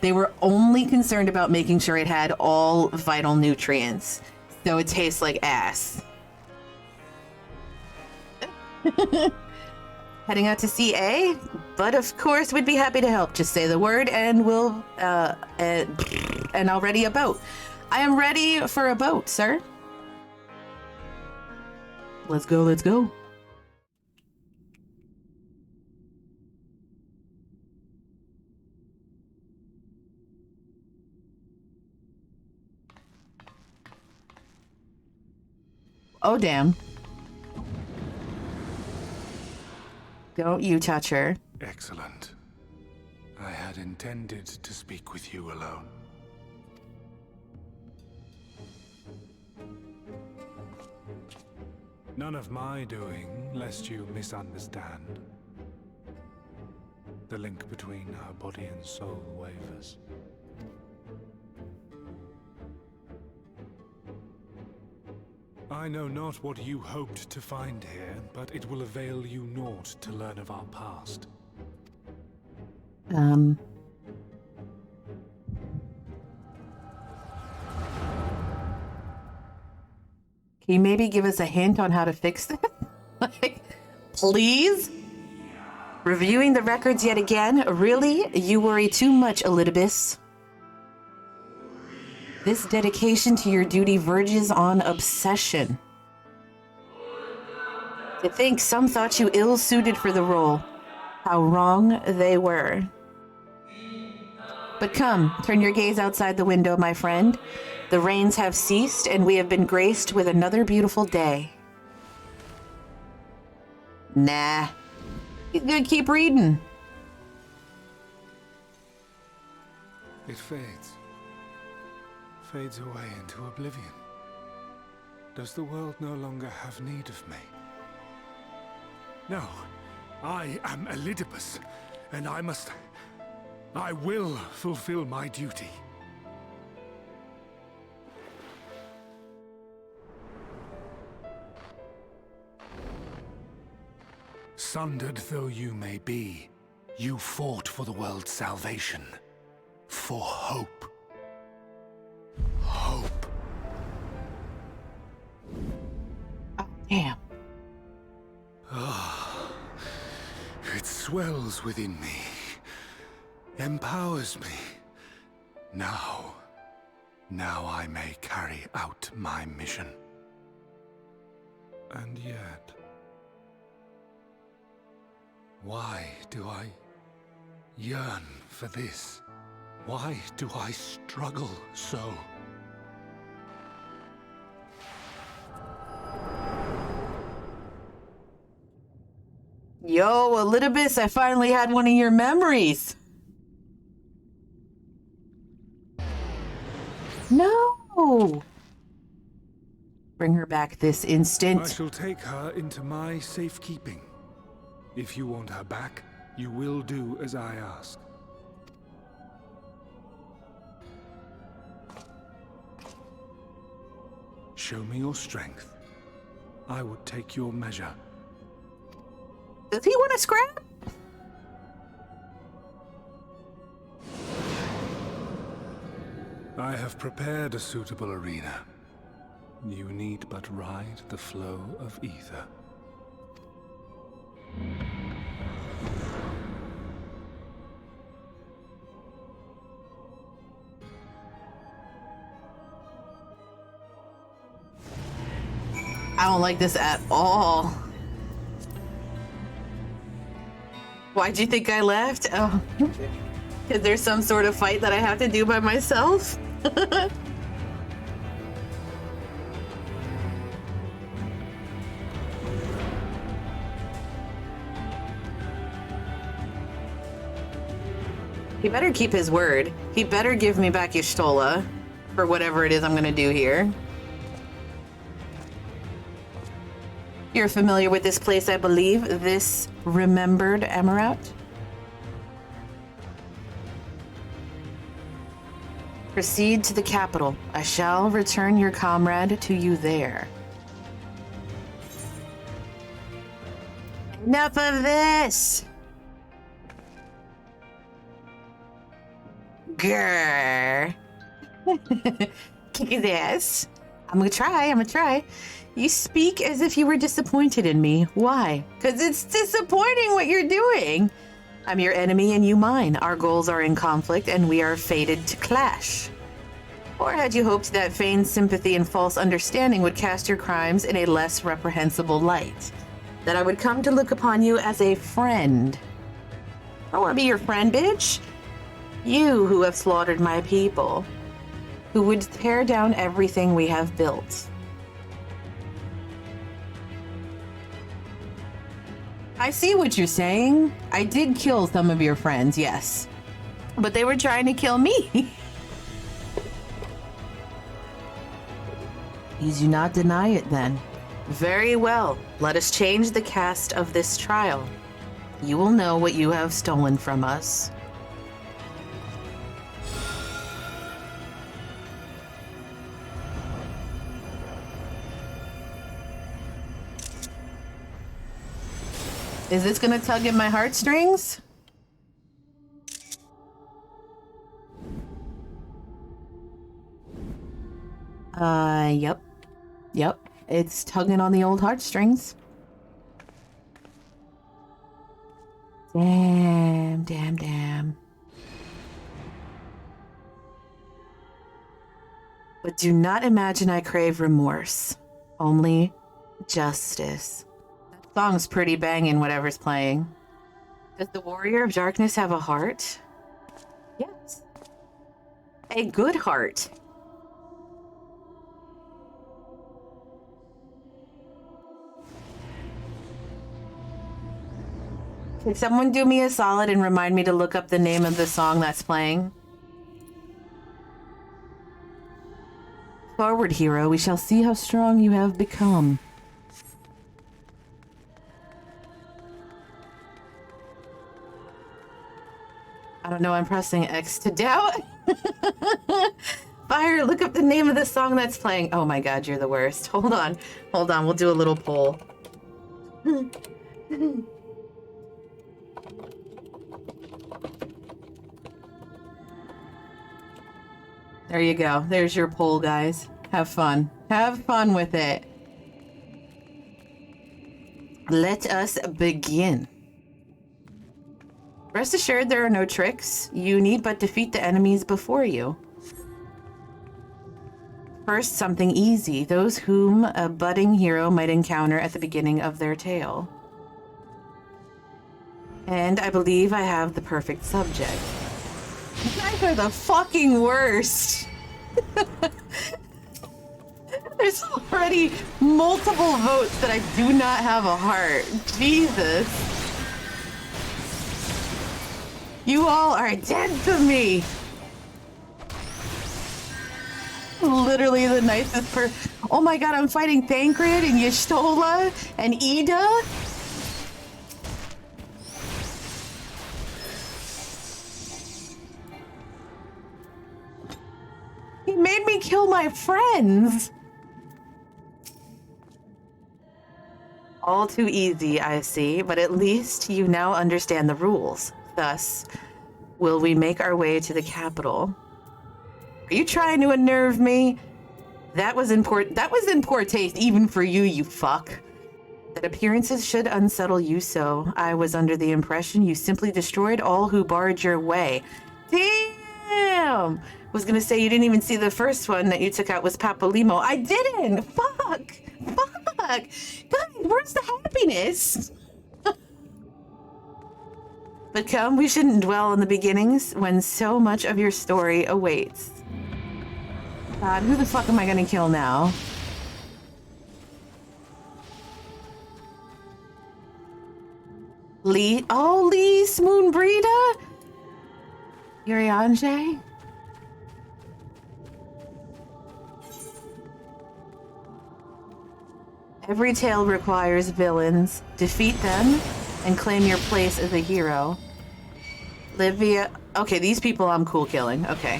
They were only concerned about making sure it had all vital nutrients. So it tastes like ass. Heading out to CA, but of course we'd be happy to help. Just say the word and we'll and I'll ready a boat. I am ready for a boat, sir. Let's go, let's go. Oh, damn. Don't you touch her. Excellent. I had intended to speak with you alone. None of my doing, lest you misunderstand. The link between her body and soul wavers. I know not what you hoped to find here, but it will avail you naught to learn of our past. Can you maybe give us a hint on how to fix this? Like, please? Reviewing the records yet again? Really? You worry too much, Elidibus. This dedication to your duty verges on obsession. To think some thought you ill-suited for the role. How wrong they were. But come, turn your gaze outside the window, my friend. The rains have ceased, and we have been graced with another beautiful day. Nah. He's gonna keep reading. It fades. Fades away into oblivion. Does the world no longer have need of me? No. I am Elidibus, and I will fulfill my duty. Sundered though you may be, you fought for the world's salvation. For hope. Hope. Oh, damn. It swells within me. Empowers me. Now I may carry out my mission. And yet, why do I yearn for this? Why do I struggle so? Yo, Elidibus, I finally had one of your memories. No! Bring her back this instant. I shall take her into my safekeeping. If you want her back, you will do as I ask. Show me your strength. I would take your measure. Does he want to scrap? I have prepared a suitable arena. You need but ride the flow of ether. I don't like this at all. Why'd you think I left? Oh, is there some sort of fight that I have to do by myself? He better keep his word. He better give me back Y'shtola for whatever it is I'm gonna do here. You're familiar with this place, I believe. This remembered Amarat? Proceed to the capital. I shall return your comrade to you there. Enough of this! Grrr. Kick his ass. I'm gonna try. You speak as if you were disappointed in me. Why? Because it's disappointing what you're doing. I'm your enemy and you mine. Our goals are in conflict and we are fated to clash. Or had you hoped that feigned sympathy and false understanding would cast your crimes in a less reprehensible light? That I would come to look upon you as a friend? I want to be your friend, bitch. You who have slaughtered my people. Who would tear down everything we have built. I see what you're saying. I did kill some of your friends, yes. But they were trying to kill me. You do not deny it then. Very well. Let us change the cast of this trial. You will know what you have stolen from us. Is this gonna tug at my heartstrings? Yep. It's tugging on the old heartstrings. Damn. But do not imagine I crave remorse. Only justice. That song's pretty banging, whatever's playing. Does the Warrior of Darkness have a heart? Yes. A good heart. Can someone do me a solid and remind me to look up the name of the song that's playing? Forward, hero. We shall see how strong you have become. I don't know. I'm pressing X to doubt. Fire, look up the name of the song that's playing. Oh my god, you're the worst. Hold on. We'll do a little poll. There you go. There's your poll, guys. Have fun. Have fun with it. Let us begin. Rest assured there are no tricks. You need but defeat the enemies before you. First, something easy. Those whom a budding hero might encounter at the beginning of their tale. And I believe I have the perfect subject. You guys are the fucking worst. There's already multiple votes that I do not have a heart. Jesus. You all are dead to me. Literally the nicest Oh my god, I'm fighting Thancred and Y'shtola and Ida. He made me kill my friends. All too easy, I see, but at least you now understand the rules. Thus, will we make our way to the capital? Are you trying to unnerve me? That was in poor taste, even for you, you fuck. That appearances should unsettle you so. I was under the impression you simply destroyed all who barred your way. Damn! Was gonna say you didn't even see the first one that you took out was Papolimo. I didn't! Fuck! Guys, where's the happiness? But come, we shouldn't dwell on the beginnings when so much of your story awaits. God, who the fuck am I gonna kill now? Lee? Oh, Lee Smoonbreda? Urianger? Every tale requires villains. Defeat them and claim your place as a hero. Livia. Okay, these people I'm cool killing. Okay.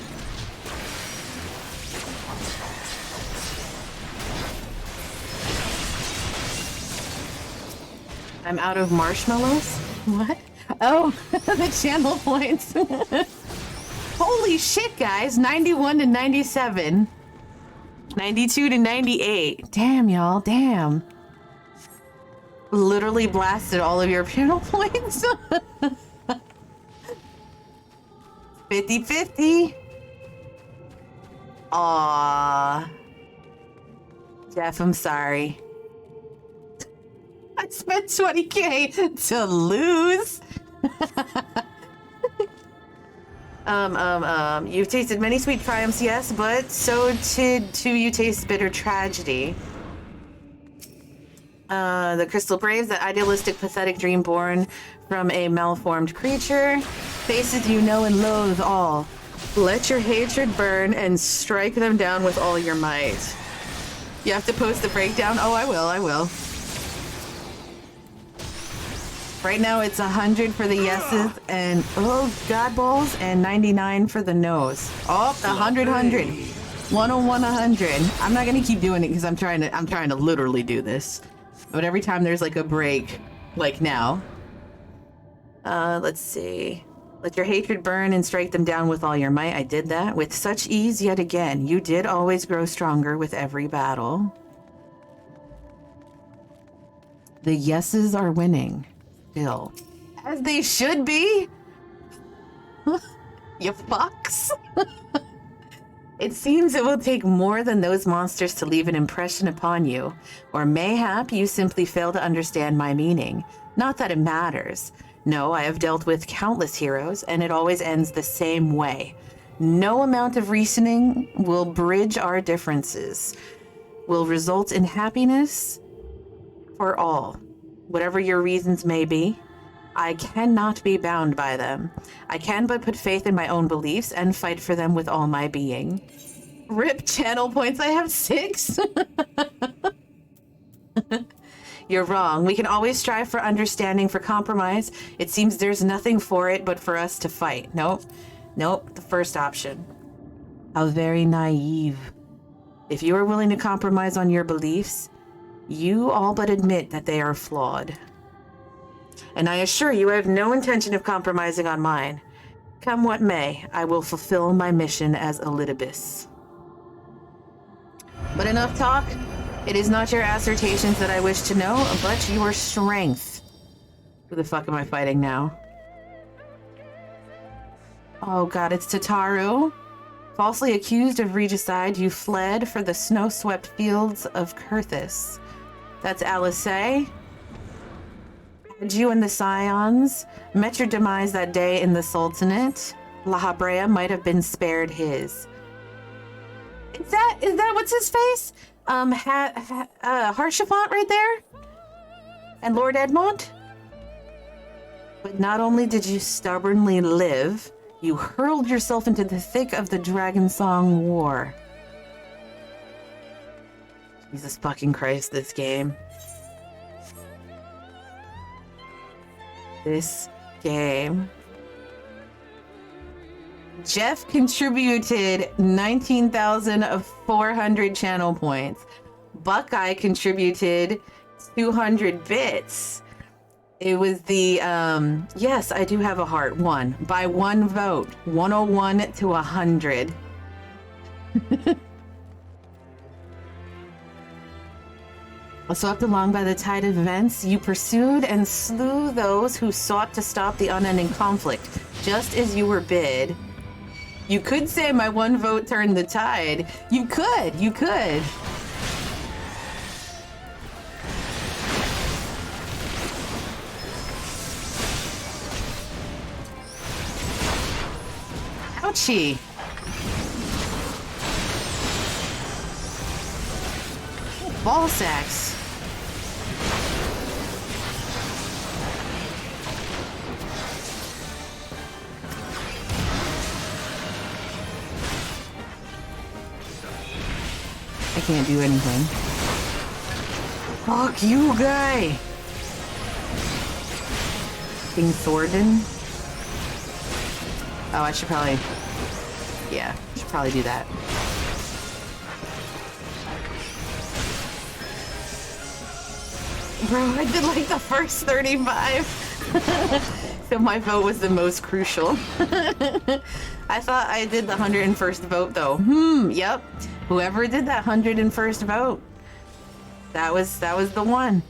I'm out of marshmallows? What? Oh, the channel points. Holy shit, guys. 91 to 97. 92 to 98. Damn, y'all. Damn. Literally blasted all of your channel points. 50-50. Aww. Jeff, I'm sorry. I spent 20k to lose. You've tasted many sweet triumphs, yes, but so too you taste bitter tragedy. The Crystal Braves, that idealistic, pathetic dream born from a malformed creature. Faces you know and loathe all. Let your hatred burn and strike them down with all your might. You have to post the breakdown? Oh, I will. Right now it's 100 for the yeses and, oh, God balls, and 99 for the no's. Oh, 100. 101, 100. I'm not gonna keep doing it because I'm trying to literally do this. But every time there's like a break, like now. Let's see. Let your hatred burn and strike them down with all your might. I did that with such ease yet again. You did always grow stronger with every battle. The yeses are winning. Still. As they should be. You fucks. It seems it will take more than those monsters to leave an impression upon you. Or mayhap you simply fail to understand my meaning. Not that it matters. No, I have dealt with countless heroes, and it always ends the same way. No amount of reasoning will bridge our differences. Will result in happiness for all. Whatever your reasons may be, I cannot be bound by them. I can but put faith in my own beliefs and fight for them with all my being. RIP channel points, I have 6. You're wrong. We can always strive for understanding, for compromise. It seems there's nothing for it but for us to fight. Nope, the first option. How very naive. If you are willing to compromise on your beliefs, you all but admit that they are flawed. And I assure you I have no intention of compromising on mine. Come what may, I will fulfill my mission as Elidibus. But enough talk. It is not your assertions that I wish to know, but your strength. Who the fuck am I fighting now? Oh god, it's Tataru. Falsely accused of regicide, you fled for the snow-swept fields of Kurthis. That's Alice. Had you and the Scions met your demise that day in the Sultanate, La Habrea might have been spared his. Is that what's his face? Harshafont right there? And Lord Edmond? But not only did you stubbornly live, you hurled yourself into the thick of the Dragonsong War. Jesus fucking Christ, this game. This game. Jeff contributed 19,400 channel points. Buckeye contributed 200 bits. It was the, yes, I do have a heart. 1. By 1 vote. 101 to 100. Swept along by the tide of events, you pursued and slew those who sought to stop the unending conflict, just as you were bid. You could say my 1 vote turned the tide. You could. Ouchie. Ball sacks. I can't do anything. Fuck you, guy! King Thornton? Oh, I should probably... Yeah, should probably do that. Bro, I did like the first 35. So my vote was the most crucial. I thought I did the 101st vote though. Yep. Whoever did that 101st vote, that was the one.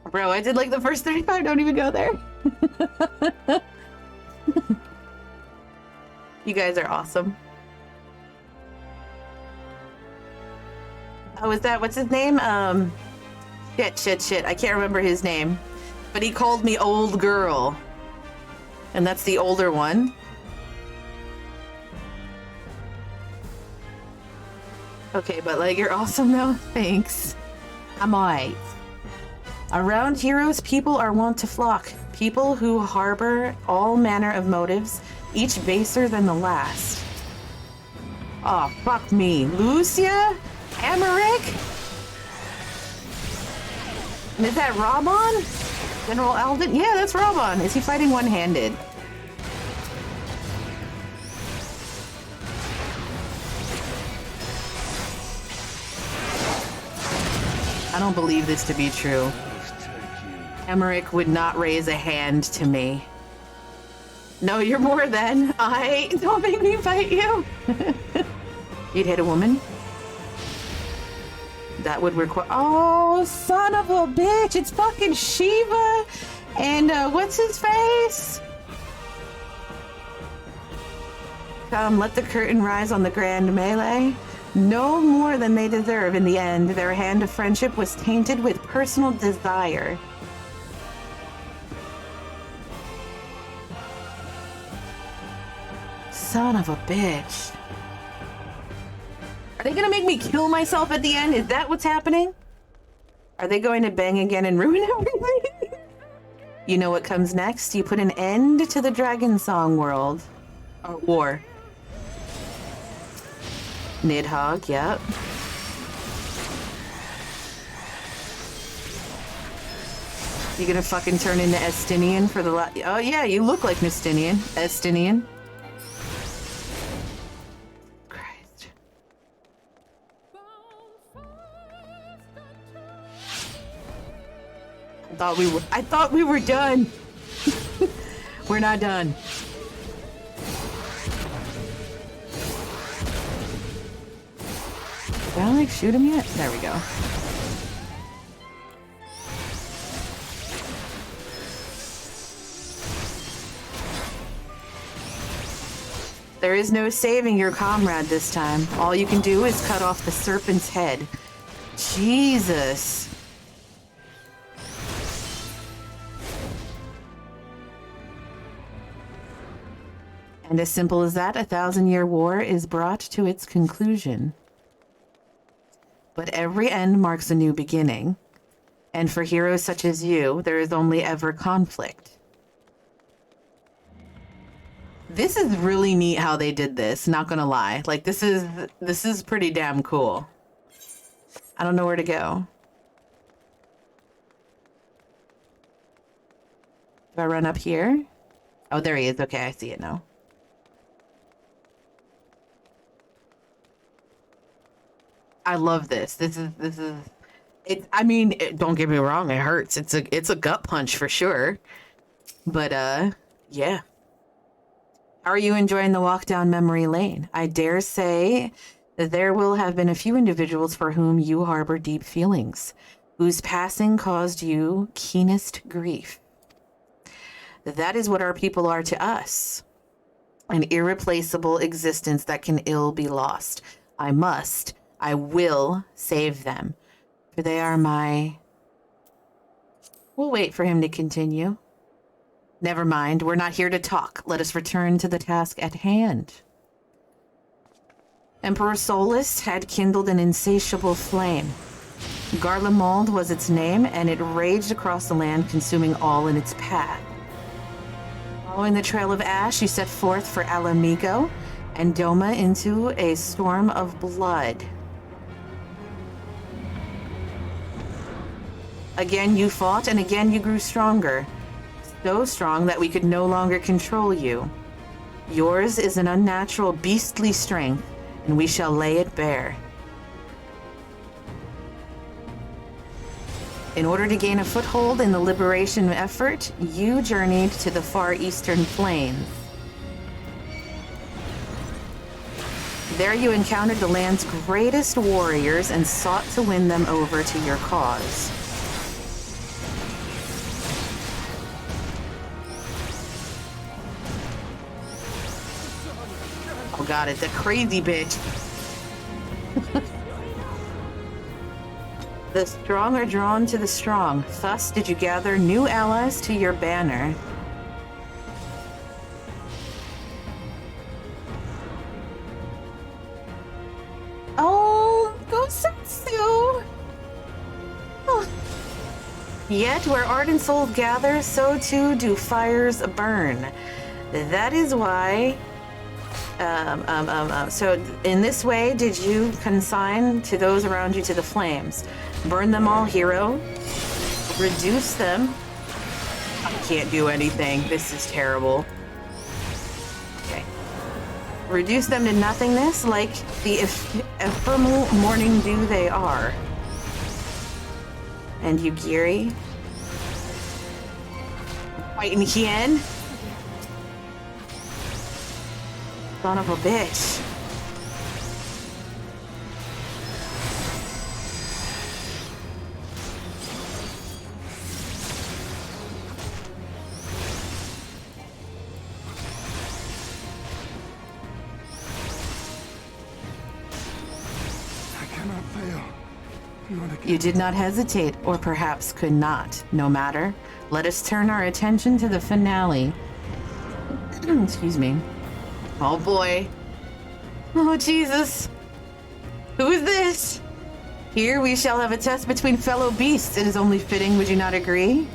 Bro, I did like the first 35. Don't even go there. You guys are awesome. Oh, is that, what's his name? Shit. I can't remember his name. But he called me old girl. And that's the older one. Okay, but like, you're awesome though. Thanks. I'm alright. Around heroes, people are wont to flock. People who harbor all manner of motives, each baser than the last. Oh, fuck me. Lucia? Emmerich? And is that Robon? General Alden? Yeah, that's Robon. Is he fighting one-handed? I don't believe this to be true. Emmerich would not raise a hand to me. No, you're more than. Don't make me fight you. You'd hit a woman? That would require. Oh, son of a bitch! It's fucking Shiva, and what's his face? Come, let the curtain rise on the grand melee. No more than they deserve in the end. Their hand of friendship was tainted with personal desire. Son of a bitch. Are they gonna make me kill myself at the end? Is that what's happening? Are they going to bang again and ruin everything? You know what comes next? You put an end to the Dragon Song world. Or war. Nidhogg, yep. You gonna fucking turn into Estinian for the oh yeah, you look like Estinian. I thought we were done. We're not done. Did I like shoot him yet? There we go. There is no saving your comrade this time. All you can do is cut off the serpent's head. Jesus. And as simple as that, a 1,000-year war is brought to its conclusion. But every end marks a new beginning. And for heroes such as you, there is only ever conflict. This is really neat how they did this, not gonna lie. Like, this is pretty damn cool. I don't know where to go. Do I run up here? Oh, there he is. Okay, I see it now. I love this. This is it. I mean, don't get me wrong, it hurts. It's a gut punch for sure. But yeah. How are you enjoying the walk down memory lane? I dare say that there will have been a few individuals for whom you harbor deep feelings, whose passing caused you keenest grief. That is what our people are to us. An irreplaceable existence that can ill be lost. I will save them, for they are my... We'll wait for him to continue. Never mind, we're not here to talk. Let us return to the task at hand. Emperor Solus had kindled an insatiable flame. Garlemald was its name, and it raged across the land, consuming all in its path. Following the trail of ash, you set forth for Alamigo and Doma into a storm of blood. Again you fought, and again you grew stronger. So strong that we could no longer control you. Yours is an unnatural, beastly strength, and we shall lay it bare. In order to gain a foothold in the liberation effort, you journeyed to the far eastern plains. There you encountered the land's greatest warriors and sought to win them over to your cause. Oh god, it's a crazy bitch. The strong are drawn to the strong. Thus did you gather new allies to your banner. Oh, go Setsu! Oh. Yet where ardent souls gather, so too do fires burn. That is why... So in this way did you consign to those around you to the flames. Burn them all, hero. Reduce them. I can't do anything. This is terrible. Okay. Reduce them to nothingness like the ephemeral morning dew they are. And Yugiri. Fighting Hien. Son of a bitch. You did not hesitate, or perhaps could not. No matter. Let us turn our attention to the finale. Excuse me. Oh boy. Oh Jesus. Who is this? Here we shall have a test between fellow beasts. It is only fitting, would you not agree?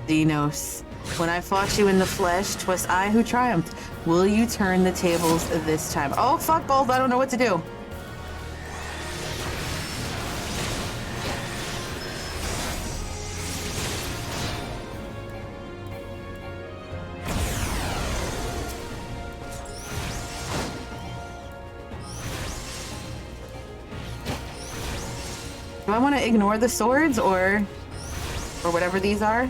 Dinos, when I fought you in the flesh, 'twas I who triumphed. Will you turn the tables this time? Oh fuck balls, I don't know what to do. Do I want to ignore the swords or whatever these are?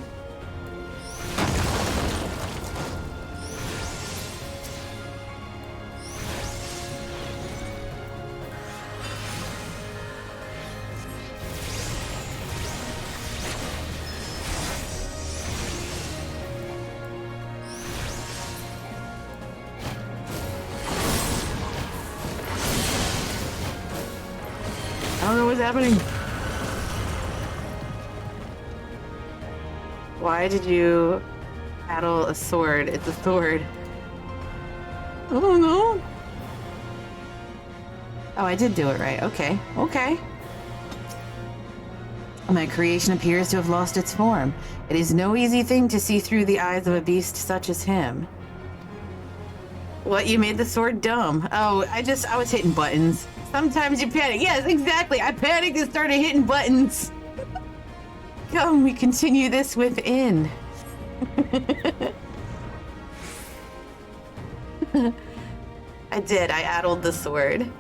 I don't know what's happening. Why did you paddle a sword? It's a sword. Oh no. Oh, I did do it right. Okay. Okay. My creation appears to have lost its form. It is no easy thing to see through the eyes of a beast such as him. What, you made the sword dumb? Oh, I was hitting buttons. Sometimes you panic. Yes, exactly. I panicked and started hitting buttons. Come, we continue this within. I did. I addled the sword.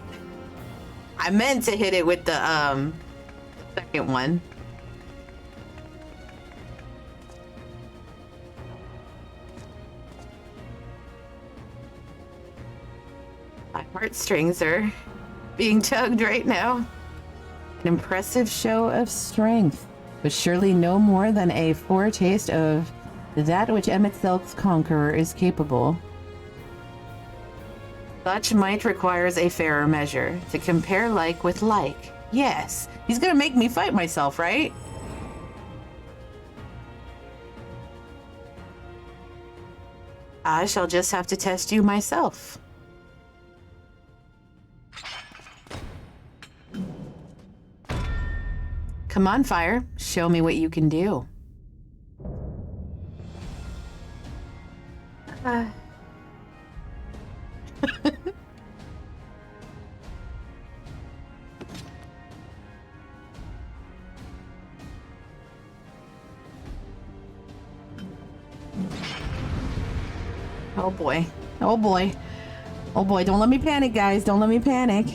I meant to hit it with the second one. My heartstrings are being tugged right now. An impressive show of strength, but surely no more than a foretaste of that which Emet-Selch's conqueror is capable. Such might requires a fairer measure, to compare like with like. Yes, he's gonna make me fight myself, right? I shall just have to test you myself. Come on, Fire. Show me what you can do. Oh boy. Oh boy. Oh boy, don't let me panic, guys. Don't let me panic.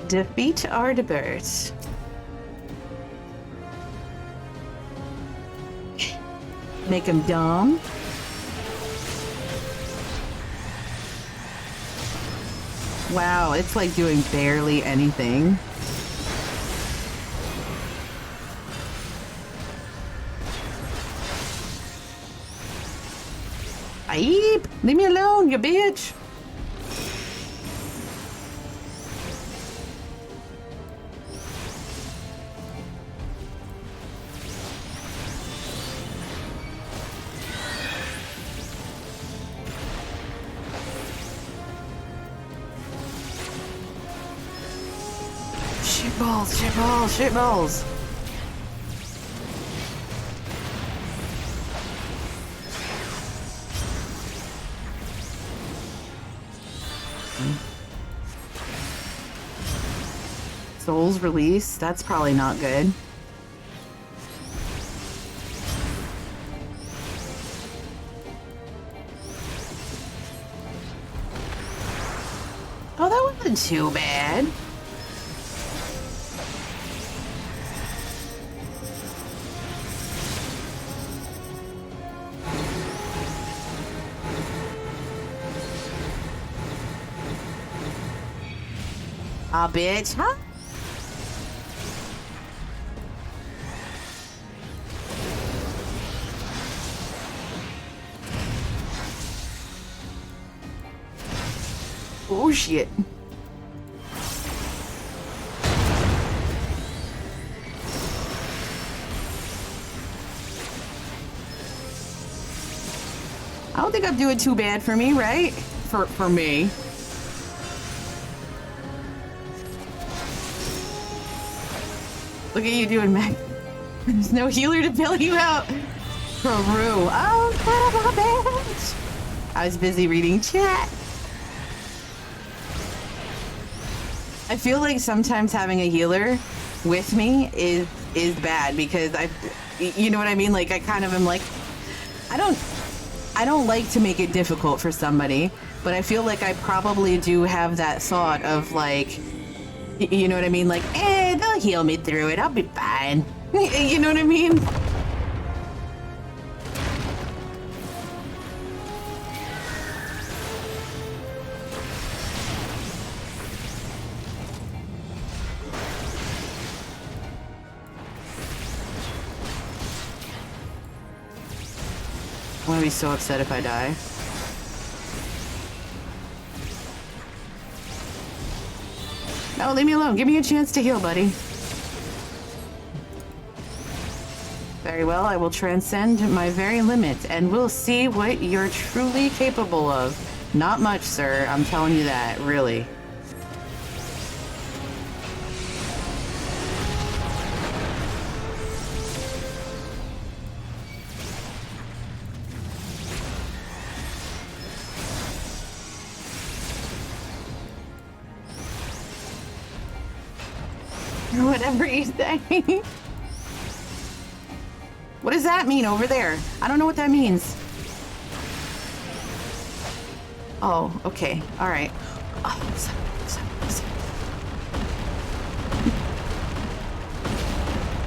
Defeat Ardebert. Make him dumb. Wow, it's like doing barely anything. Ayeep! Leave me alone, you bitch! Shitballs, shitballs, shitballs! Souls release? That's probably not good. Oh, that wasn't too bad. Ah, bitch, huh? Oh, shit. I don't think I'm doing too bad for me, right? For me. Look at you doing, Mac. There's no healer to bail you out. Peru. Oh, son of a bitch. I was busy reading chat. I feel like sometimes having a healer with me is bad because you know what I mean? Like I kind of am like, I don't like to make it difficult for somebody, but I feel like I probably do have that thought of like, you know what I mean? Like, they'll heal me through it. I'll be fine. You know what I mean? I'm gonna be so upset if I die. No, leave me alone. Give me a chance to heal, buddy. Very well, I will transcend my very limit, and we'll see what you're truly capable of. Not much, sir. I'm telling you that, really. Whatever you say. What does that mean over there? I don't know what that means. Oh, okay. All right. Oh, sorry.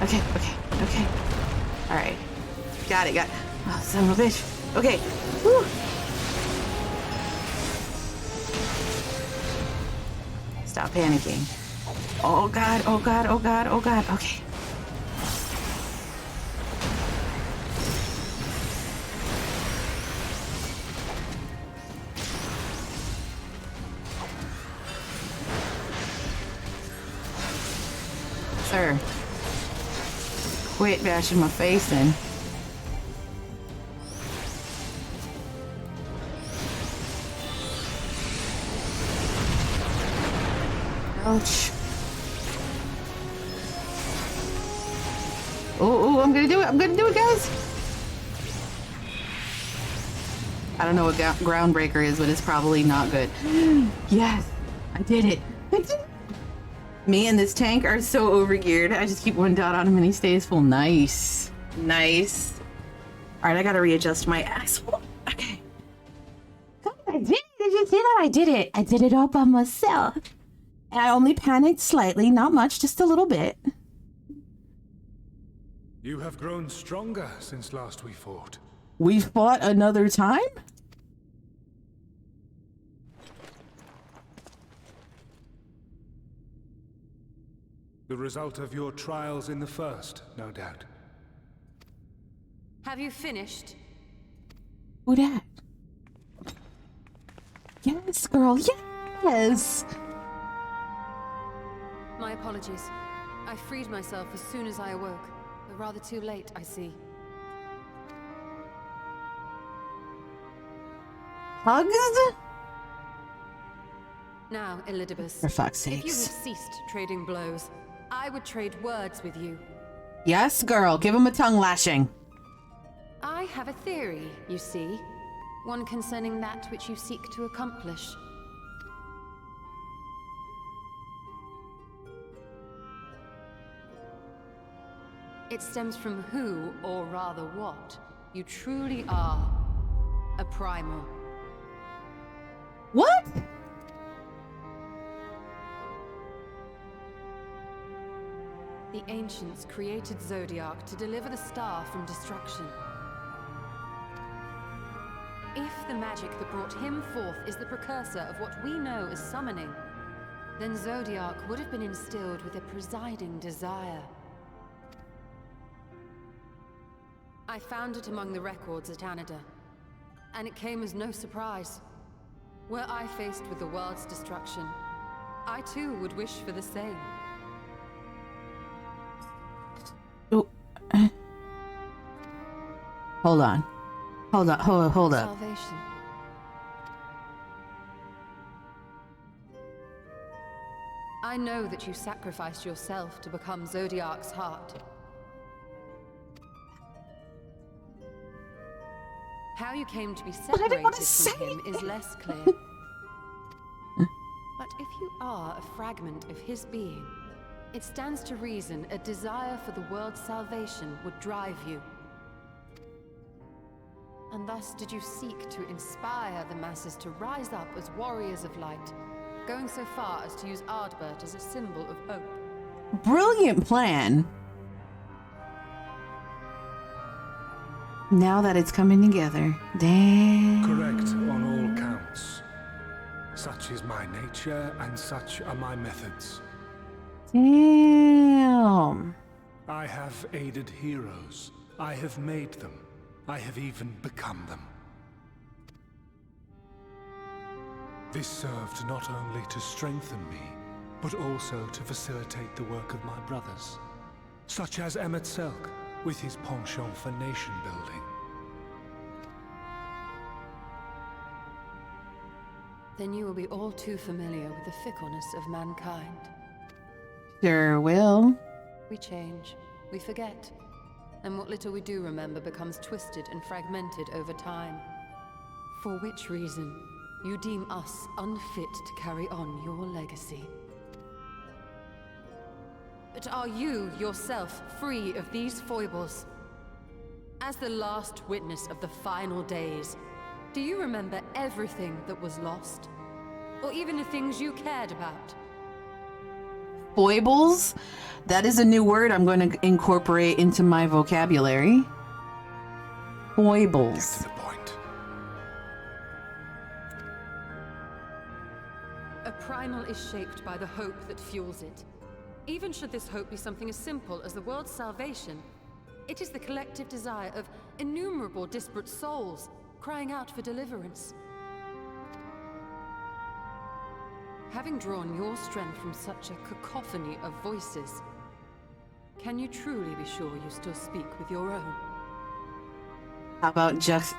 Okay. All right. Got it. Oh, son of a bitch. Okay. Whew. Stop panicking. Oh god. Okay. Sir, quit bashing my face in. Ouch. Oh, I'm gonna do it, guys. I don't know what groundbreaker is, but it's probably not good. Yes, I did it. Me and this tank are so overgeared. I just keep one dot on him and he stays full. Nice. All right, I gotta readjust my asshole. Okay. God, I did it. Did you see that? I did it. I did it all by myself. I only panicked slightly, not much, just a little bit. You have grown stronger since last we fought. We fought another time? The result of your trials in the first, no doubt. Have you finished? Who dat? Yes, girl, yes! My apologies. I freed myself as soon as I awoke. But rather too late, I see. Hugs? Now, Elidibus, For fuck's if you sakes. have ceased trading blows, I would trade words with you. Yes, girl, give him a tongue lashing. I have a theory, you see. One concerning that which you seek to accomplish. It stems from who, or rather what, you truly are. A primal. What? The ancients created Zodiac to deliver the star from destruction. If the magic that brought him forth is the precursor of what we know as summoning, then Zodiac would have been instilled with a presiding desire. I found it among the records at Anida, and it came as no surprise. Were I faced with the world's destruction, I too would wish for the same. Hold on. Hold up. Salvation. I know that you sacrificed yourself to become Zodiac's heart. How you came to be separated from him is less clear. But if you are a fragment of his being, it stands to reason a desire for the world's salvation would drive you. And thus did you seek to inspire the masses to rise up as warriors of light, going so far as to use Ardbert as a symbol of hope. Brilliant plan. Now that it's coming together. Damn. Correct on all counts. Such is my nature, and such are my methods. Damn. I have aided heroes. I have made them. I have even become them. This served not only to strengthen me, but also to facilitate the work of my brothers, such as Emmett Selk, with his penchant for nation building. Then you will be all too familiar with the fickleness of mankind. Sure will. We change, we forget, and what little we do remember becomes twisted and fragmented over time. For which reason, you deem us unfit to carry on your legacy. But are you yourself free of these foibles? As the last witness of the final days, do you remember everything that was lost? Or even the things you cared about? Foibles? That is a new word I'm going to incorporate into my vocabulary. Foibles. Get to the point. A primal is shaped by the hope that fuels it. Even should this hope be something as simple as the world's salvation, it is the collective desire of innumerable disparate souls crying out for deliverance. Having drawn your strength from such a cacophony of voices, can you truly be sure you still speak with your own? How about juxt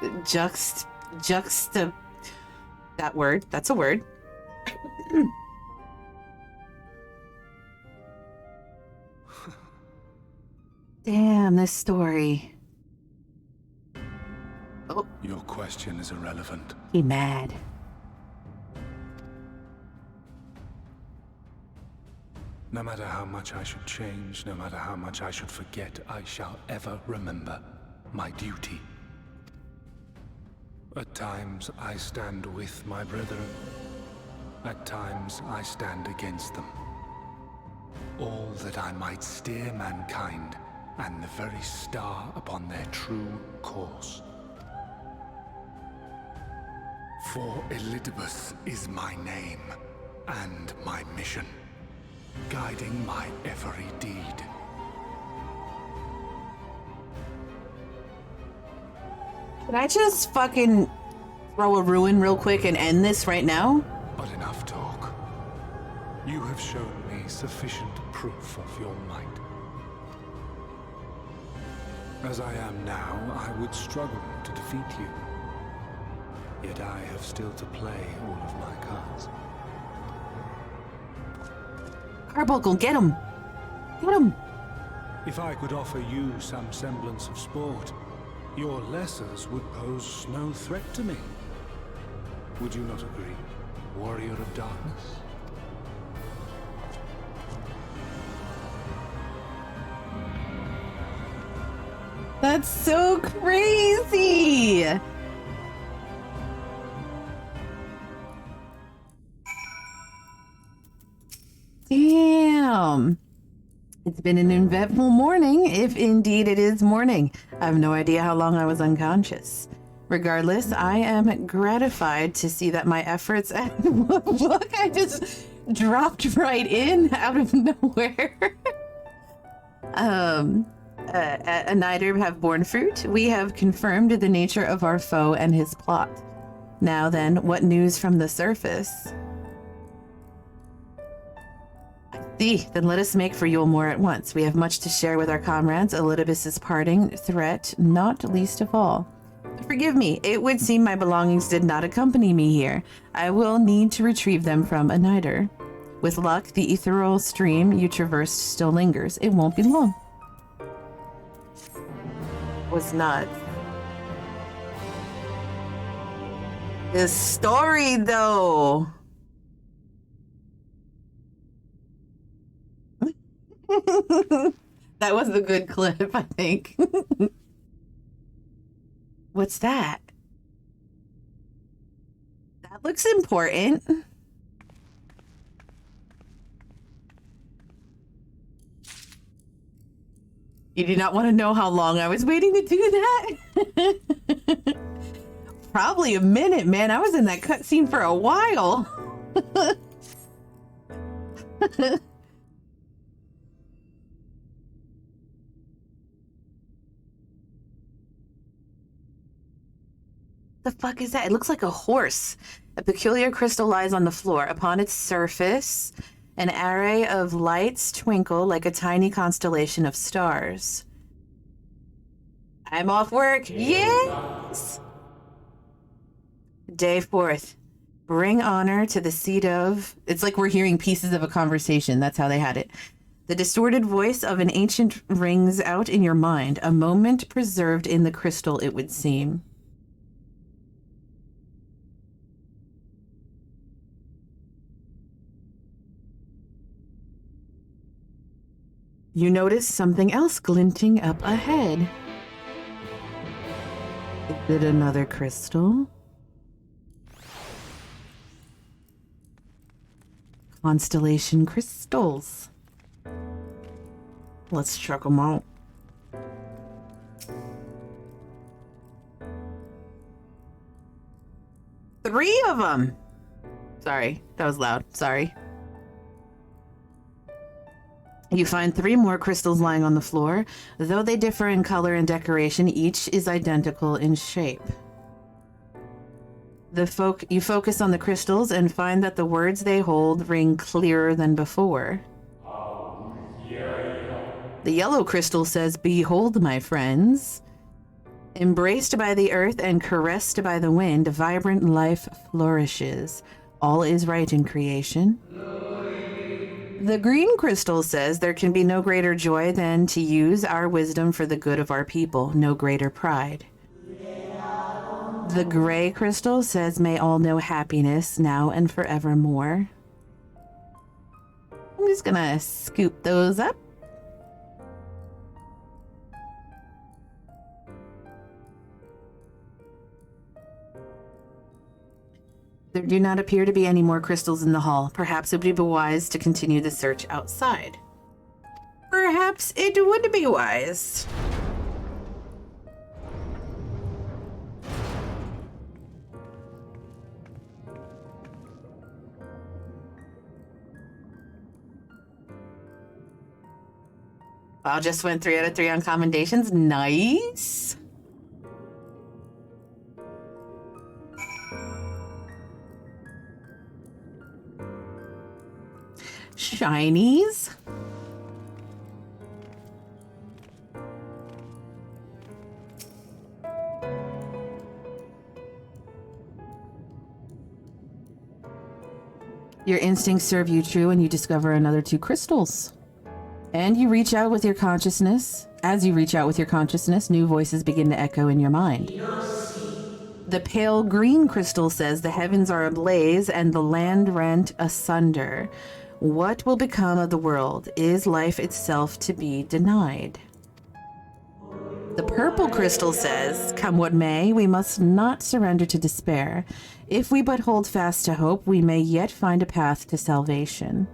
that word? That's a word. Damn, this story. Oh. Your question is irrelevant. He mad. No matter how much I should change, no matter how much I should forget, I shall ever remember my duty. At times I stand with my brethren. At times I stand against them. All that I might steer mankind and the very star upon their true course. For Elidibus is my name and my mission, guiding my every deed. Can I just fucking throw a ruin real quick and end this right now? But enough talk. You have shown me sufficient proof of your might. As I am now, I would struggle to defeat you. Yet I have still to play all of my cards. Carbuncle, get him! Get him! If I could offer you some semblance of sport, your lessers would pose no threat to me. Would you not agree, warrior of darkness? That's so crazy! Damn. It's been an eventful morning, if indeed it is morning. I have no idea how long I was unconscious. Regardless, I am gratified to see that my efforts at look, I just dropped right in out of nowhere. A Nider have borne fruit. We have confirmed the nature of our foe and his plot. Now then, what news from the surface? Then let us make for Yulmore at once. We have much to share with our comrades. Elidibus's parting threat, not least of all. Forgive me, it would seem my belongings did not accompany me here. I will need to retrieve them from a Nider. With luck, the ethereal stream you traversed still lingers. It won't be long. Was not. This story, though. That was a good clip, I think. What's that? That looks important. You do not want to know how long I was waiting to do that? Probably a minute, man. I was in that cutscene for a while. The fuck is that? It looks like a horse. A peculiar crystal lies on the floor. Upon its surface, an array of lights twinkle like a tiny constellation of stars. I'm off work. Yes! Day 4th. Bring honor to the seat of... It's like we're hearing pieces of a conversation. That's how they had it. The distorted voice of an ancient rings out in your mind. A moment preserved in the crystal, it would seem. You notice something else glinting up ahead. Is it another crystal? Constellation crystals. Let's check them out. Three of them! Sorry, that was loud. Sorry. You find 3 more crystals lying on the floor. Though they differ in color and decoration, each is identical in shape. You focus on the crystals and find that the words they hold ring clearer than before. The yellow crystal says, "Behold, my friends. Embraced by the earth and caressed by the wind, vibrant life flourishes. All is right in creation." The green crystal says there can be no greater joy than to use our wisdom for the good of our people, no greater pride. The gray crystal says may all know happiness now and forevermore. I'm just gonna scoop those up. There do not appear to be any more crystals in the hall. Perhaps it would be wise to continue the search outside. Perhaps it would be wise. Wow, just went 3 out of 3 on commendations. Nice. Shinies. Your instincts serve you true and you discover another 2 crystals. And you reach out with your consciousness. As you reach out with your consciousness, new voices begin to echo in your mind. The pale green crystal says the heavens are ablaze and the land rent asunder. What will become of the world? Is life itself to be denied? The purple crystal says, come what may, we must not surrender to despair. If we but hold fast to hope, we may yet find a path to salvation.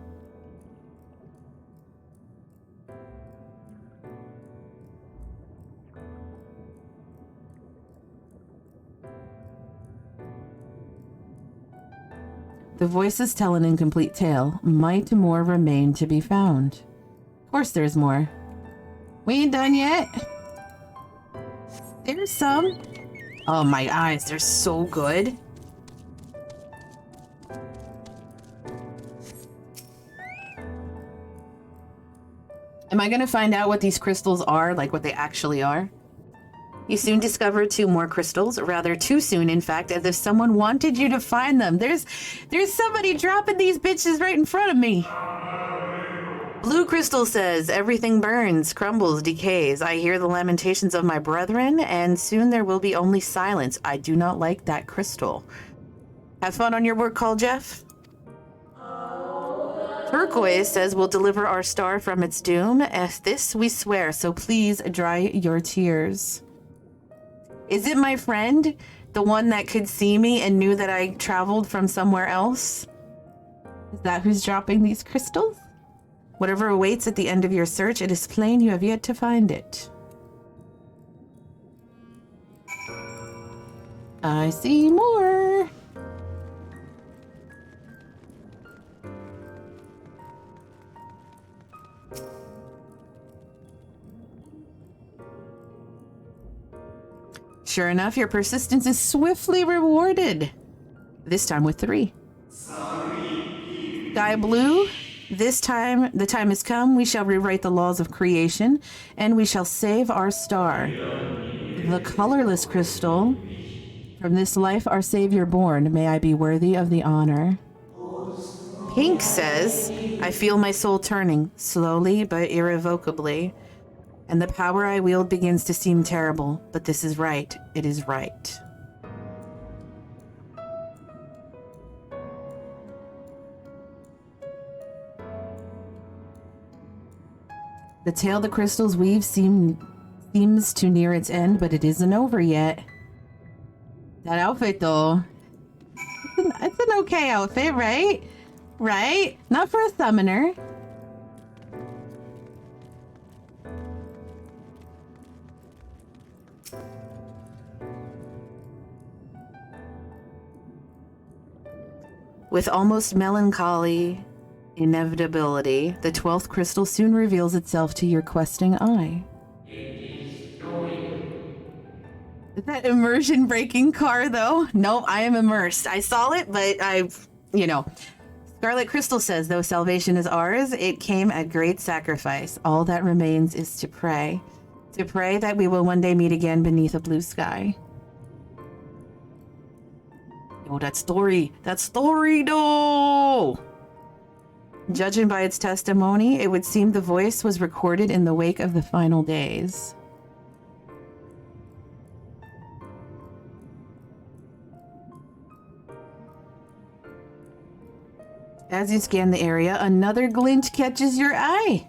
The voices tell an incomplete tale. Might more remain to be found. Of course there's more. We ain't done yet. There's some. Oh, my eyes, they're so good. Am I gonna find out what these crystals are, like what they actually are? You soon discover 2 more crystals, rather too soon, in fact, as if someone wanted you to find them. There's somebody dropping these bitches right in front of me. Blue crystal says, everything burns, crumbles, decays. I hear the lamentations of my brethren, and soon there will be only silence. I do not like that crystal. Have fun on your work call, Jeff. Turquoise says, we'll deliver our star from its doom. As this we swear, so please dry your tears. Is it my friend? The one that could see me and knew that I traveled from somewhere else? Is that who's dropping these crystals? Whatever awaits at the end of your search, it is plain you have yet to find it. I see more. Sure enough, your persistence is swiftly rewarded. This time with 3. Sky blue, this time the time has come. We shall rewrite the laws of creation, and we shall save our star. The colorless crystal, from this life our Savior born, may I be worthy of the honor. Pink says, I feel my soul turning, slowly but irrevocably. And the power I wield begins to seem terrible, but this is right. It is right. The tale the crystals weave seems to near its end, but it isn't over yet. That outfit, though, it's an okay outfit, right? Right? Not for a summoner. With almost melancholy inevitability, the 12th crystal soon reveals itself to your questing eye. Is that immersion breaking car, though? Nope, I am immersed. I saw it, but Scarlet Crystal says, though salvation is ours, it came at great sacrifice. All that remains is to pray. To pray that we will one day meet again beneath a blue sky. Oh, that story, though! Judging by its testimony, it would seem the voice was recorded in the wake of the final days. As you scan the area, another glint catches your eye.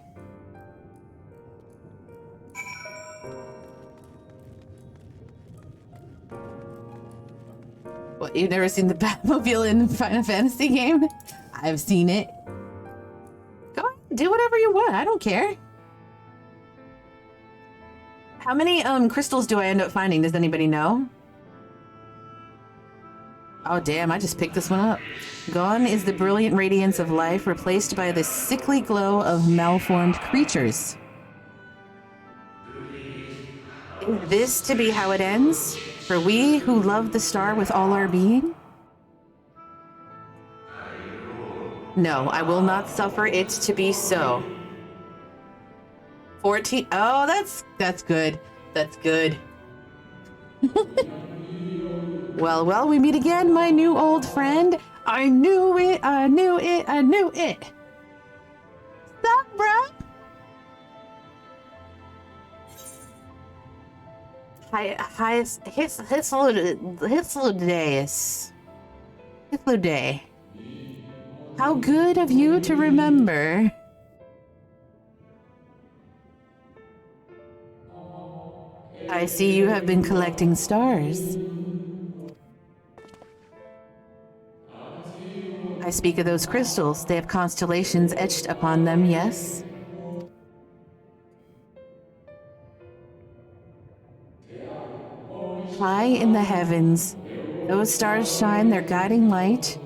Well, You've never seen the Batmobile in Final Fantasy game? I've seen it. Go ahead, do whatever you want. I don't care. How many crystals do I end up finding? Does anybody know? Oh damn, I just picked this one up. Gone is the brilliant radiance of life, replaced by the sickly glow of malformed creatures. Is this to be how it ends? For we who love the star with all our being? No, I will not suffer it to be so. 14. Oh, that's good. That's good. Well, we meet again, my new old friend. I knew it, I knew it, I knew it. Stop, bro. Hitluday. How good of you to remember. I see you have been collecting stars. I speak of those crystals. They have constellations etched upon them, yes? High in the heavens, those stars shine their guiding light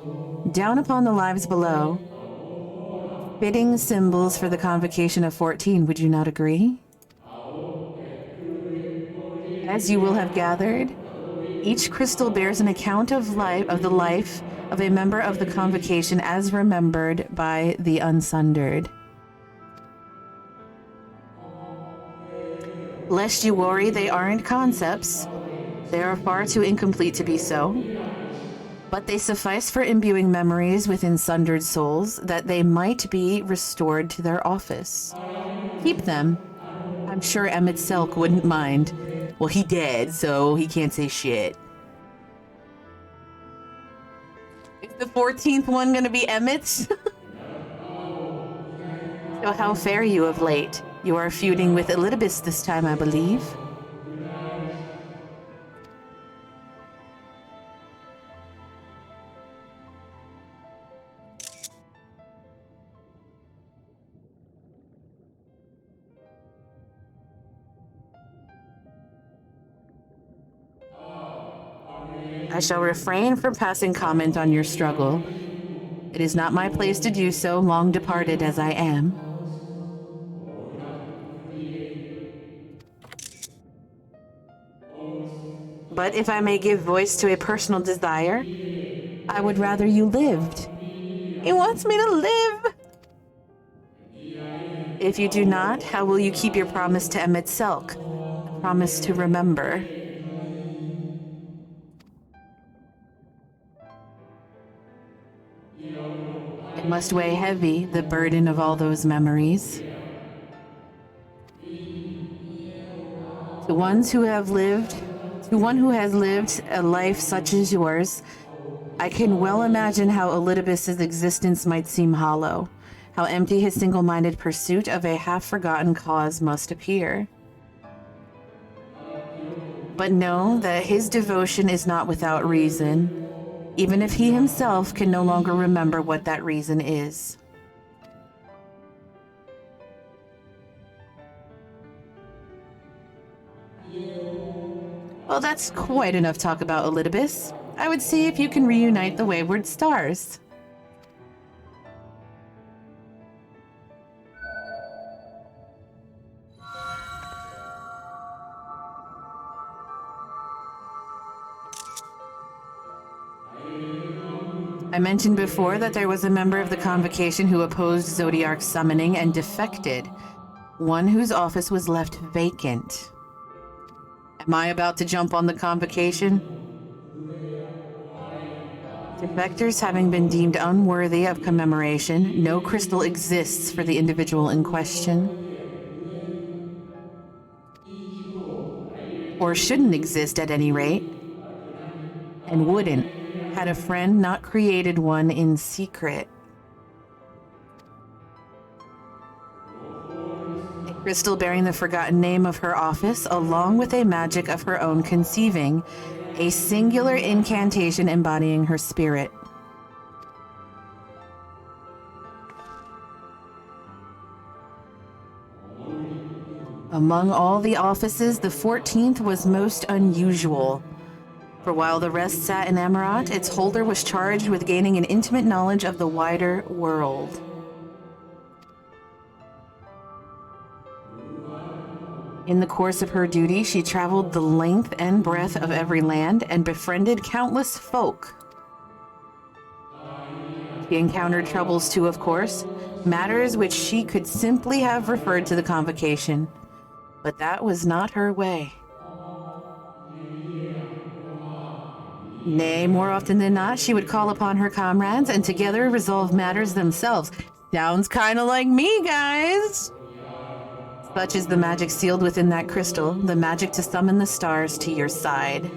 down upon the lives below. Fitting symbols for the convocation of 14, would you not agree? As you will have gathered, each crystal bears an account of the life of a member of the convocation as remembered by the Unsundered. Lest you worry, they aren't concepts. They are far too incomplete to be so. But they suffice for imbuing memories within sundered souls that they might be restored to their office. Keep them. I'm sure Emmett Selk wouldn't mind. Well, he dead, so he can't say shit. Is the 14th one gonna be Emmett's? So how fare you of late? You are feuding with Elidibus this time, I believe. I shall refrain from passing comment on your struggle. It is not my place to do so, long departed as I am. But if I may give voice to a personal desire, I would rather you lived. He wants me to live! If you do not, how will you keep your promise to Emmett Selk? A promise to remember. It must weigh heavy, the burden of all those memories. To one who has lived a life such as yours, I can well imagine how Elidibus's existence might seem hollow, how empty his single-minded pursuit of a half-forgotten cause must appear. But know that his devotion is not without reason, even if he himself can no longer remember what that reason is. Well, that's quite enough talk about Elidibus. I would see if you can reunite the wayward stars. I mentioned before that there was a member of the convocation who opposed Zodiark's summoning and defected, one whose office was left vacant. Am I about to jump on the convocation? Defectors having been deemed unworthy of commemoration, no crystal exists for the individual in question. Or shouldn't exist at any rate. And wouldn't, had a friend not created one in secret. A crystal bearing the forgotten name of her office, along with a magic of her own conceiving, A singular incantation embodying her spirit. Among all the offices, the 14th was most unusual. For while the rest sat in Amarat, its holder was charged with gaining an intimate knowledge of the wider world. In the course of her duty, she traveled the length and breadth of every land and befriended countless folk. She encountered troubles too, of course, matters which she could simply have referred to the convocation. But that was not her way. Nay, more often than not, she would call upon her comrades and together resolve matters themselves. Sounds kind of like me, guys! Such is the magic sealed within that crystal, the magic to summon the stars to your side.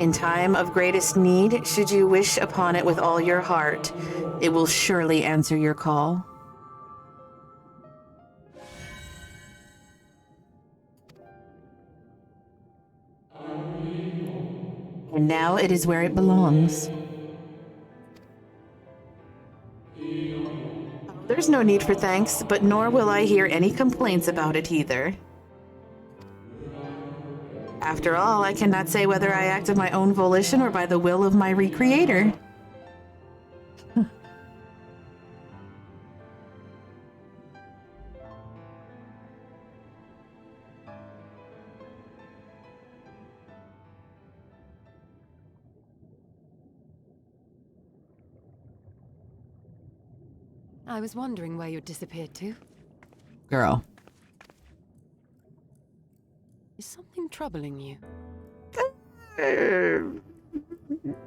In time of greatest need, should you wish upon it with all your heart, it will surely answer your call. And now it is where it belongs. There's no need for thanks, but nor will I hear any complaints about it either. After all, I cannot say whether I act of my own volition or by the will of my recreator. I was wondering where you'd disappeared to. Girl. Is something troubling you?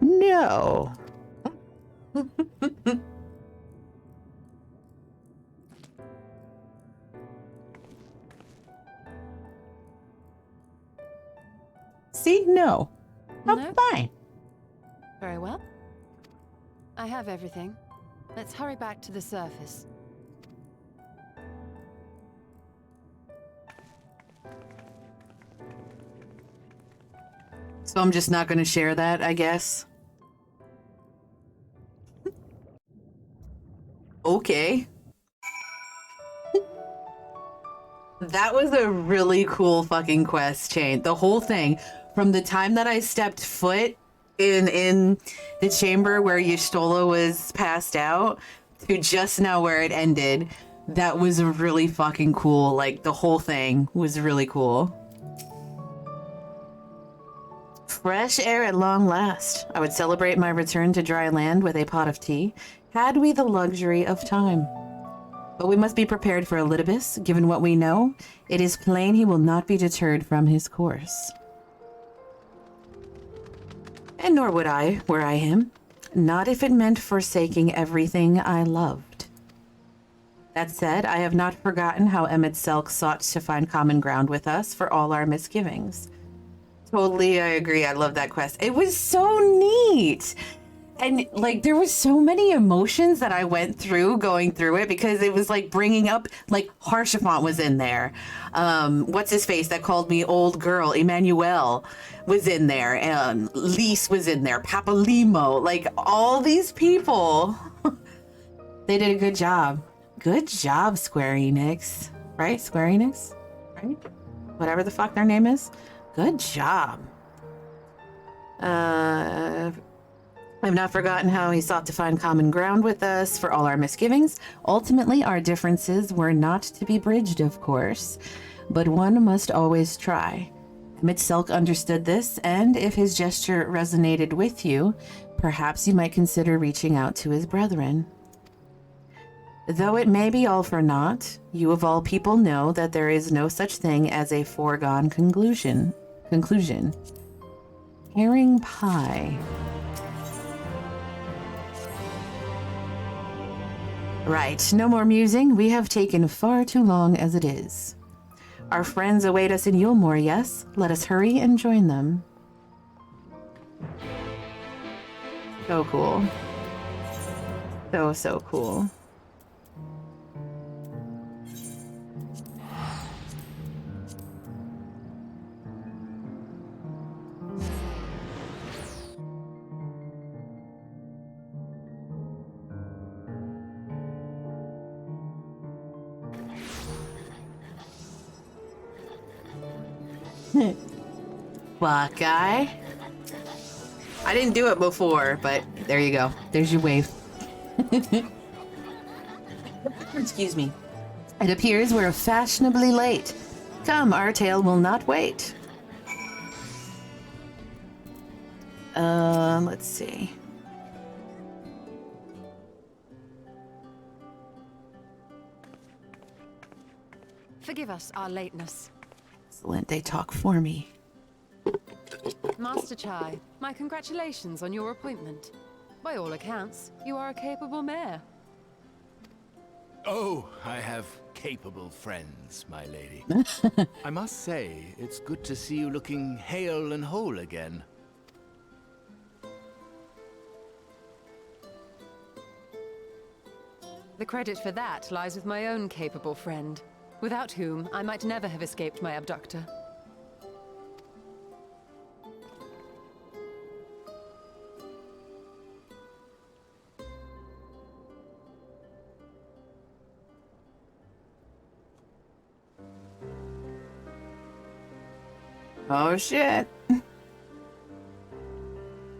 No. See, no. I'm fine. Very well. I have everything. Let's hurry back to the surface. So I'm just not going to share that, I guess. Okay. That was a really cool fucking quest chain. The whole thing, from the time that I stepped foot in the chamber where Y'shtola was passed out to just now where it ended, that was really fucking cool. Like, the whole thing was really cool. Fresh air at long last. I would celebrate my return to dry land with a pot of tea, had we the luxury of time. But we must be prepared for Elidibus. Given what we know, it is plain he will not be deterred from his course. And nor would I, were I him. Not if it meant forsaking everything I loved. That said, I have not forgotten how Emmett Selk sought to find common ground with us for all our misgivings. Totally, I agree. I love that quest. It was so neat. And, like, there was so many emotions that I went through going through it because it was, like, bringing up, like, Haurchefant was in there. What's his face that called me old girl? Emmanuel was in there. Lise was in there. Papalimo. Like, all these people. They did a good job. Good job, Square Enix. Right? Square Enix? Right? Whatever the fuck their name is. Good job. I've not forgotten how he sought to find common ground with us for all our misgivings. Ultimately, our differences were not to be bridged, of course, but one must always try. Emmett Selk understood this, and if his gesture resonated with you, perhaps you might consider reaching out to his brethren. Though it may be all for naught, you of all people know that there is no such thing as a foregone conclusion. Herring pie. Right, no more musing. We have taken far too long as it is. Our friends await us in Yulmore, yes? Let us hurry and join them. So cool. So cool. Black guy. I didn't do it before, but there you go. There's your wave. Excuse me. It appears we're fashionably late. Come, our tale will not wait. Let's see. Forgive us our lateness. Excellent, they talk for me. Master Chai, my congratulations on your appointment. By all accounts, you are a capable mayor. Oh, I have capable friends, my lady. I must say, it's good to see you looking hale and whole again. The credit for that lies with my own capable friend, without whom I might never have escaped my abductor. Oh shit.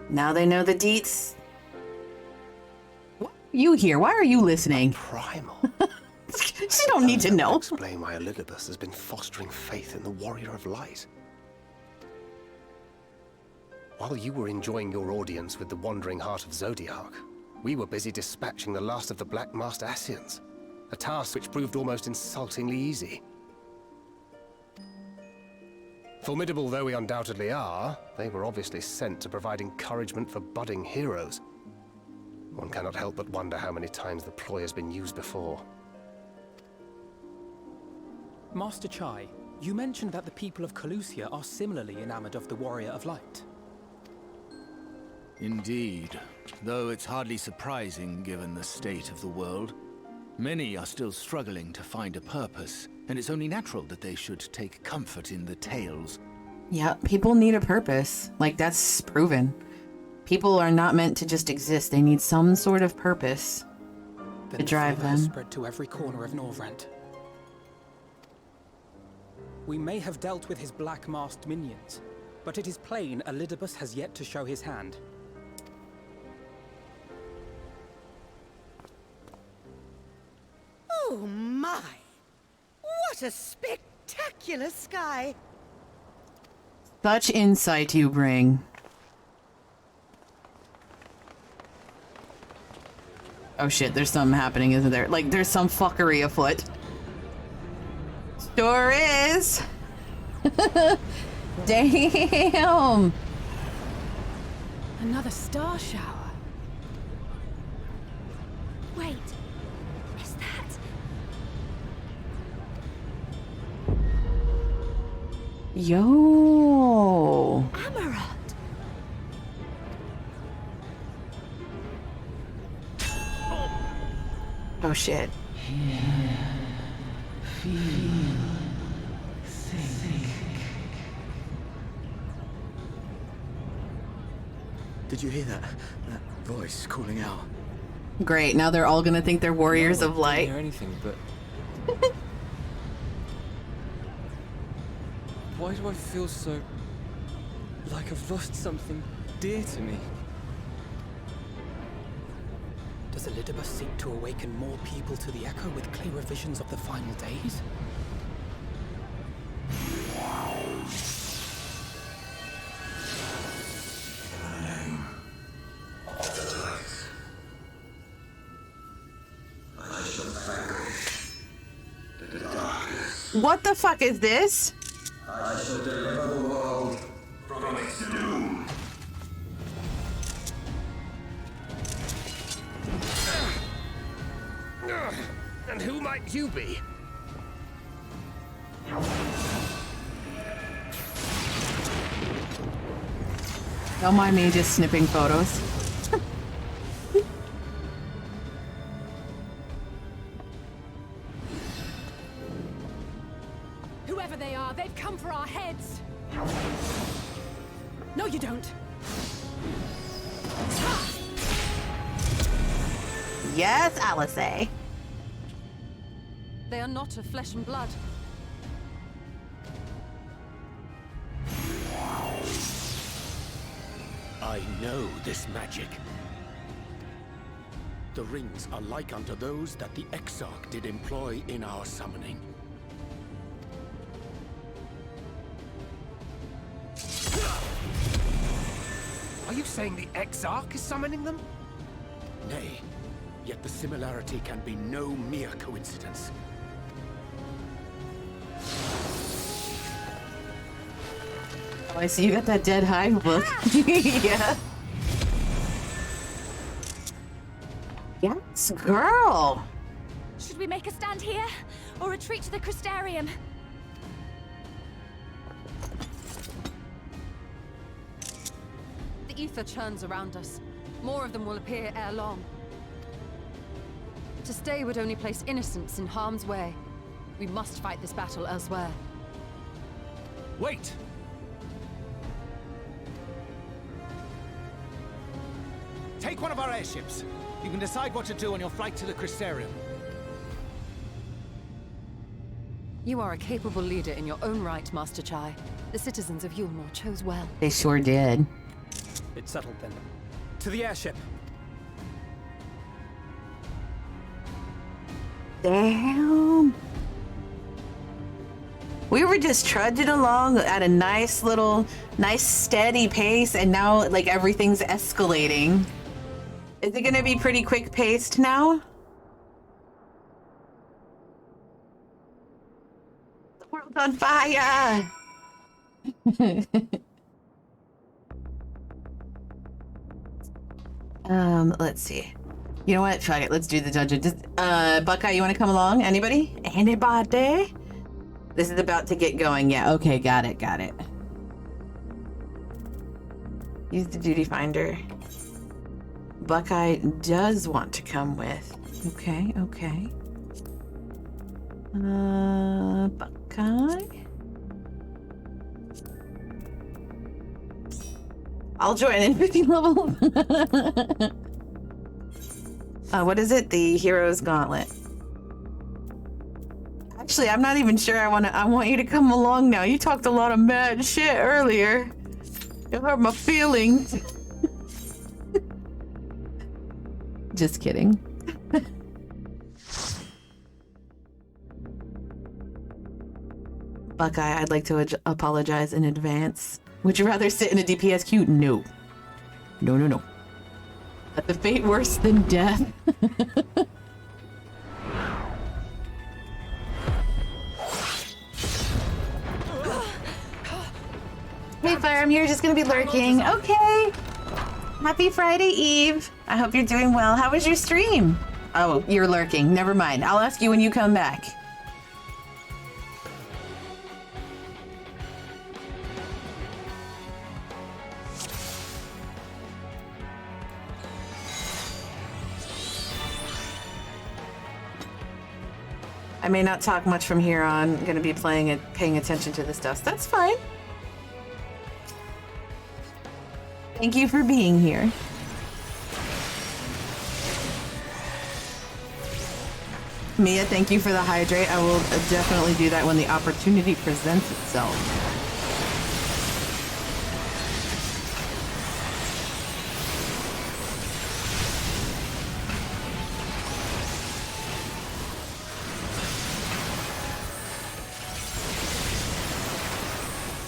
Now they know the deets. You here? Why are you listening? Primal. You don't need to know. Explain why Elidibus has been fostering faith in the Warrior of Light. While you were enjoying your audience with the Wandering Heart of Zodiac, we were busy dispatching the last of the Black Masked Ascians, a task which proved almost insultingly easy. Formidable though we undoubtedly are, they were obviously sent to provide encouragement for budding heroes. One cannot help but wonder how many times the ploy has been used before. Master Chai, you mentioned that the people of Calusia are similarly enamored of the Warrior of Light. Indeed, though it's hardly surprising given the state of the world. Many are still struggling to find a purpose, and it's only natural that they should take comfort in the tales. Yeah, people need a purpose. Like, that's proven. People are not meant to just exist. They need some sort of purpose to drive fear has them. spread to every corner of Norvrent. We may have dealt with his black-masked minions, but it is plain Elidibus has yet to show his hand. Oh my! What a spectacular sky! Such insight you bring. Oh shit, there's something happening, isn't there? Like, there's some fuckery afoot. Sure is! Damn! Another star shower. Wait, is that... Yo! Amaranth? Oh shit. Did you hear that? That voice calling out? Great, now they're all gonna think they're warriors of light. I didn't hear anything, but... Why do I feel so... like I've lost something dear to me? Does Elidibus seek to awaken more people to the Echo with clearer visions of the final days? What the fuck is this? I shall deliver the world from its doom. And who might you be? Don't mind me just snipping photos. Whoever they are, they've come for our heads. No, you don't. Yes, Alice. They are not of flesh and blood. I know this magic. The rings are like unto those that the Exarch did employ in our summoning. Are you saying the Exarch is summoning them? Nay, yet the similarity can be no mere coincidence. Oh, I see you got that dead hive book. Yeah. Yes, girl. Should we make a stand here, or retreat to the Crystarium? The ether churns around us. More of them will appear ere long. To stay would only place innocents in harm's way. We must fight this battle elsewhere. Wait! Take one of our airships. You can decide what to do on your flight to the Crystarium. You are a capable leader in your own right, Master Chai. The citizens of Yulmore chose well. They sure did. It's settled then. To the airship. Damn. We were just trudging along at a nice steady pace, and now like everything's escalating. Is it gonna be pretty quick paced now? The world's on fire! Let's see. You know what? Fuck it. Let's do the dungeon. Just, Buckeye, you want to come along? Anybody? Anybody? This is about to get going. Yeah. Okay. Got it. Got it. Use the duty finder. Buckeye does want to come with. Okay. Okay. Buckeye. I'll join in 15 level. What is it? The Hero's Gauntlet. Actually, I'm not even sure I want you to come along now. You talked a lot of mad shit earlier. It hurt my feelings. Just kidding. Buckeye, I'd like to apologize in advance. Would you rather sit in a DPS queue? No. No, no, no. At the fate worse than death. Hey, Fire, I'm here. Just gonna be lurking. Okay. Happy Friday Eve. I hope you're doing well. How was your stream? Oh, you're lurking. Never mind. I'll ask you when you come back. I may not talk much from here on. I'm going to be paying attention to this stuff. That's fine. Thank you for being here. Mia, thank you for the hydrate. I will definitely do that when the opportunity presents itself.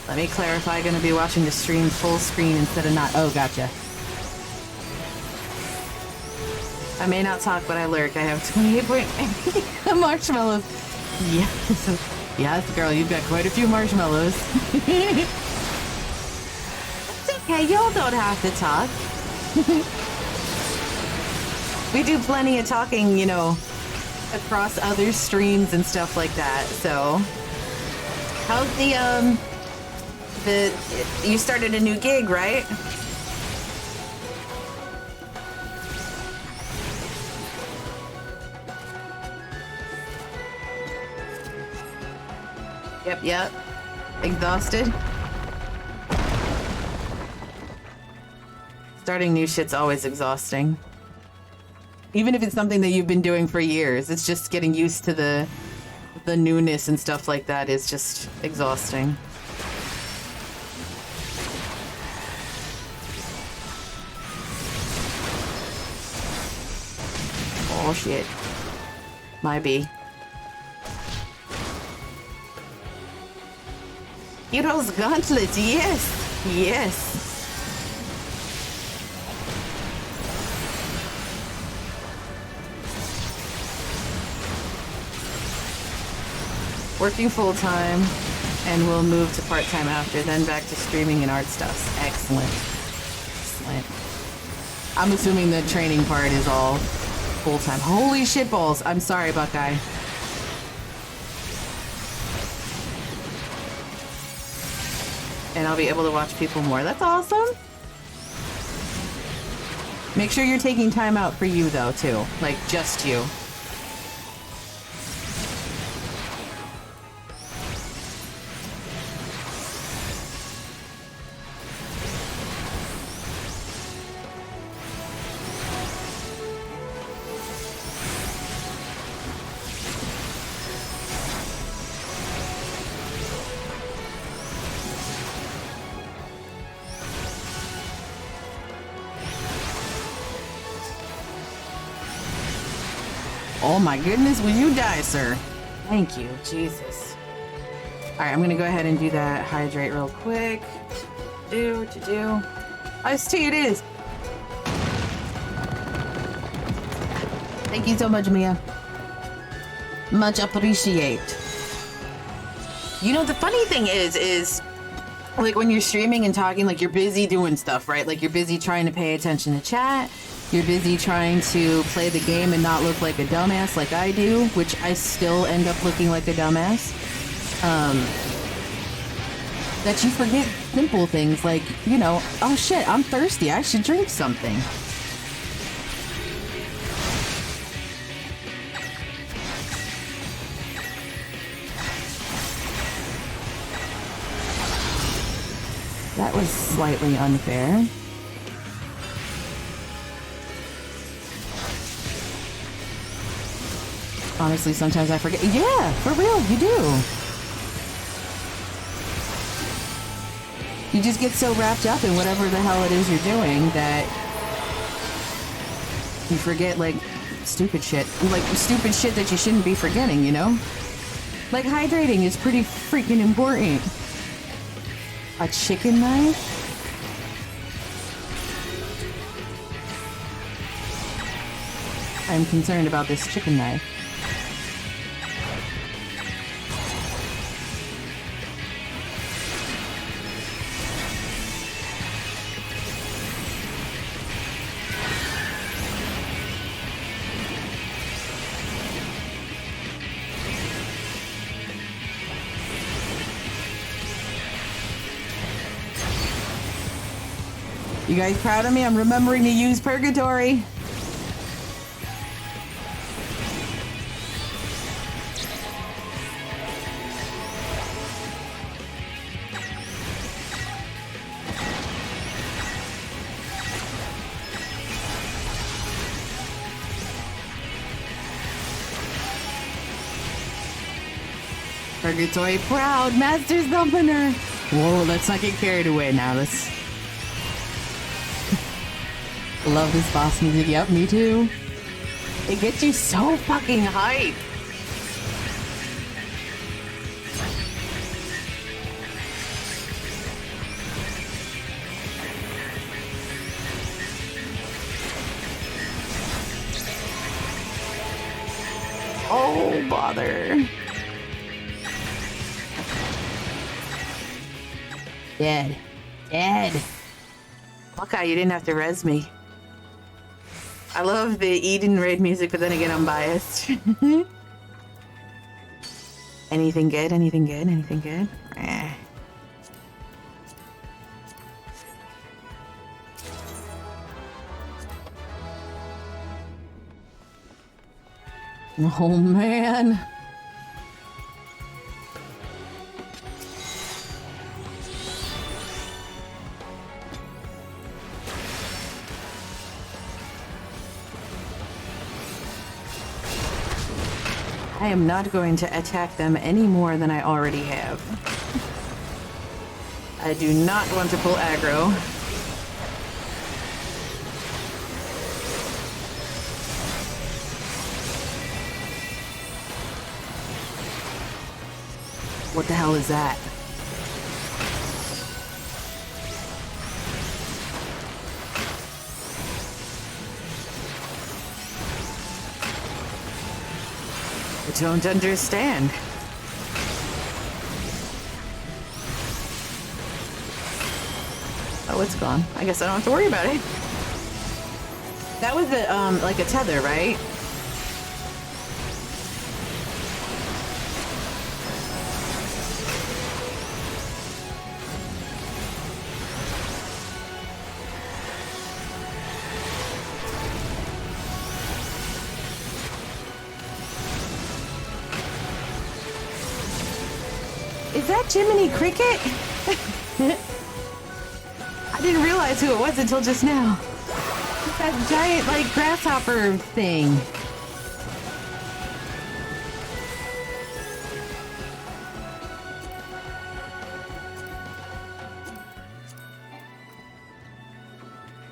Let me clarify, going to be watching the stream full screen instead of not. Oh, gotcha. I may not talk, but I lurk. I have 28 marshmallows. Yes. Yes, girl, you've got quite a few marshmallows. It's okay, y'all don't have to talk. We do plenty of talking, you know, across other streams and stuff like that, so. How's you started a new gig, right? Yep. Exhausted? Starting new shit's always exhausting. Even if it's something that you've been doing for years, it's just getting used to the newness and stuff like that is just exhausting. Oh shit. My B. Hero's Gauntlet, yes! Yes! Working full-time, and we'll move to part-time after, then back to streaming and art stuff. Excellent. Excellent. I'm assuming the training part is all full-time. Holy shitballs! I'm sorry, Buckeye. And I'll be able to watch people more. That's awesome! Make sure you're taking time out for you, though, too. Like, just you. Oh my goodness, will you die, sir? Thank you, Jesus. Alright, I'm gonna go ahead and do that hydrate real quick. Do. Iced tea it is. Thank you so much, Mia. Much appreciate. You know, the funny thing is like when you're streaming and talking, like you're busy doing stuff, right? Like you're busy trying to pay attention to chat. You're busy trying to play the game and not look like a dumbass like I do, which I still end up looking like a dumbass. That you forget simple things like, you know, oh shit, I'm thirsty, I should drink something. That was slightly unfair. Honestly, sometimes I forget. Yeah, for real, you do. You just get so wrapped up in whatever the hell it is you're doing that you forget, like, stupid shit. Like, stupid shit that you shouldn't be forgetting, you know? Like, hydrating is pretty freaking important. A chicken knife? I'm concerned about this chicken knife. You guys proud of me? I'm remembering to use purgatory. Purgatory proud, Master Summoner. Whoa, let's not get carried away now. Let's... Love this boss music. Yep, me too. It gets you so fucking hype. Oh, bother. Dead. Dead. Buckeye, you didn't have to res me. I love the Eden raid music, but then again, I'm biased. Anything good? Anything good? Anything good? Oh, man. I am not going to attack them any more than I already have. I do not want to pull aggro. What the hell is that? I don't understand. Oh, it's gone. I guess I don't have to worry about it. That was a, like a tether, right? Is that Jiminy Cricket? I didn't realize who it was until just now. That giant, like, grasshopper thing.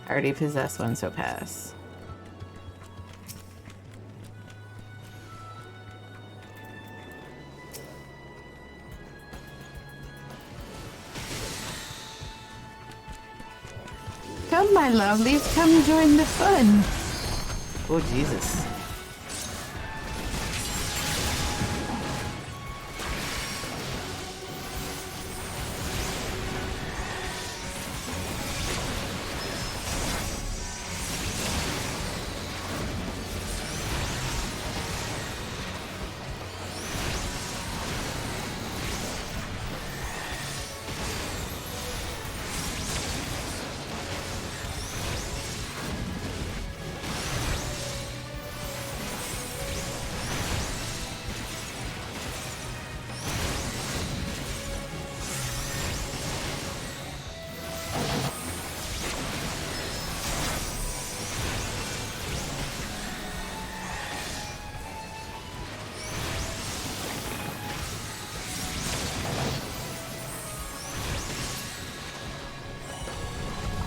I already possessed one, so pass. Come, my lovelies, come join the fun. Oh, Jesus.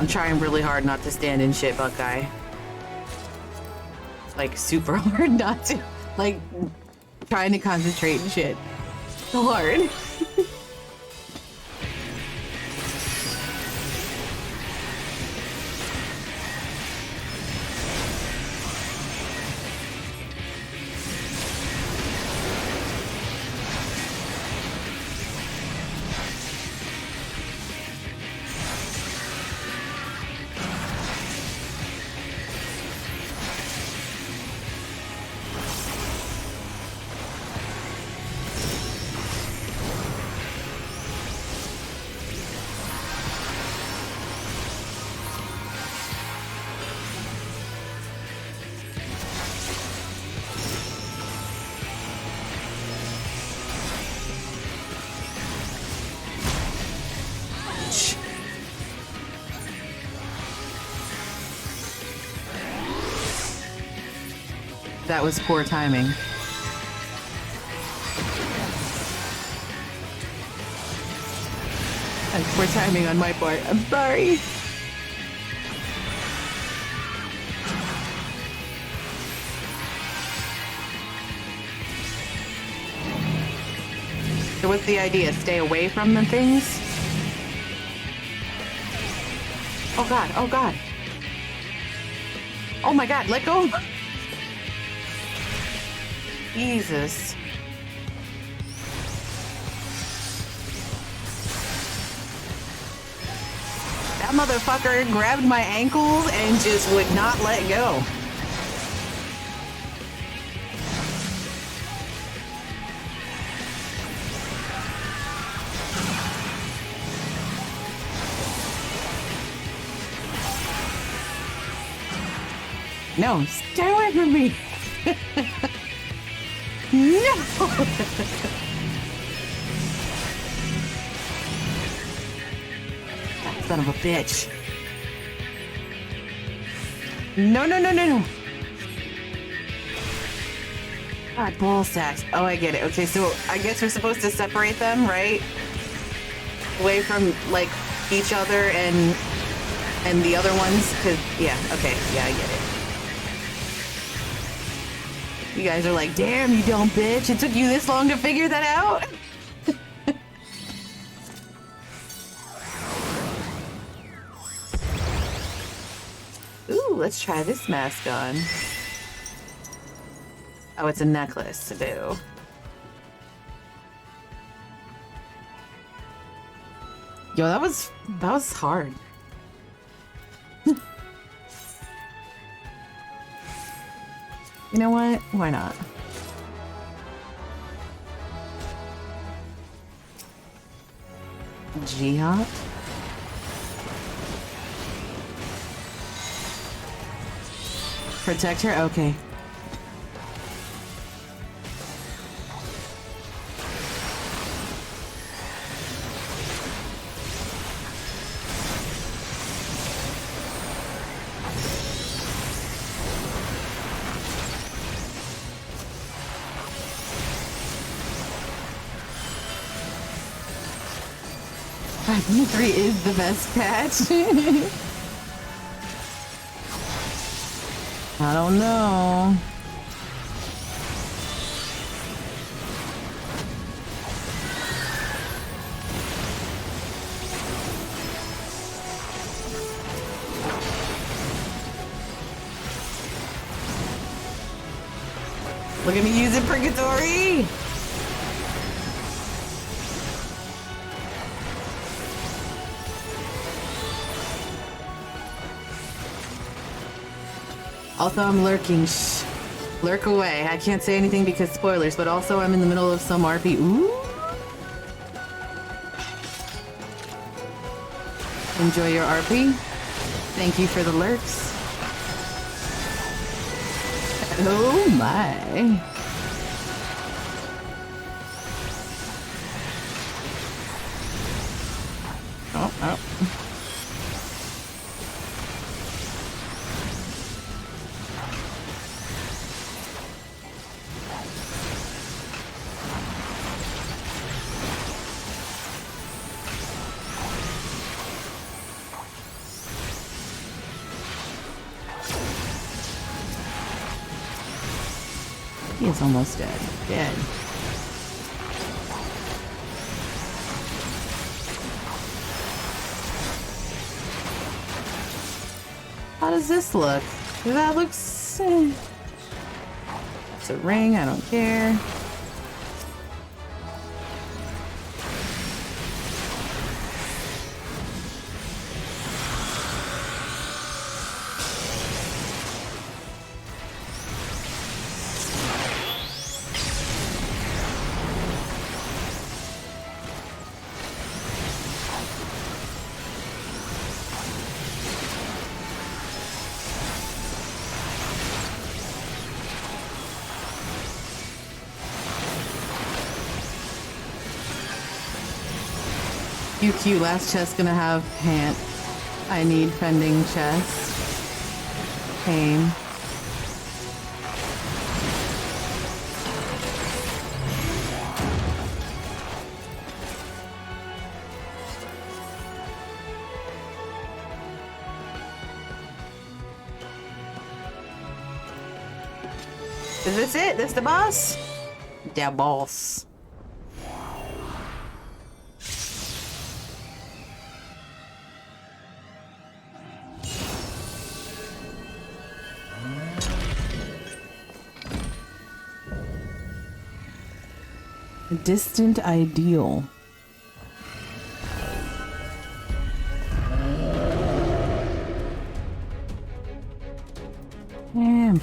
I'm trying really hard not to stand in shit, Buckeye. Like, super hard not to. Like, trying to concentrate and shit. So hard. That was poor timing. That's poor timing on my part. I'm sorry. So what's the idea? Stay away from the things? Oh God, oh God. Oh my God, let go. Jesus. That motherfucker grabbed my ankles and just would not let go. No, stay away from me. No! That son of a bitch. No, no, no, no, no. God, ball sacks. Oh, I get it. Okay, so I guess we're supposed to separate them, right? Away from, like, each other and the other ones? Cause, yeah, okay. Yeah, I get it. You guys are like, damn, you dumb bitch. It took you this long to figure that out? Ooh, let's try this mask on. Oh, it's a necklace to do. Yo, that was hard. You know what? Why not? Jihad? Protect her? Okay. Three is the best patch. I don't know. Look at me using Purgatory. Also, I'm lurking. Shh. Lurk away. I can't say anything because spoilers, but also I'm in the middle of some RP. Ooh. Enjoy your RP. Thank you for the lurks. Oh my. Oh. He is almost dead. Dead. How does this look? That looks... It's a ring, I don't care. QQ, last chest gonna have pant. I need fending chest. Pain. Is this it? This the boss? The boss. A distant ideal. Damn.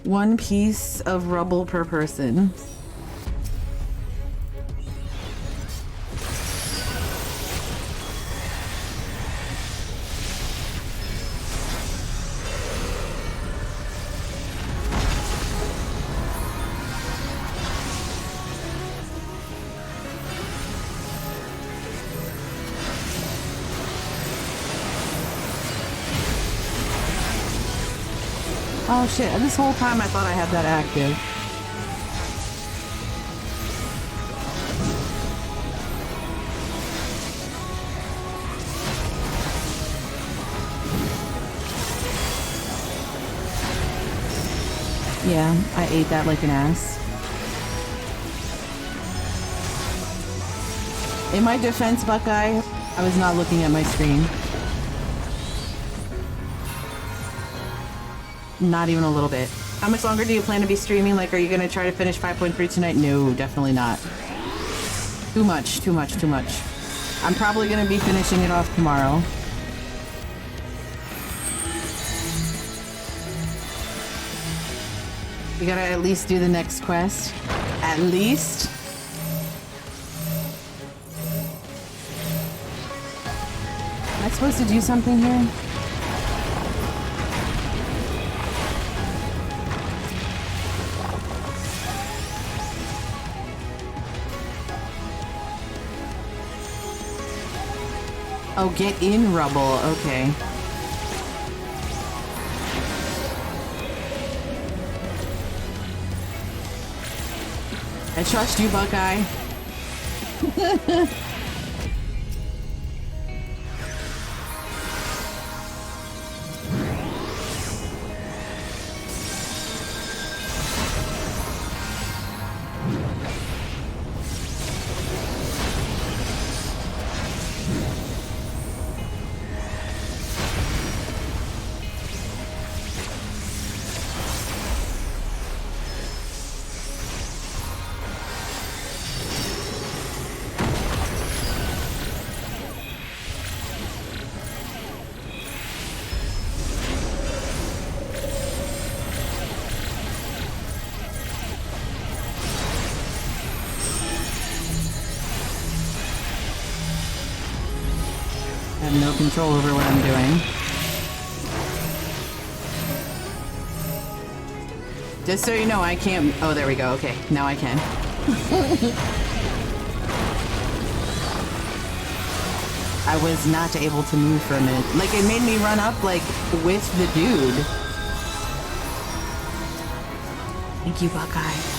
One piece of rubble per person. Oh shit, this whole time I thought I had that active. Yeah, I ate that like an ass. In my defense, Buckeye, I was not looking at my screen. Not even a little bit. How much longer do you plan to be streaming? Like, are you gonna try to finish 5.3 tonight? No, definitely not. Too much, too much, too much. I'm probably gonna be finishing it off tomorrow. We gotta at least do the next quest. At least. Am I supposed to do something here? Oh, get in rubble. Okay. I trust you, Buckeye. I have no control over what I'm doing. Just so you know, I can't... Oh, there we go. Okay, now I can. I was not able to move for a minute. Like, it made me run up, like, with the dude. Thank you, Buckeye.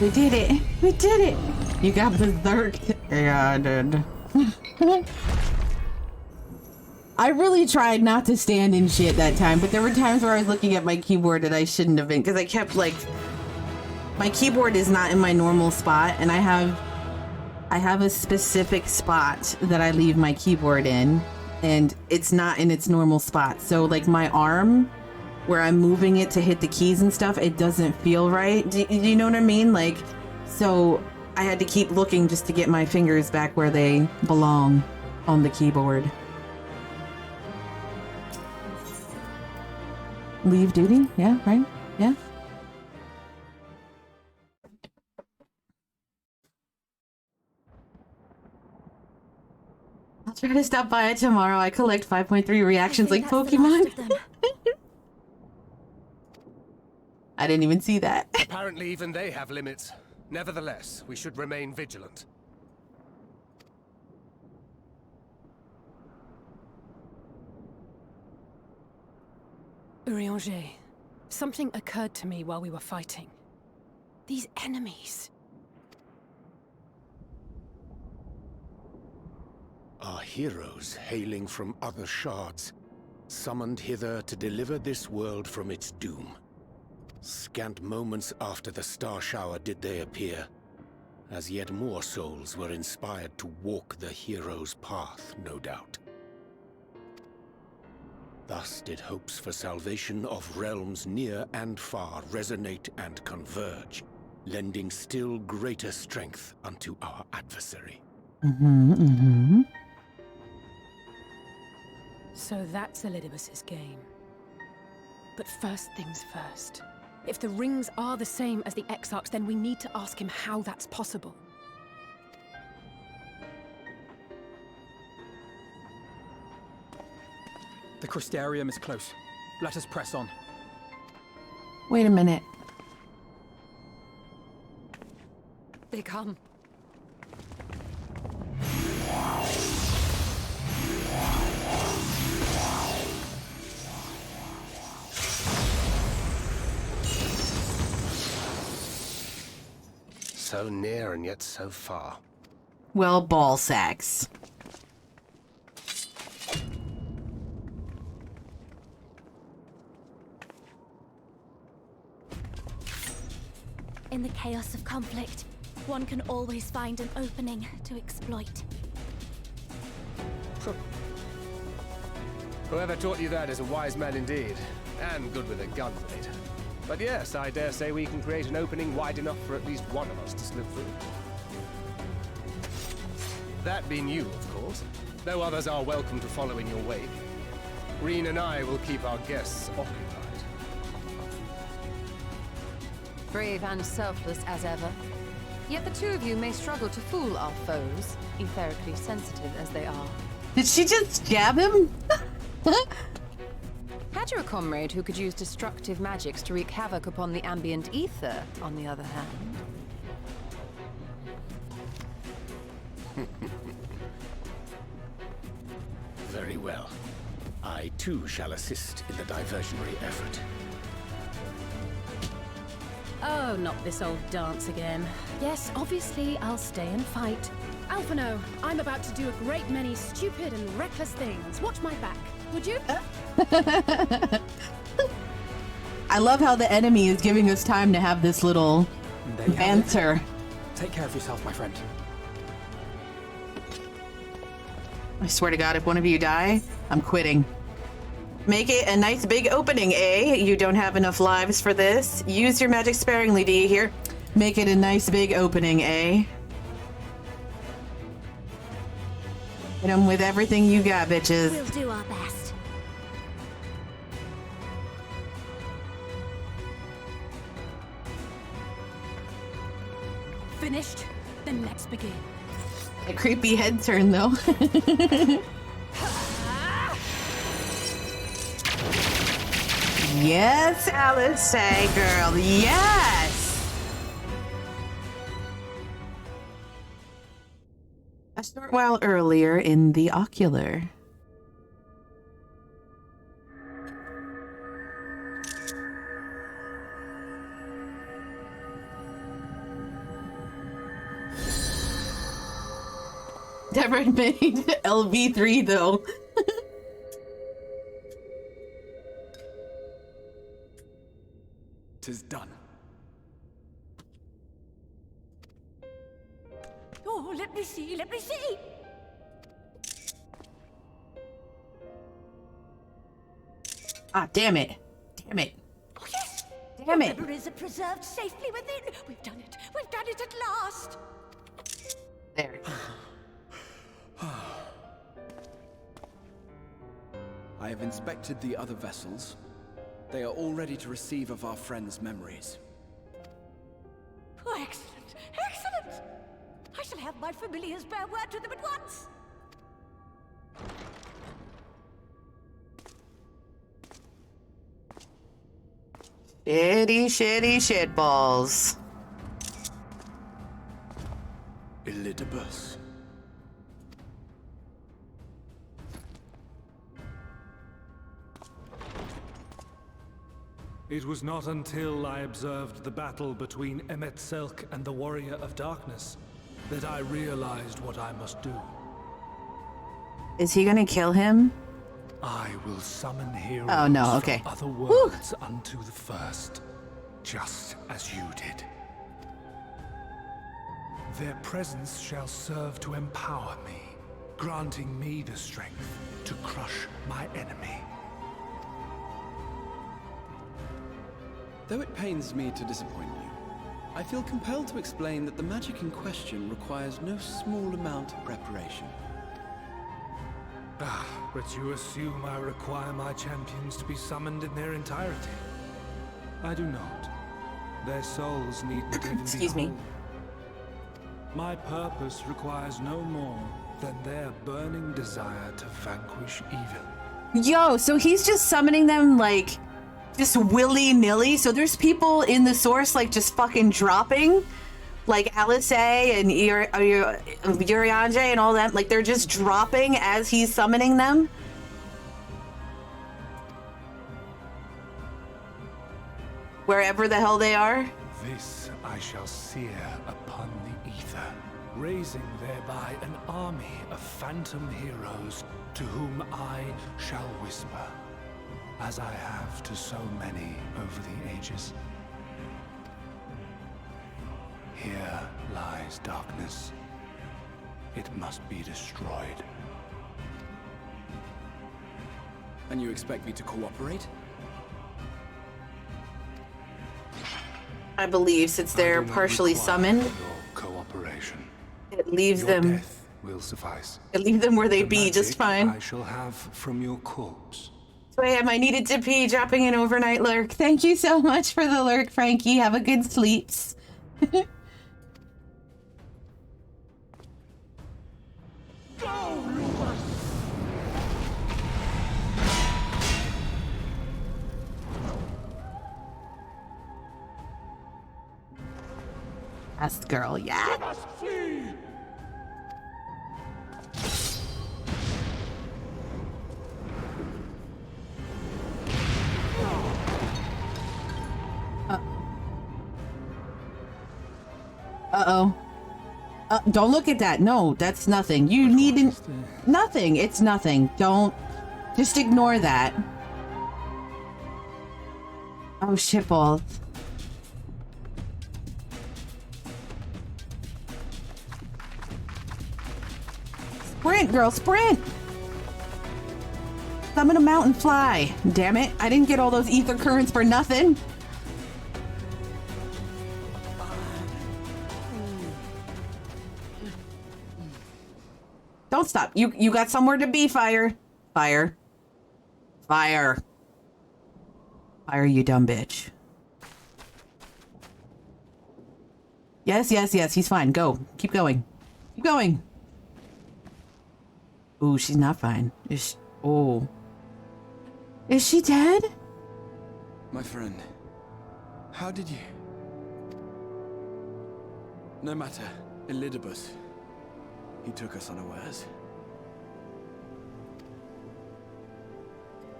We did it! We did it! You got berserked. Yeah, I did. I really tried not to stand in shit that time, but there were times where I was looking at my keyboard and I shouldn't have been, because I kept like... My keyboard is not in my normal spot, and I have a specific spot that I leave my keyboard in, and it's not in its normal spot. So like my arm, where I'm moving it to hit the keys and stuff, it doesn't feel right. Do you know what I mean? Like, so I had to keep looking just to get my fingers back where they belong on the keyboard. Leave duty? Yeah, right? Yeah. I'll try to stop by it tomorrow. I collect 5.3 reactions like Pokemon. I didn't even see that. Apparently even they have limits. Nevertheless, we should remain vigilant. Urianger, something occurred to me while we were fighting. These enemies. Are heroes hailing from other shards, summoned hither to deliver this world from its doom. Scant moments after the star shower did they appear, as yet more souls were inspired to walk the hero's path, no doubt. Thus did hopes for salvation of realms near and far resonate and converge, lending still greater strength unto our adversary. So that's Elidibus's game. But first things first. If the rings are the same as the Exarchs, then we need to ask him how that's possible. The Crystarium is close. Let us press on. Wait a minute. They come. So near and yet so far. Well, ball sacks. In the chaos of conflict, one can always find an opening to exploit. Whoever taught you that is a wise man indeed, and good with a gun later. But yes, I dare say we can create an opening wide enough for at least one of us to slip through. That being you, of course, though others are welcome to follow in your wake. Reen and I will keep our guests occupied. Brave and selfless as ever. Yet the two of you may struggle to fool our foes, etherically sensitive as they are. Did she just jab him? Had you a comrade who could use destructive magics to wreak havoc upon the ambient ether, on the other hand? Very well. I too shall assist in the diversionary effort. Oh, not this old dance again. Yes, obviously I'll stay and fight. Alphino, I'm about to do a great many stupid and reckless things. Watch my back, would you? I love how the enemy is giving us time to have this little banter. Take care of yourself, my friend. I swear to God, if one of you die, I'm quitting. Make it a nice big opening, eh? You don't have enough lives for this. Use your magic sparingly, do you hear? Make it a nice big opening, eh? Hit 'em with everything you got, bitches. We'll do our best. Finished? Then let's begin. A creepy head turn, though. Yes, Alice, say, girl, yes! A short while earlier in the ocular. Never made LV3 though. Tis done. Oh, let me see, let me see! Ah, damn it. Damn it. Oh, yes! Damn it. Memories are preserved safely within. We've done it. We've done it at last. There. I have inspected the other vessels. They are all ready to receive of our friends' memories. Oh, excellent! Excellent! I shall have my familiars bear word to them at once. Shitty shitballs. Elidibus. It was not until I observed the battle between Emet-Selch and the Warrior of Darkness that I realized what I must do. Is he gonna kill him? I will summon heroes Oh, no, okay. from other worlds unto the first, just as you did. Their presence shall serve to empower me, granting me the strength to crush my enemy. Though it pains me to disappoint you, I feel compelled to explain that the magic in question requires no small amount of preparation. Ah, but you assume I require my champions to be summoned in their entirety. I do not. Their souls need not even Excuse be me. whole. My purpose requires no more than their burning desire to vanquish evil. Yo, so he's just summoning them like just willy-nilly. So there's people in the source like just fucking dropping, like Alice and Urianje and all that. Like they're just dropping as he's summoning them. Wherever the hell they are. This I shall sear upon the ether, raising thereby an army of phantom heroes to whom I shall whisper, as I have to so many over the ages. Here lies darkness. It must be destroyed. And you expect me to cooperate? I believe since they're partially summoned, Cooperation. it leaves Your them. death will suffice. It leaves them where they The be just magic fine. I shall have from your corpse. So I needed to pee, dropping an overnight lurk. Thank you so much for the lurk, Frankie. Have a good sleeps. Last girl, yeah. Uh-oh. Don't look at that. No, that's nothing. You need nothing. It's nothing. Don't. Just ignore that. Oh, shitballs. Sprint, girl, sprint! Summon a mountain fly. Damn it. I didn't get all those ether currents for nothing. Don't stop. You got somewhere to be, Fire. Fire. Fire. Fire, you dumb bitch. Yes, yes, yes. He's fine. Go. Keep going. Keep going. Ooh, she's not fine. Oh. Is she dead? My friend, how did you... No matter, Elidibus. He took us unawares.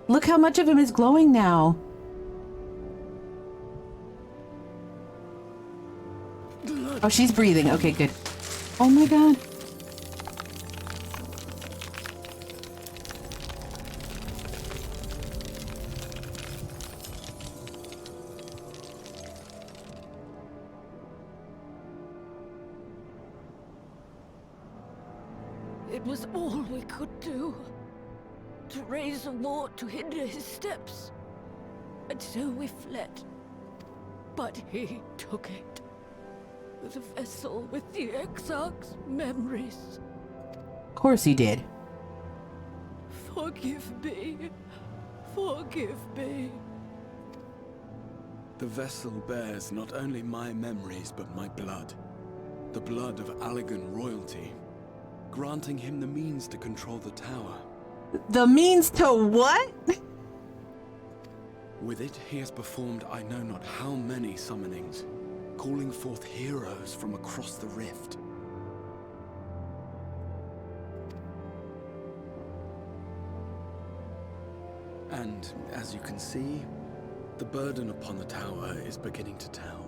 Look how much of him is glowing now. Oh, she's breathing. Okay, good. Oh my god. It was all we could do. To raise a war to hinder his steps. And so we fled. But he took it. The vessel with the Exarch's memories. Of course he did. Forgive me. Forgive me. The vessel bears not only my memories, but my blood. The blood of Allegan royalty, granting him the means to control the tower. The means to what? With it, he has performed I know not how many summonings, calling forth heroes from across the rift. And, as you can see, the burden upon the tower is beginning to tell.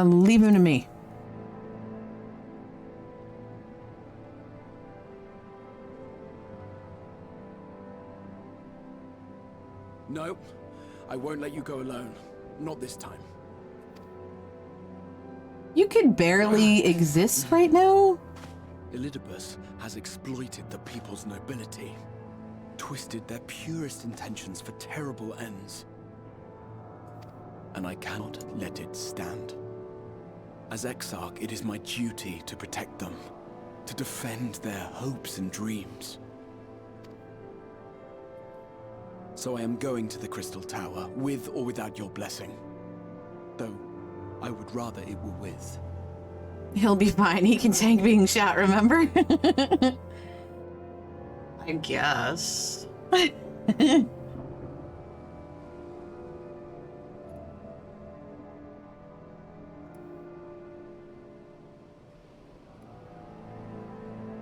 Leave him to me. No, I won't let you go alone. Not this time. You could barely exist right now? Elidibus has exploited the people's nobility, twisted their purest intentions for terrible ends. And I cannot let it stand. As Exarch, it is my duty to protect them, to defend their hopes and dreams. So I am going to the Crystal Tower, with or without your blessing. Though, I would rather it were with. He'll be fine. He can tank being shot, remember? I guess.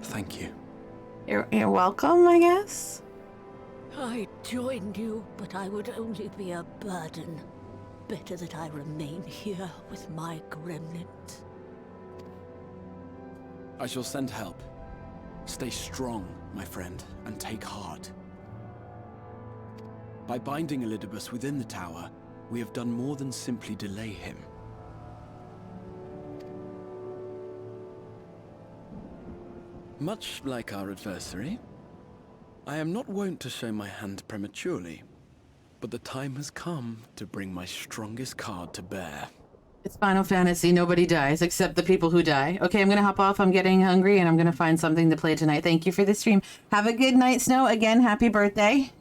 Thank you. You're welcome, I guess. I joined you, but I would only be a burden. Better that I remain here with my gremlins. I shall send help. Stay strong, my friend, and take heart. By binding Elidibus within the tower, we have done more than simply delay him. Much like our adversary, I am not wont to show my hand prematurely, but the time has come to bring my strongest card to bear. It's Final Fantasy. Nobody dies except the people who die. Okay, I'm gonna hop off. I'm getting hungry and I'm gonna find something to play tonight. Thank you for the stream. Have a good night, Snow. Again, happy birthday.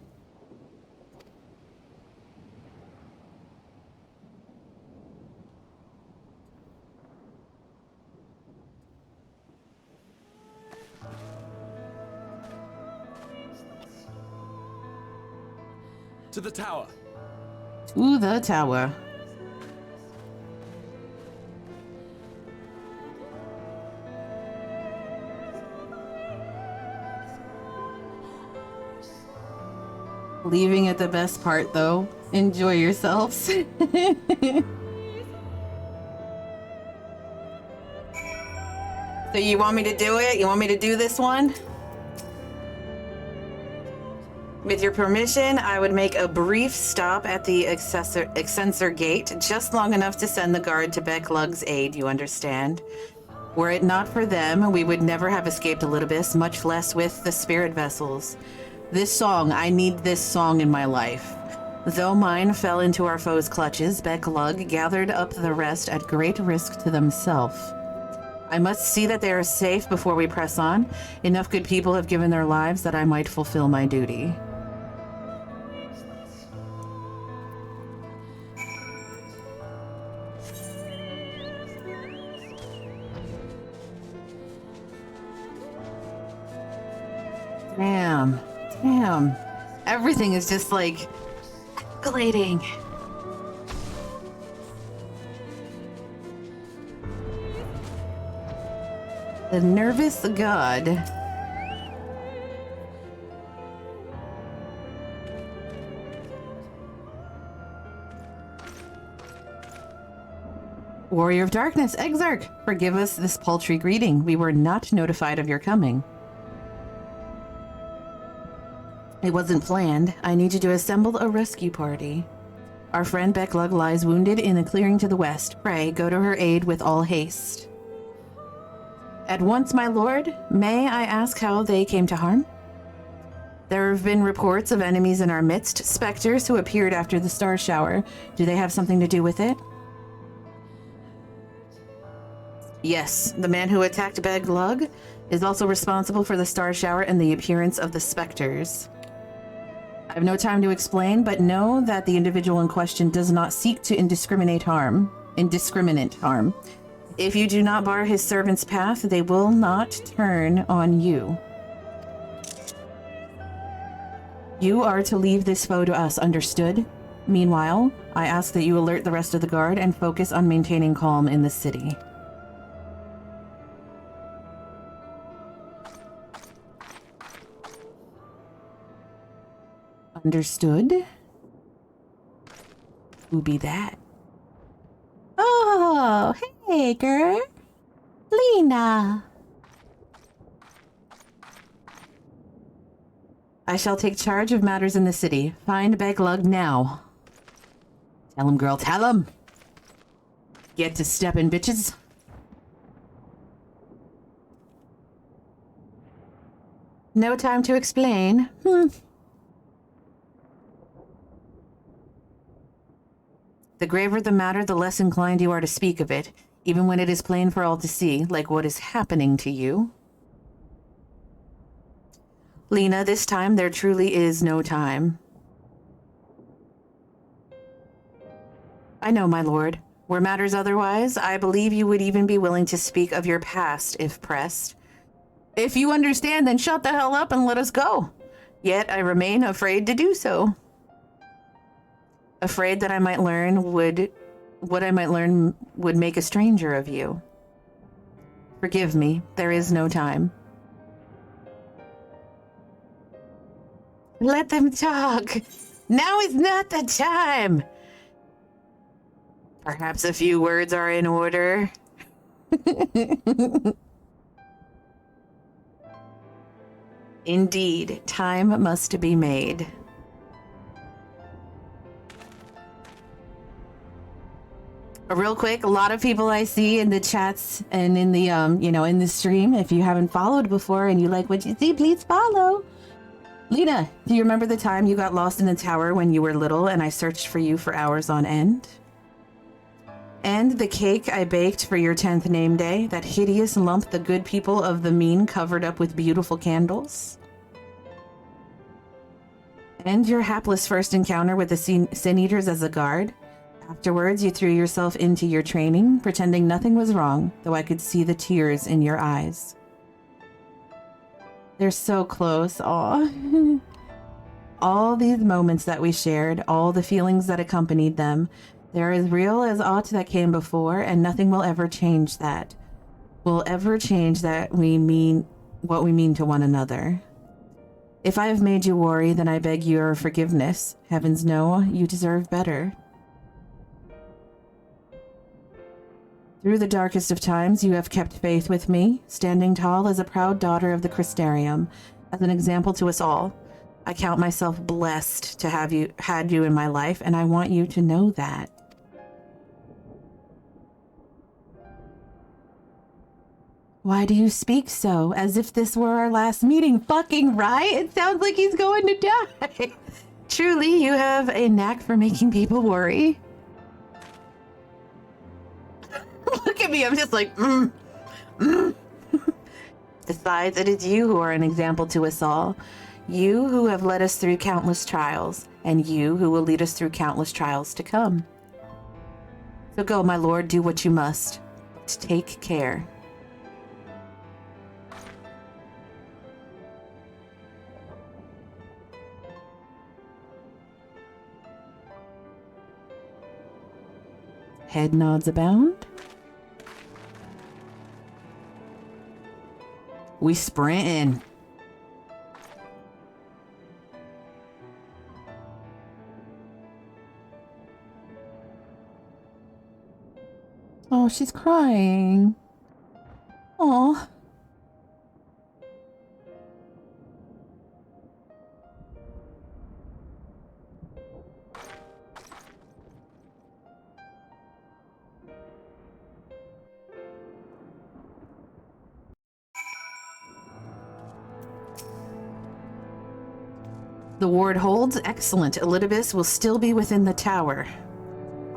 To the tower. To the tower. Leaving at the best part, though. Enjoy yourselves. So you want me to do it? You want me to do this one? With your permission, I would make a brief stop at the Excensor Gate, just long enough to send the guard to Becklug's aid, you understand? Were it not for them, we would never have escaped Elidibus, much less with the spirit vessels. This song, I need this song in my life. Though mine fell into our foes' clutches, Becklug gathered up the rest at great risk to themselves. I must see that they are safe before we press on. Enough good people have given their lives that I might fulfill my duty. Damn. Damn. Everything is just like escalating. The nervous god. Warrior of Darkness, Exarch, forgive us this paltry greeting. We were not notified of your coming. It wasn't planned. I need you to assemble a rescue party. Our friend Becklug lies wounded in a clearing to the west. Pray, go to her aid with all haste. At once, my lord, may I ask how they came to harm? There have been reports of enemies in our midst, specters who appeared after the star shower. Do they have something to do with it? Yes, the man who attacked Becklug is also responsible for the star shower and the appearance of the specters. I have no time to explain, but know that the individual in question does not seek to indiscriminate harm. If you do not bar his servant's path, they will not turn on you. You are to leave this foe to us, understood? Meanwhile, I ask that you alert the rest of the guard and focus on maintaining calm in the city. Understood? Who be that? Oh, hey, girl. Lena. I shall take charge of matters in the city. Find Becklug now. Tell him, girl, tell him. Get to steppin', bitches. No time to explain. The graver the matter, the less inclined you are to speak of it, even when it is plain for all to see, like what is happening to you. Lena, this time there truly is no time. I know, my lord. Were matters otherwise, I believe you would even be willing to speak of your past if pressed. If you understand, then shut the hell up and let us go. Yet I remain afraid to do so. Afraid that what I might learn would make a stranger of you. Forgive me, there is no time. Let them talk. Now is not the time. Perhaps a few words are in order. Indeed, time must be made. Real quick, a lot of people I see in the chats and in the in the stream, if you haven't followed before and you like what you see, please follow. Lena, do you remember the time you got lost in the tower when you were little and I searched for you for hours on end? And the cake I baked for your 10th name day, that hideous lump the good people of the mean covered up with beautiful candles? And your hapless first encounter with the Sin Eaters as a guard? Afterwards, you threw yourself into your training, pretending nothing was wrong, though I could see the tears in your eyes. They're so close, aw. All these moments that we shared, all the feelings that accompanied them, they're as real as aught that came before, and nothing will ever change that. Will ever change that what we mean to one another. If I have made you worry, then I beg your forgiveness. Heavens no, you deserve better. Through the darkest of times, you have kept faith with me, standing tall as a proud daughter of the Crystarium, as an example to us all. I count myself blessed to have had you in my life, and I want you to know that. Why do you speak so, as if this were our last meeting? Fucking right? It sounds like he's going to die. Truly, you have a knack for making people worry. Look at me, I'm just like, Besides, it is you who are an example to us all. You who have led us through countless trials, and you who will lead us through countless trials to come. So go, my lord, do what you must. But take care. Head nods abound. We sprinting. Oh, she's crying. Oh. The ward holds. Excellent. Elidibus will still be within the tower.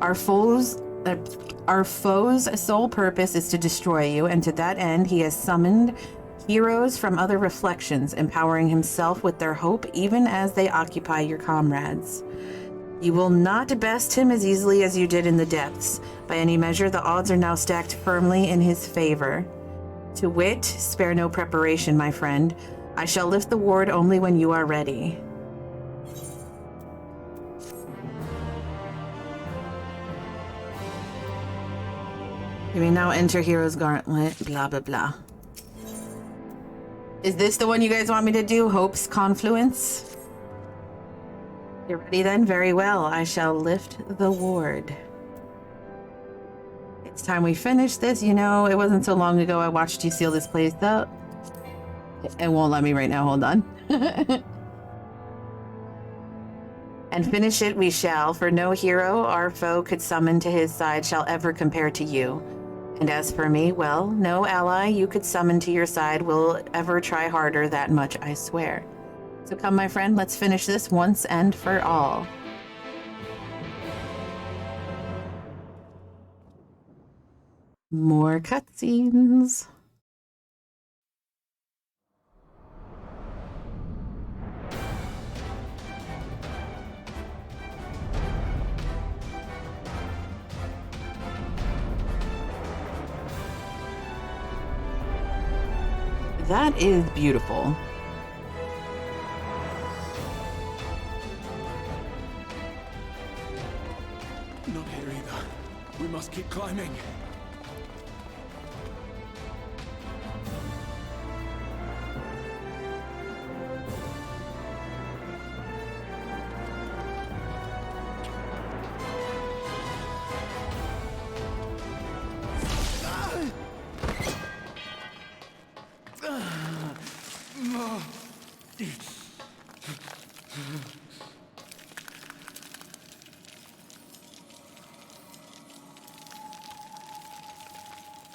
Our foe's sole purpose is to destroy you, and to that end he has summoned heroes from other reflections, empowering himself with their hope even as they occupy your comrades. You will not best him as easily as you did in the depths. By any measure, the odds are now stacked firmly in his favor. To wit, spare no preparation, my friend. I shall lift the ward only when you are ready. You may now enter Hero's Gauntlet, blah, blah, blah. Is this the one you guys want me to do? Hope's Confluence? You're ready then? Very well. I shall lift the ward. It's time we finish this. You know, it wasn't so long ago I watched you seal this place up. It won't let me right now. Hold on. And finish it we shall, for no hero our foe could summon to his side shall ever compare to you. And as for me, well, no ally you could summon to your side will ever try harder, that much I swear. So come, my friend, let's finish this once and for all. More cutscenes. That is beautiful. Not here either. We must keep climbing.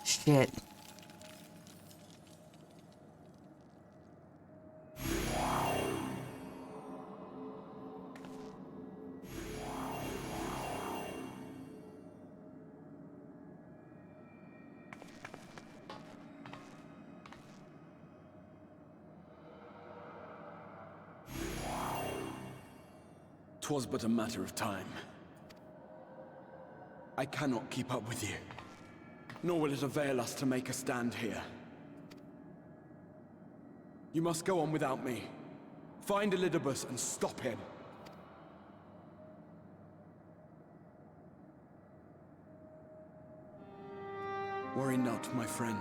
Shit. Twas but a matter of time. I cannot keep up with you. Nor will it avail us to make a stand here. You must go on without me. Find Elidibus and stop him. Worry not, my friend.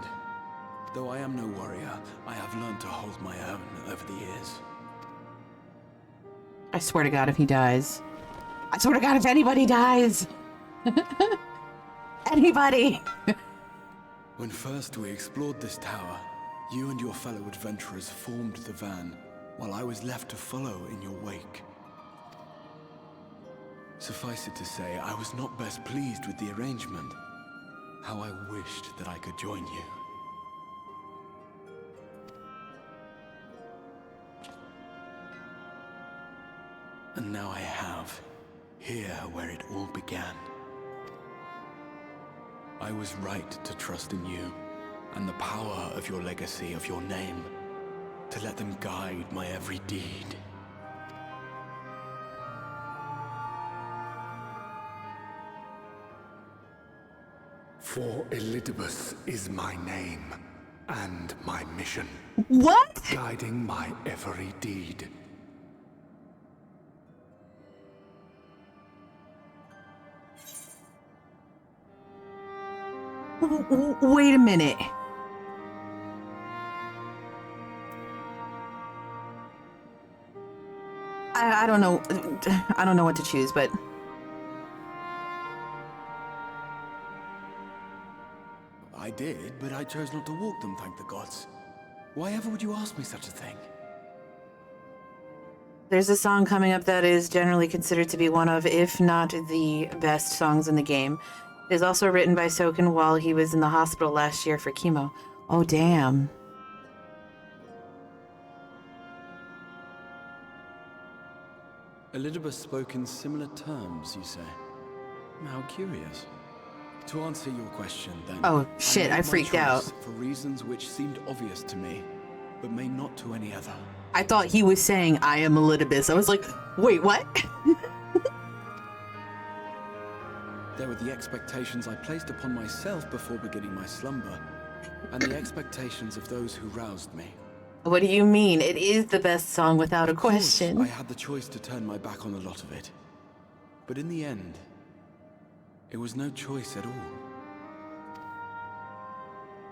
Though I am no warrior, I have learned to hold my own over the years. I swear to God if he dies. I swear to God if anybody dies. Anybody. When first we explored this tower, you and your fellow adventurers formed the van, while I was left to follow in your wake. Suffice it to say, I was not best pleased with the arrangement. How I wished that I could join you. And now I have, here where it all began. I was right to trust in you, and the power of your legacy, of your name, to let them guide my every deed. For Elidibus is my name, and my mission. What? Guiding my every deed. Wait a minute. I don't know. I don't know what to choose, but I did, but I chose not to walk them, thank the gods. Why ever would you ask me such a thing? there's a song coming up that is generally considered to be one of, if not the best songs in the game. It is also written by Soken while he was in the hospital last year for chemo. Oh, damn. Elidibus spoke in similar terms, you say? How curious. To answer your question, then... Oh, shit, I freaked out. For reasons which seemed obvious to me, but may not to any other. I thought he was saying, I am Elidibus. I was like, wait, what? There were the expectations I placed upon myself before beginning my slumber, and the expectations of those who roused me. What do you mean? It is the best song without a question. I had the choice to turn my back on a lot of it. But in the end, it was no choice at all.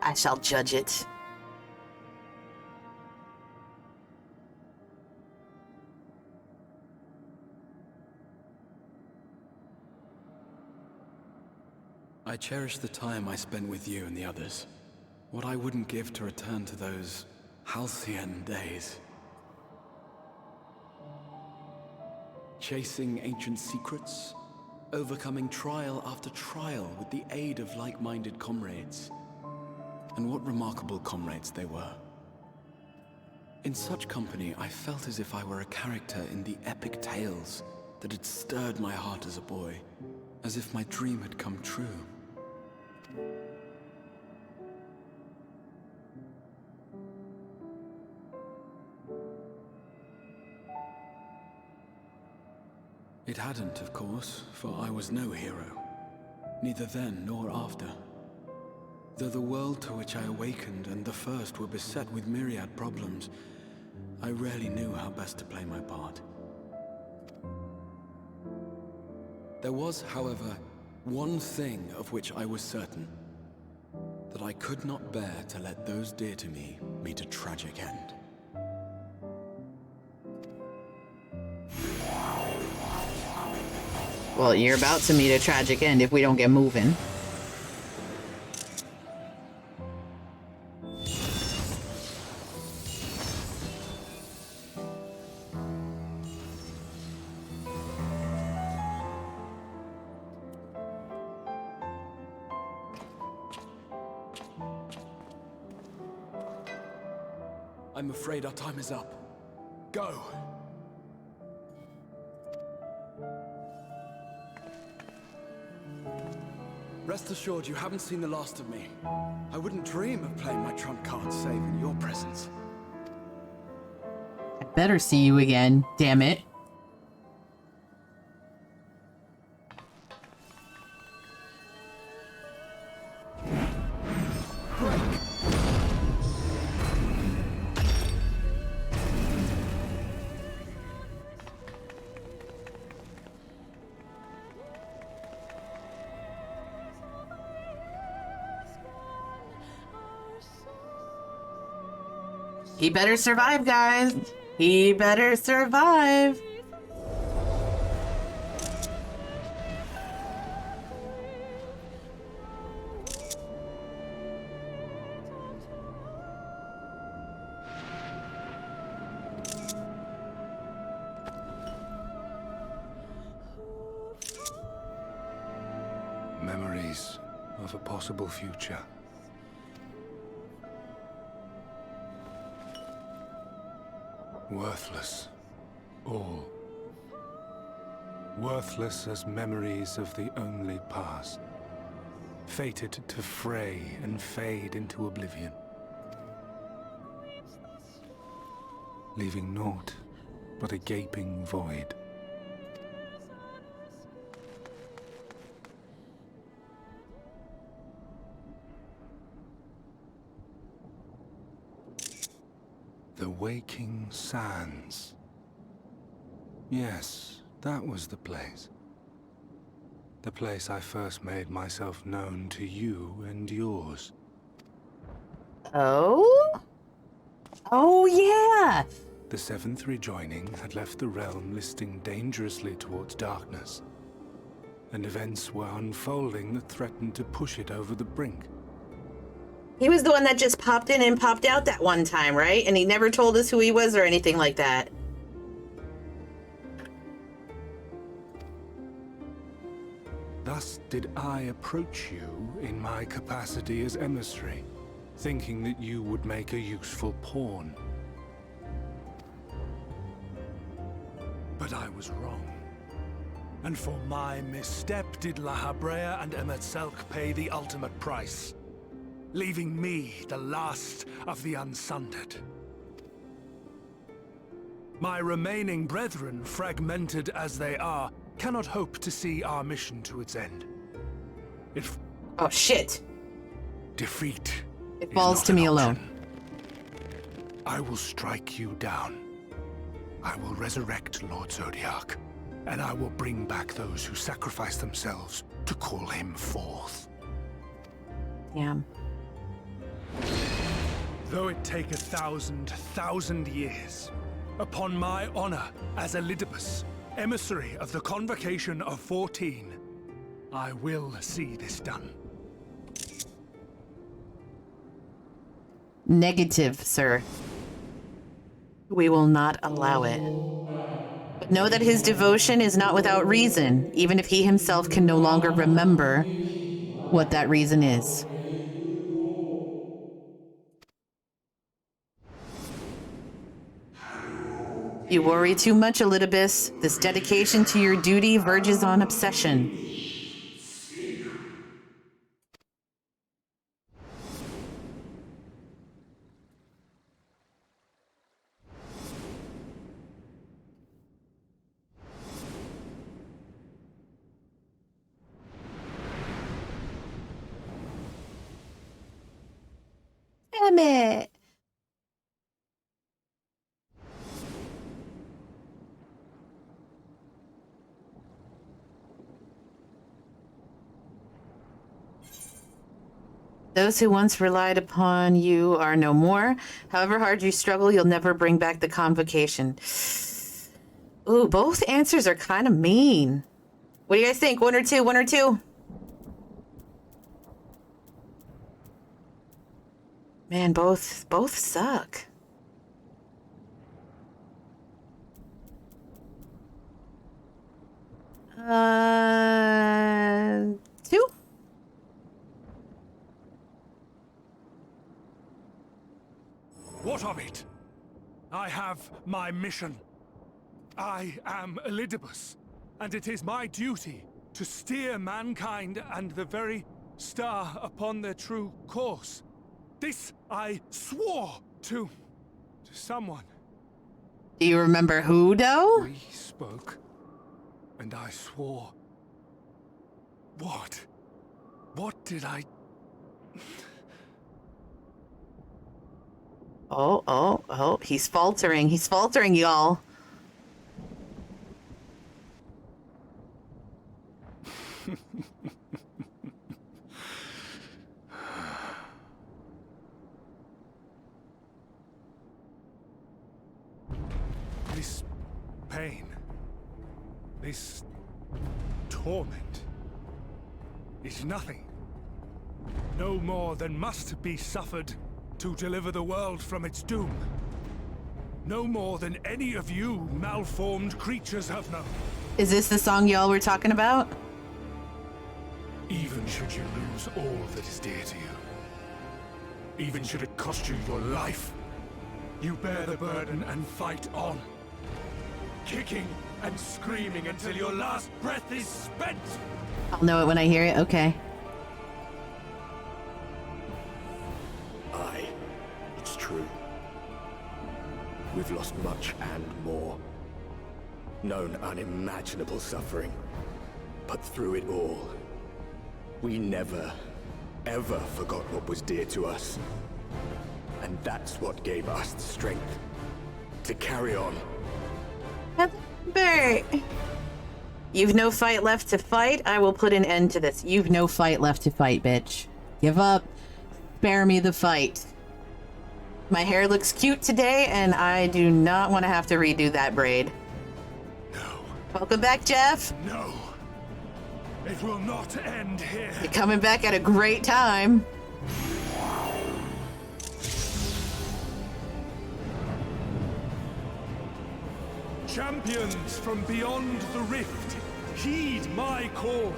I shall judge it. I cherish the time I spent with you and the others. What I wouldn't give to return to those halcyon days. Chasing ancient secrets, overcoming trial after trial with the aid of like-minded comrades. And what remarkable comrades they were. In such company, I felt as if I were a character in the epic tales that had stirred my heart as a boy, as if my dream had come true. It hadn't, of course, for I was no hero. Neither then nor after. Though the world to which I awakened and the first were beset with myriad problems, I rarely knew how best to play my part. There was, however, one thing of which I was certain. That I could not bear to let those dear to me meet a tragic end. Well, you're about to meet a tragic end if we don't get moving. I'm afraid our time is up. Go! Rest assured you haven't seen the last of me. I wouldn't dream of playing my trump card save in your presence. I better see you again, damn it. He better survive, guys. He better survive. Memories of a possible future. Worthless. All. Worthless as memories of the only past. Fated to fray and fade into oblivion. Leaving naught but a gaping void. The Waking Sands. Yes, that was the place. The place I first made myself known to you and yours. Oh? Oh, yeah! The seventh rejoining had left the realm listing dangerously towards darkness, and events were unfolding that threatened to push it over the brink. He was the one that just popped in and popped out that one time, right? And he never told us who he was or anything like that. Thus did I approach you in my capacity as emissary, thinking that you would make a useful pawn. But I was wrong. And for my misstep did La Habrea and Emetzelk pay the ultimate price, leaving me the last of the unsundered. My remaining brethren, fragmented as they are, cannot hope to see our mission to its end. Oh shit. Defeat. It falls to me alone. I will strike you down. I will resurrect Lord Zodiac, and I will bring back those who sacrifice themselves to call him forth. Damn. Though it take 1,000 years, upon my honor as Elidibus, emissary of the Convocation of 14, I will see this done. Negative, sir. We will not allow it. But know that his devotion is not without reason, even if he himself can no longer remember what that reason is. You worry too much, Elidibus. This dedication to your duty verges on obsession. Damn it. Those who once relied upon you are no more. However hard you struggle, you'll never bring back the convocation. Ooh, both answers are kind of mean. What do you guys think? One or two? One or two? Man, both suck. Two? What of it? I have my mission. I am Elidibus, and it is my duty to steer mankind and the very star upon their true course. This I swore to someone. Do you remember who, though? We spoke, and I swore. What? What did I... Oh, he's faltering. He's faltering, y'all. This pain, this torment, is nothing. No more than must be suffered to deliver the world from its doom. No more than any of you malformed creatures have known. Is this the song y'all were talking about? Even should you lose all that is dear to you, even should it cost you your life, you bear the burden and fight on, kicking and screaming until your last breath is spent. I'll know it when I hear it. Okay. Aye, it's true. We've lost much and more. Known unimaginable suffering. But through it all, we never, ever forgot what was dear to us. And that's what gave us the strength to carry on. Bert, you've no fight left to fight. I will put an end to this. You've no fight left to fight, bitch. Give up. Spare me the fight. My hair looks cute today, and I do not want to have to redo that braid. No. Welcome back, Jeff. No. It will not end here. You're coming back at a great time. Champions from beyond the rift, heed my call.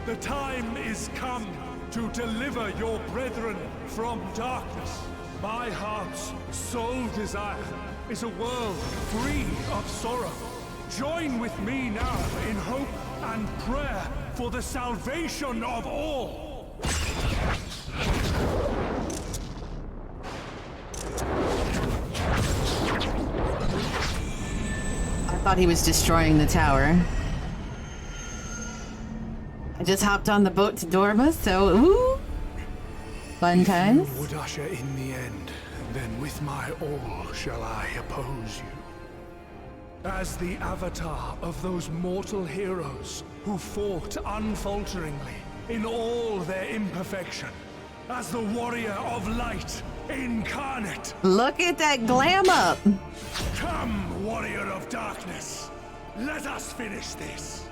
The time is come to deliver your brethren from darkness. My heart's sole desire is a world free of sorrow. Join with me now in hope and prayer for the salvation of all. I thought he was destroying the tower. I just hopped on the boat to Dorma, so ooh, fun times. If you would usher in the end, then with my all shall I oppose you. As the avatar of those mortal heroes who fought unfalteringly in all their imperfection. As the warrior of light incarnate. Look at that glam up. Come, warrior of darkness. Let us finish this.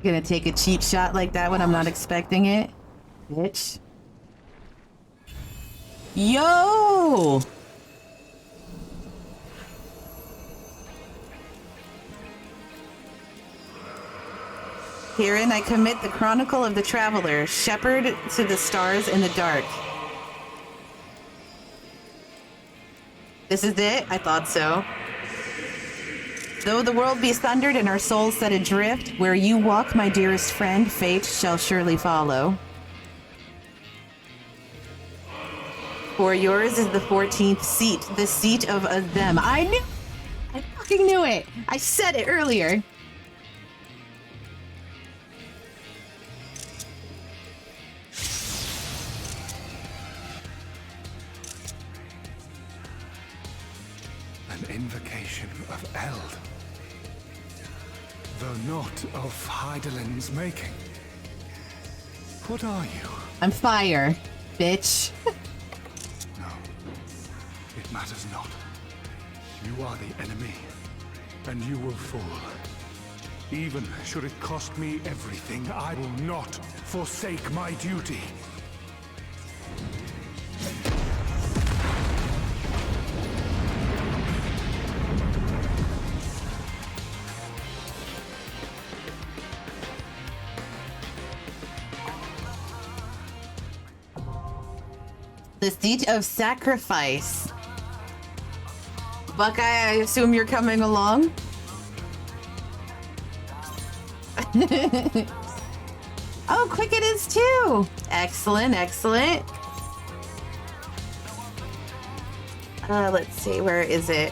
Gonna take a cheap shot like that when I'm not expecting it? Bitch. Yo! Herein I commit the chronicle of the traveler, shepherd to the stars in the dark. This is it? I thought so. Though the world be sundered and our souls set adrift, where you walk, my dearest friend, fate shall surely follow. For yours is the 14th seat, the seat of them. I fucking knew it. I said it earlier. invocation of Eld. Though not of Heidelin's making. What are you? I'm fire, bitch. No, it matters not. You are the enemy, and you will fall. Even should it cost me everything, I will not forsake my duty. The Siege of Sacrifice. Buckeye, I assume you're coming along? Oh, quick it is too! Excellent, excellent. Let's see, where is it?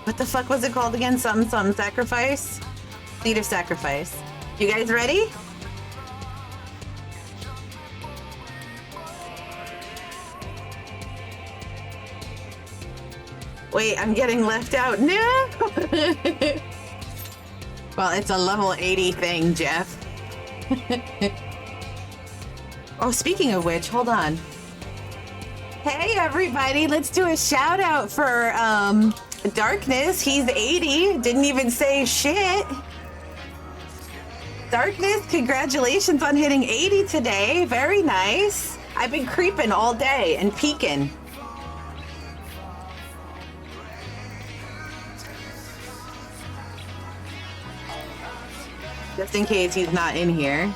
What the fuck was it called again? Something, something, sacrifice? Siege of Sacrifice. You guys ready? Wait, I'm getting left out. No! Well, it's a level 80 thing, Jeff. Oh, speaking of which, hold on. Hey, everybody, let's do a shout out for Darkness. He's 80. Didn't even say shit. Darkness, congratulations on hitting 80 today. Very nice. I've been creeping all day and peeking. Just in case he's not in here.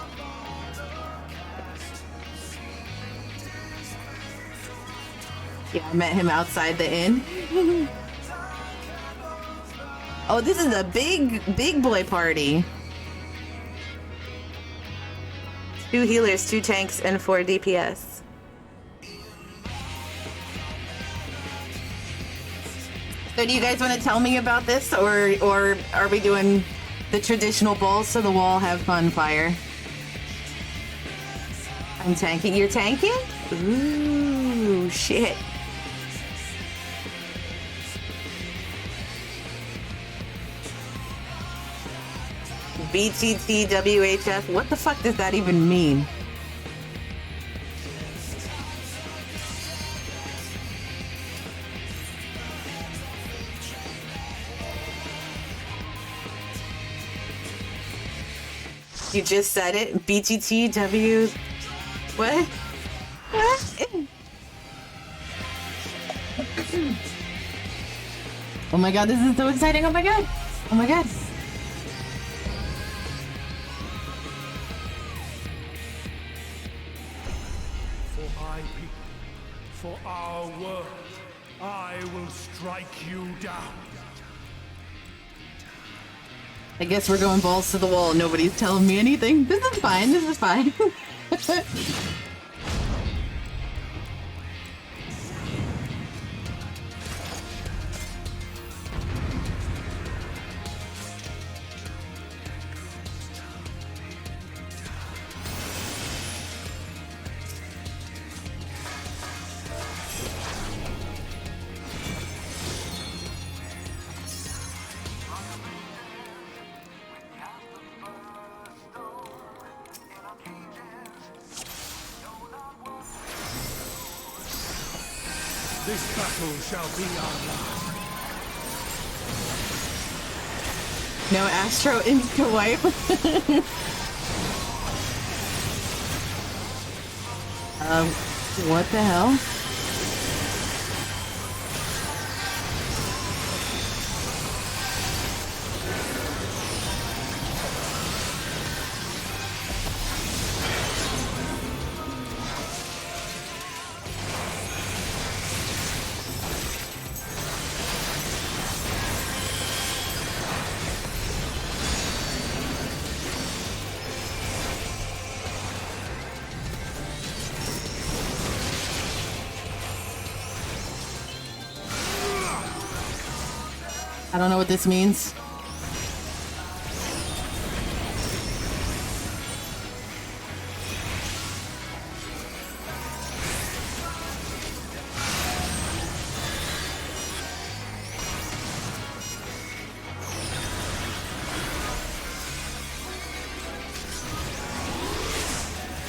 Yeah, I met him outside the inn. Oh, this is a big boy party. 2 healers, 2 tanks, and 4 DPS. So do you guys want to tell me about this, or are we doing the traditional balls to the wall, have fun fire? I'm tanking. You're tanking? Ooh, shit. BTT WHF. What the fuck does that even mean? You just said it. BTT W. What? What? Oh my god, this is so exciting. Oh my god. Oh my god. For our world, I will strike you down. I guess we're going balls to the wall. Nobody's telling me anything. This is fine. This is fine. This battle shall be our last. No Astro insta wipe. What the hell? I don't know what this means.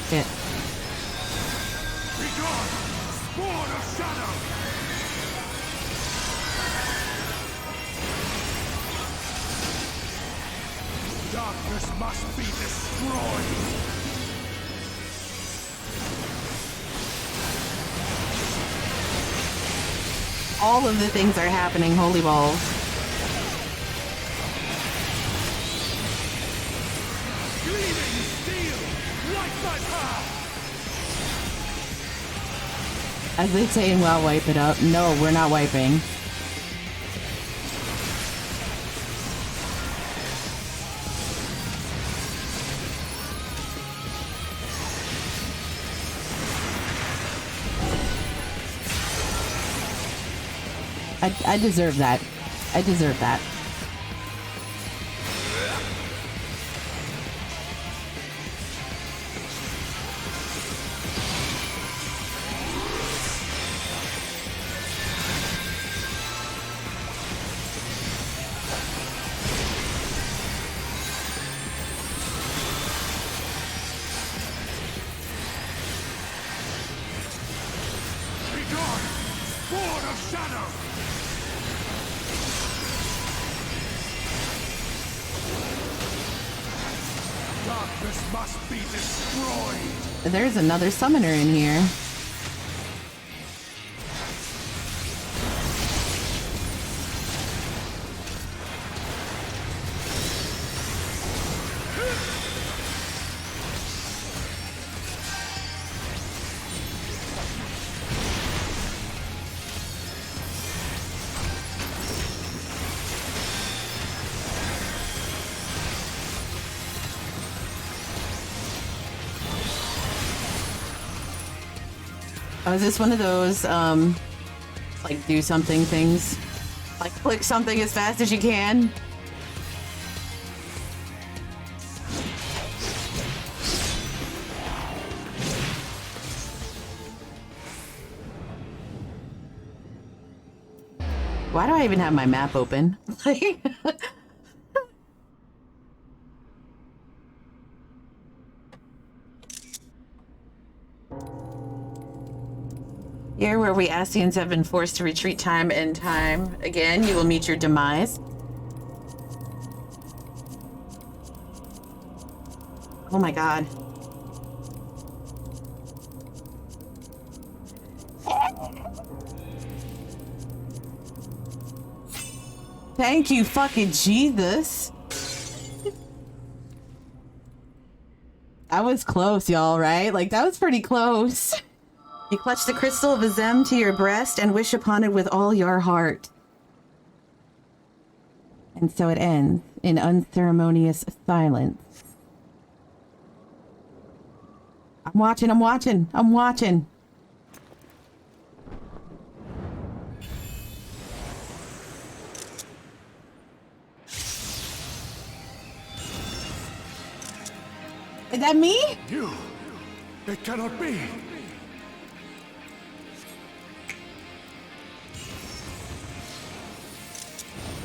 Shit. Be gone! Spawn of shadow! Darkness must be destroyed! All of the things are happening, holy balls. Gleaming steel! Light my path! As they say in WoW, wipe it up. No, we're not wiping. I deserve that. I deserve that. Be gone! Spawn of shadow! Darkness must be destroyed! There's another summoner in here. Oh, is this one of those, like, do something things? Like, click something as fast as you can? Why do I even have my map open? Like... Here, where we Ascians have been forced to retreat time and time again, you will meet your demise. Oh my god. Thank you, fucking Jesus. That was close, y'all, right? Like, that was pretty close. You clutch the crystal of Azem to your breast and wish upon it with all your heart. And so it ends in unceremonious silence. I'm watching, I'm watching, I'm watching. Is that me? You! It cannot be!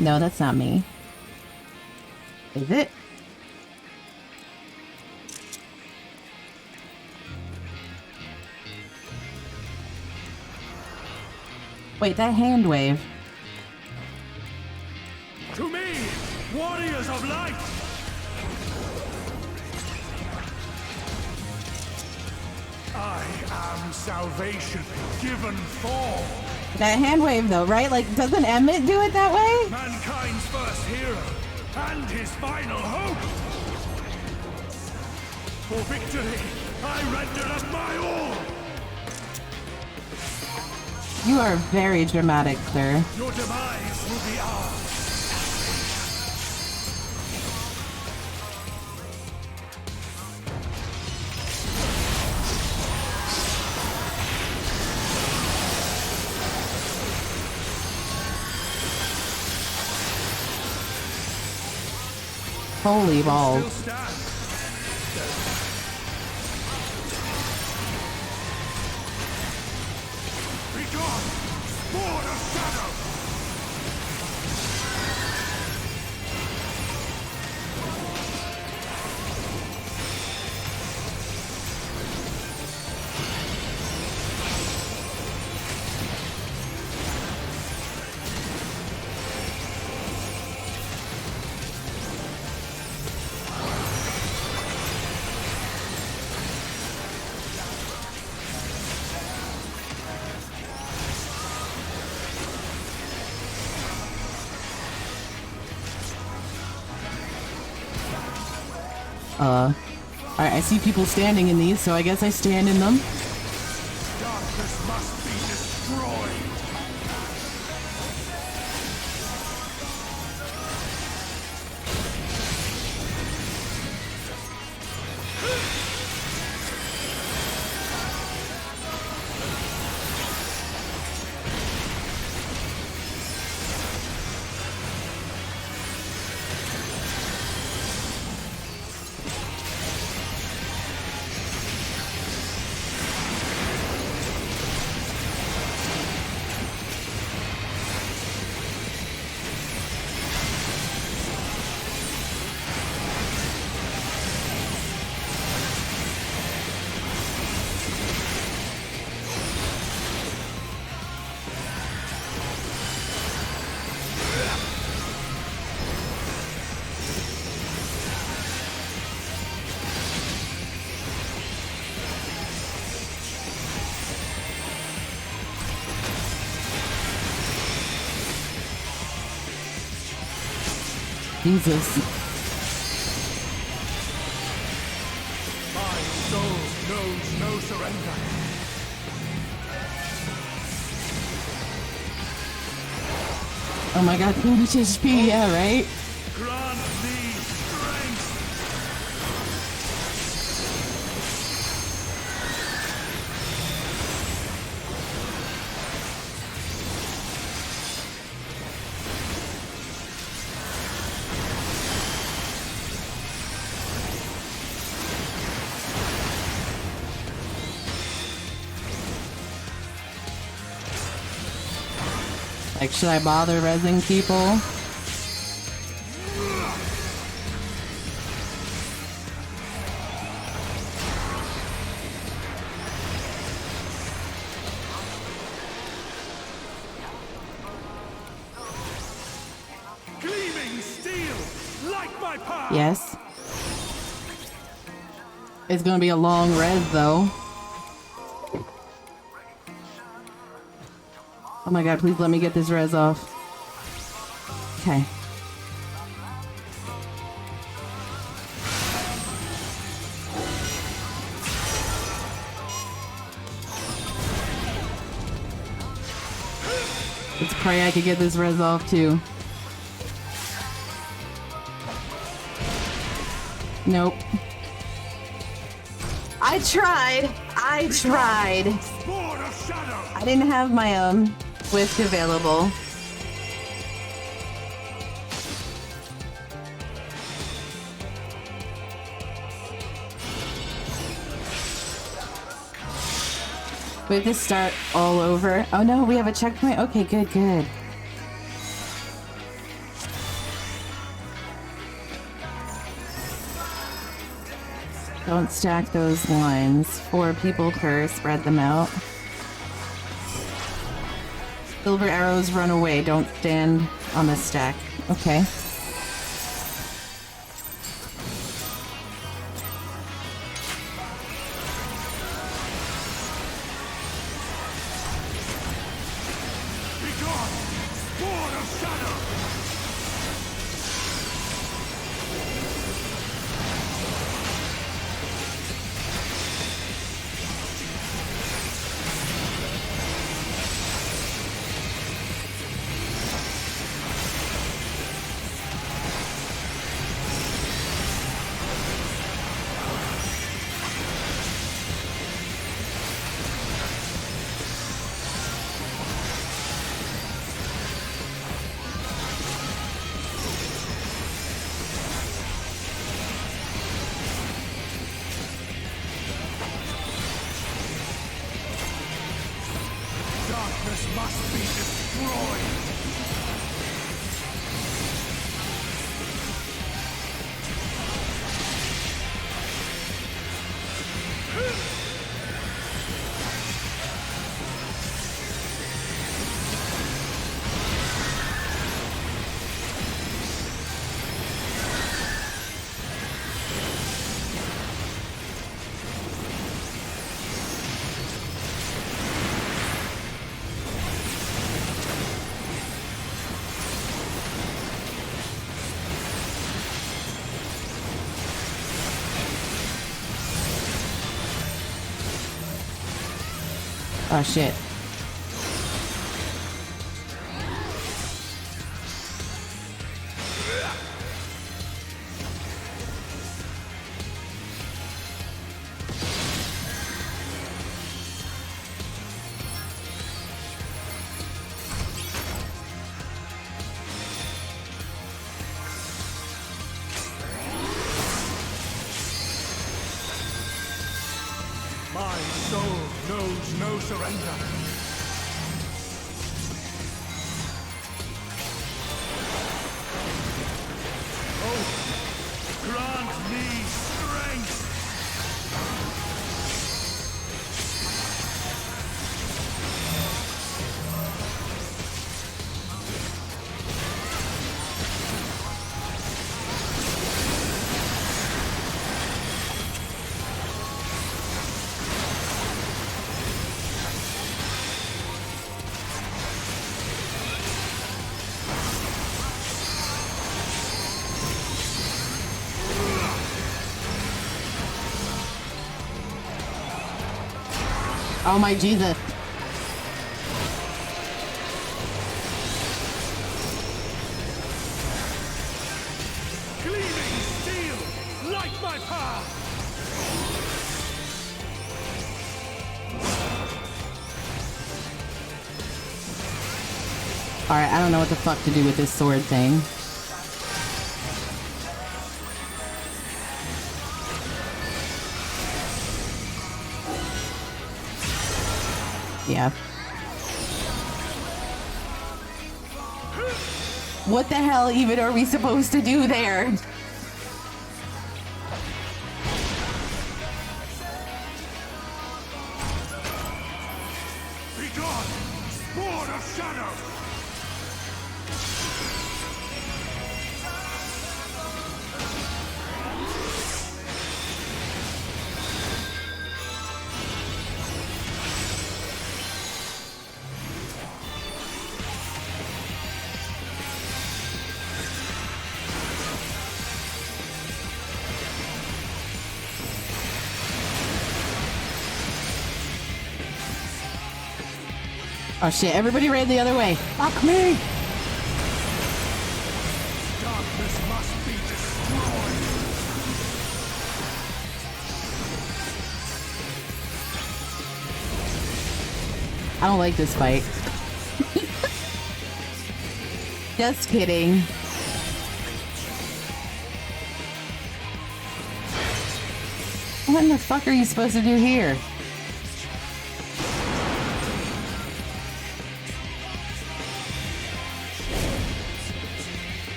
No, that's not me. Is it? Wait, that hand wave. To me, warriors of light! I am salvation given form. That hand wave though, right? Like, doesn't Emmett do it that way? Mankind's first hero and his final hope. For victory, I render up my all. You are very dramatic, sir. Your demise will be ours. Holy balls. Be gone, spawn of shadow! Alright, I see people standing in these, so I guess I stand in them. Darkness must be destroyed. Jesus. My soul knows no surrender. Oh my god, 30 HP, yeah, right? Grant me strength. Like, should I bother rezzing people? Gleaming steel, like my power. Yes. It's gonna be a long res, though. Oh my god, please let me get this res off. Okay. Let's pray I could get this res off too. Nope. I tried. I didn't have my Swift available. We have to start all over. Oh no, we have a checkpoint? Okay, good, good. Don't stack those lines. 4 people per, spread them out. Silver arrows run away, don't stand on the stack. Okay. Oh shit. My soul knows no surrender. Oh, grant me strength! Oh my Jesus. Gleaming steel, light my path! Alright, I don't know what the fuck to do with this sword thing. Yeah. What the hell even are we supposed to do there? Be gone, spawn of shadow! Oh shit, everybody ran the other way. Fuck me! Darkness must be destroyed! I don't like this fight. Just kidding. What in the fuck are you supposed to do here?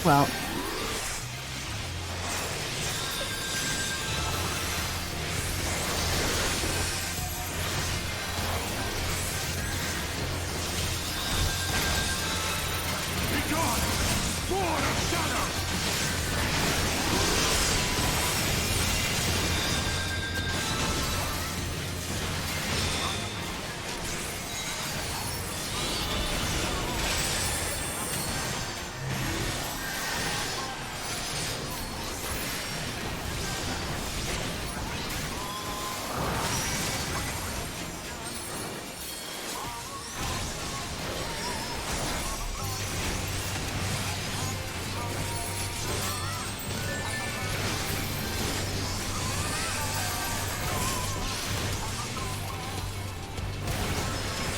Well, Be gone, spawn of shadow!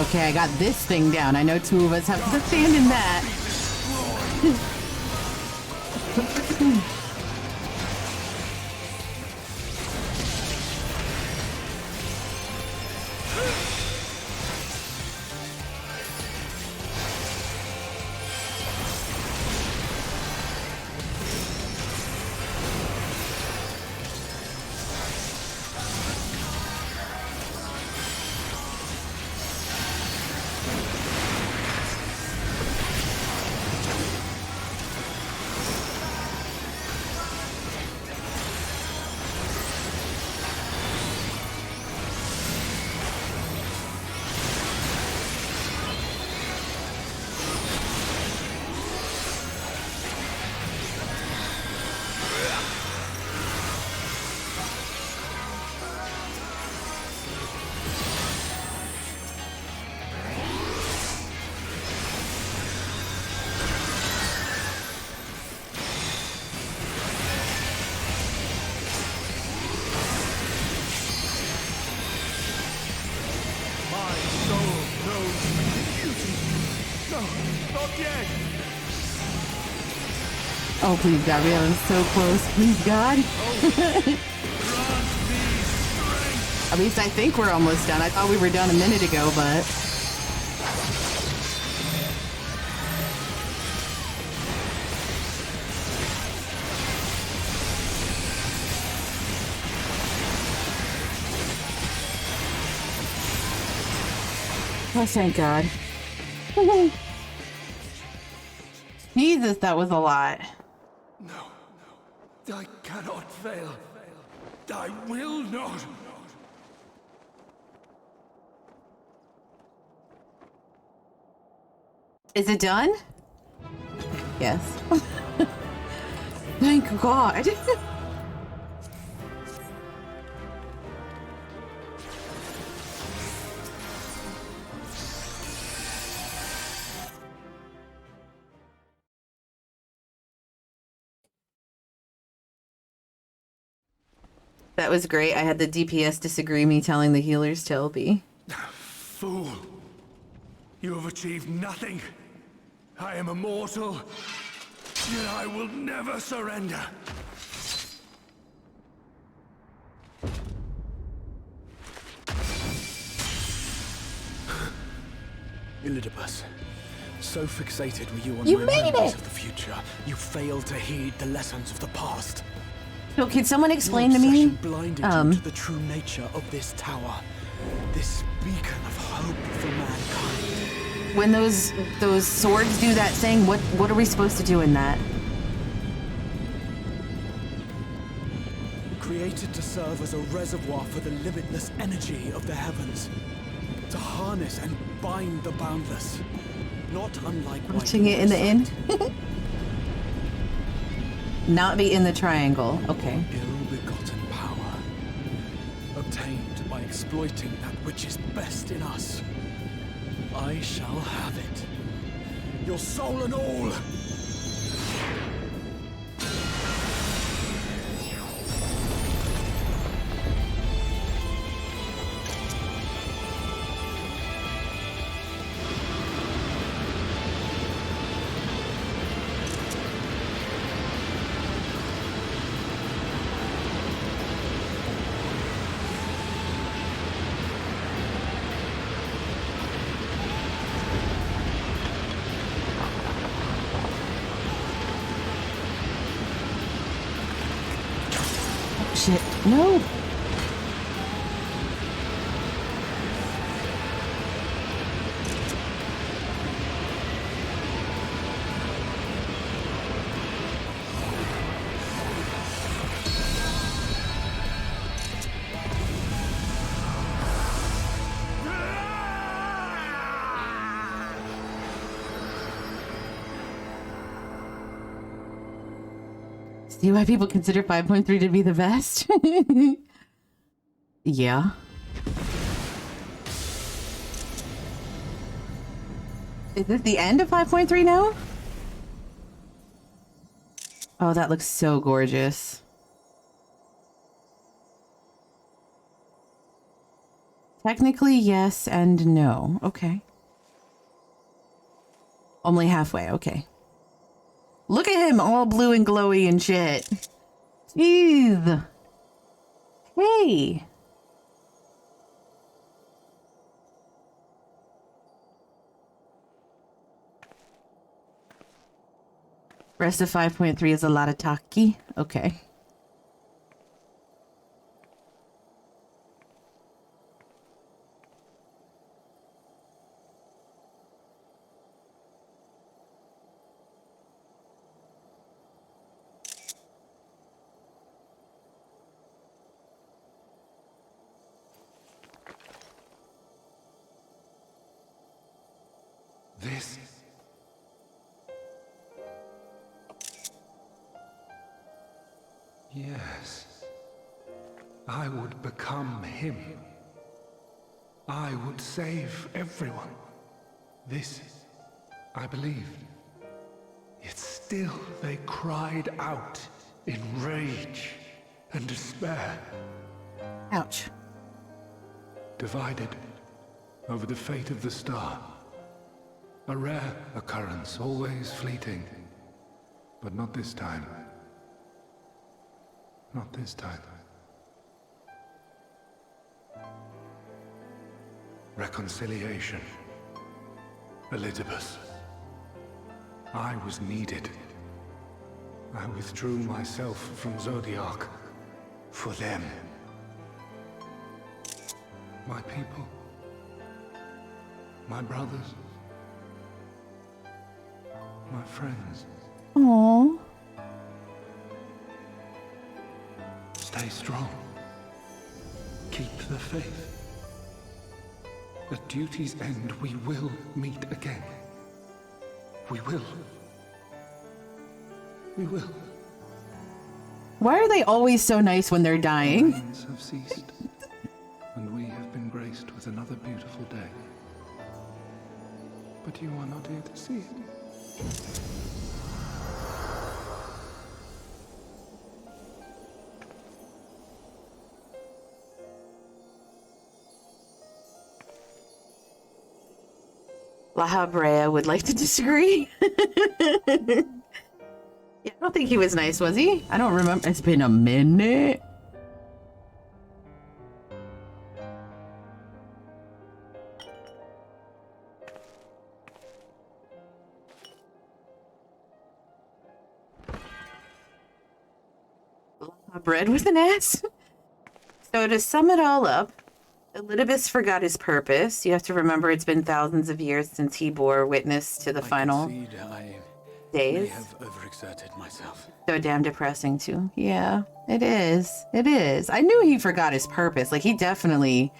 okay, I got this thing down. I know two of us have to stand in that. No, not yet! Oh, please, God, we are so close. Please, God. At least I think we're almost done. I thought we were done a minute ago, but... Oh, thank God. Jesus, that was a lot. I cannot fail. I will not. Is it done? Yes. Thank God. That was great. I had the DPS disagree me telling the healers to LB. Fool. You have achieved nothing. I am immortal, yet I will never surrender. Elidibus, so fixated were you on You my made memories it! of the future, you failed to heed the lessons of the past. So can someone explain to Your me? obsession blinded you to the true nature of this tower, this beacon of hope for mankind. When those swords do that thing, what are we supposed to do in that? Created to serve as a reservoir for the limitless energy of the heavens, to harness and bind the boundless, not unlike Watching it in the end. Not be in the triangle. Okay. Ill-begotten power, obtained by exploiting that which is best in us. I shall have it. Your soul and all! Shit. No. See why people consider 5.3 to be the best? Yeah. Is this the end of 5.3 now? Oh, that looks so gorgeous. Technically, yes and no. Okay. Only halfway. Okay. Look at him, all blue and glowy and shit. Jeez. Hey. Rest of 5.3 is a lot of taki. Okay. This... Yes. I would become him. I would save everyone. This, I believed. Yet still they cried out in rage and despair. Ouch. Divided over the fate of the star. A rare occurrence, always fleeting. But not this time. Not this time. Reconciliation. Elidibus. I was needed. I withdrew myself from Zodiark. For them. My people. My brothers. My friends. Aww. Stay strong. Keep the faith. At duty's end, we will meet again. We will. We will. Why are they always so nice when they're dying? The rains have ceased, and we have been graced with another beautiful day. But you are not here to see it. La Habrea would like to disagree. Yeah, I don't think he was nice, was he? I don't remember. It's been a minute. Bread with an S. So to sum it all up, Elidibus forgot his purpose. You have to remember it's been thousands of years since he bore witness to the final days. May have overexerted myself. So damn depressing too. Yeah, it is. It is. I knew he forgot his purpose. Like he definitely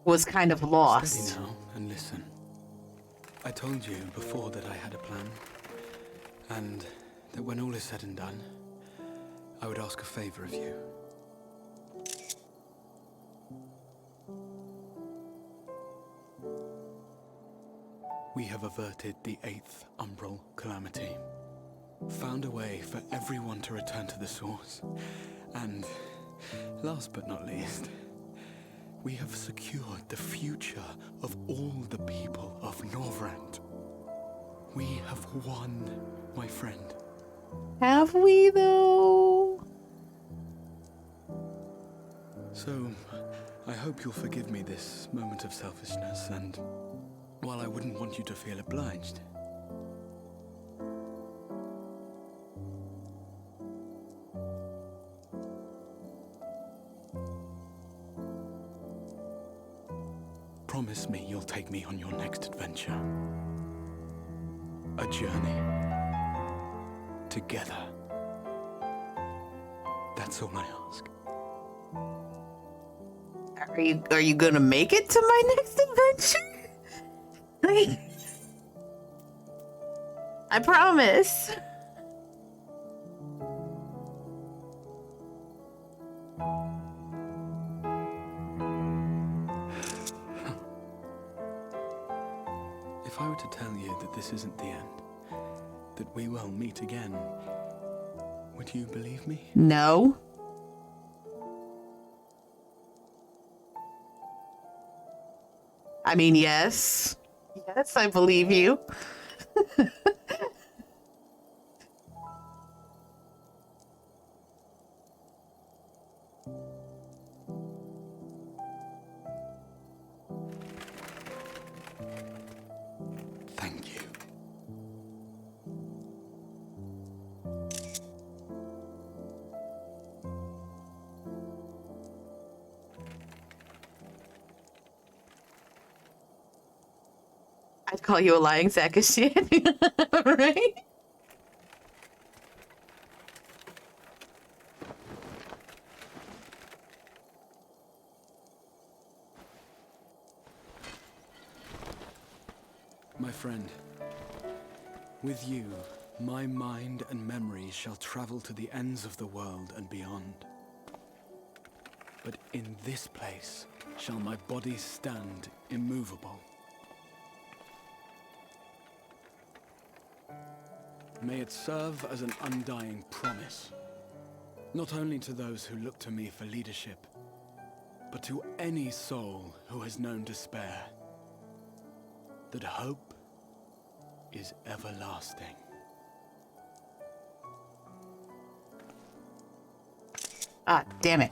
was kind of lost. Steady now and listen. I told you before that I had a plan, and that when all is said and done, I would ask a favor of you. We have averted the 8th Umbral Calamity. Found a way for everyone to return to the source. And, last but not least, we have secured the future of all the people of Norvrand. We have won, my friend. Have we, though? So, I hope you'll forgive me this moment of selfishness, and while I wouldn't want you to feel obliged, promise me you'll take me on your next adventure. A journey. Together. That's all I ask. Are you gonna make it to my next adventure? Like, I promise. If I were to tell you that this isn't the end, that we will meet again, would you believe me? No. I mean, yes. Yes, I believe you. Thank you. I'd call you a lying sack of shit. Right? My friend, with you, my mind and memory shall travel to the ends of the world and beyond. But in this place shall my body stand immovable. May it serve as an undying promise, not only to those who look to me for leadership, but to any soul who has known despair, that hope is everlasting. Ah, damn it.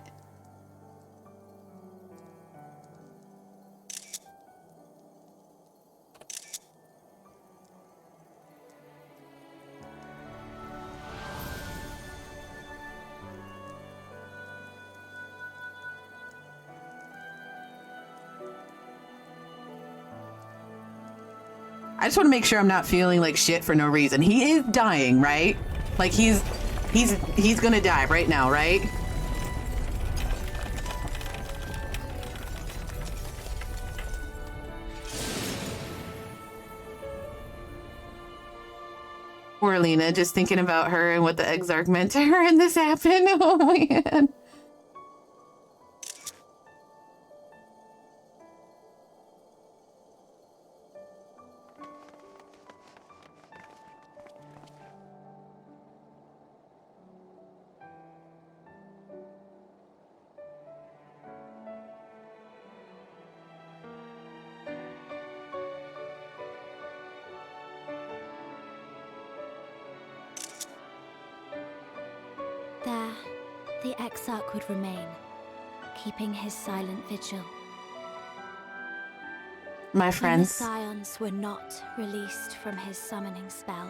I just want to make sure I'm not feeling like shit for no reason. He is dying, right? Like he's gonna die right now, right? Poor Lena, just thinking about her and what the Exarch meant to her and this happened. Oh man. There, the Exarch would remain, keeping his silent vigil. My When friends. the Scions were not released from his summoning spell,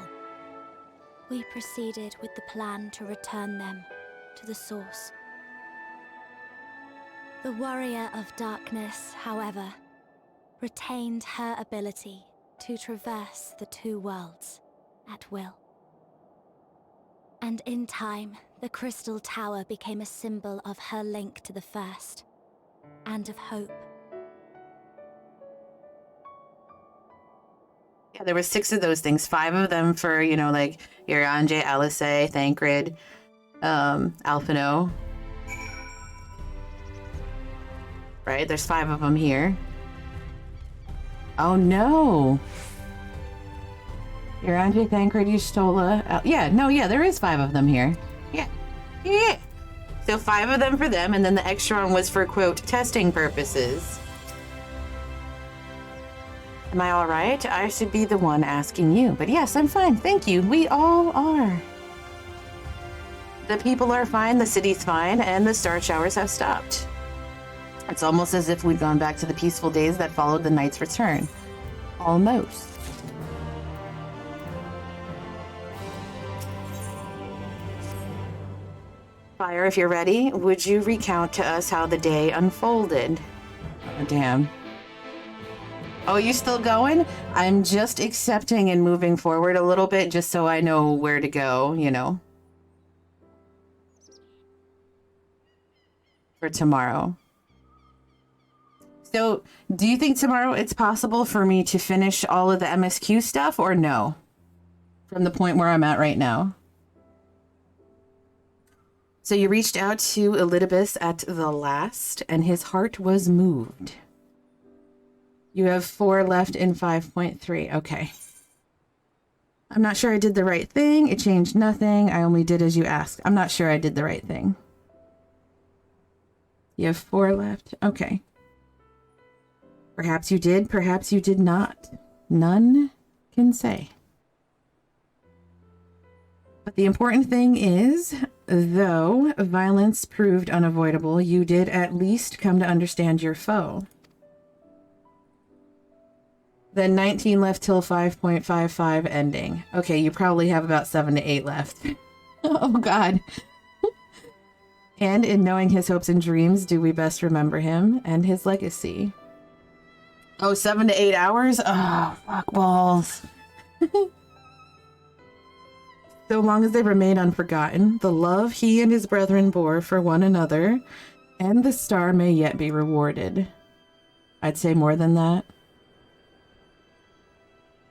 we proceeded with the plan to return them to the source. The Warrior of Darkness, however, retained her ability to traverse the two worlds at will. And in time, the Crystal Tower became a symbol of her link to the First, and of hope. Yeah, there were 6 of those things. 5 of them for, you know, like Iranje, Alice, Thancred, Alphino. Right? There's 5 of them here. Oh no! Iranje, Thancred, Yustola. Yeah, there is 5 of them here. Yeah. So 5 of them for them, and then the extra one was for, quote, testing purposes. Am I all right? I should be the one asking you. But yes, I'm fine. Thank you. We all are. The people are fine, the city's fine, and the star showers have stopped. It's almost as if we'd gone back to the peaceful days that followed the knight's return. Almost. Fire, if you're ready, would you recount to us how the day unfolded? Oh, damn. Oh, you still going? I'm just accepting and moving forward a little bit just so I know where to go, you know. For tomorrow. So, do you think tomorrow it's possible for me to finish all of the MSQ stuff or no? From the point where I'm at right now. So you reached out to Elidibus at the last, and his heart was moved. You have 4 left in 5.3. Okay. I'm not sure I did the right thing. It changed nothing. I only did as you asked. I'm not sure I did the right thing. You have 4 left. Okay. Perhaps you did, perhaps you did not. None can say. But the important thing is, though violence proved unavoidable, you did at least come to understand your foe. Then 19 left till 5.55 ending. Okay, you probably have about 7 to 8 left. Oh, God. And in knowing his hopes and dreams, do we best remember him and his legacy? Oh, 7 to 8 hours? Oh, fuck balls. So long as they remain unforgotten, the love he and his brethren bore for one another, and the star may yet be rewarded. I'd say more than that.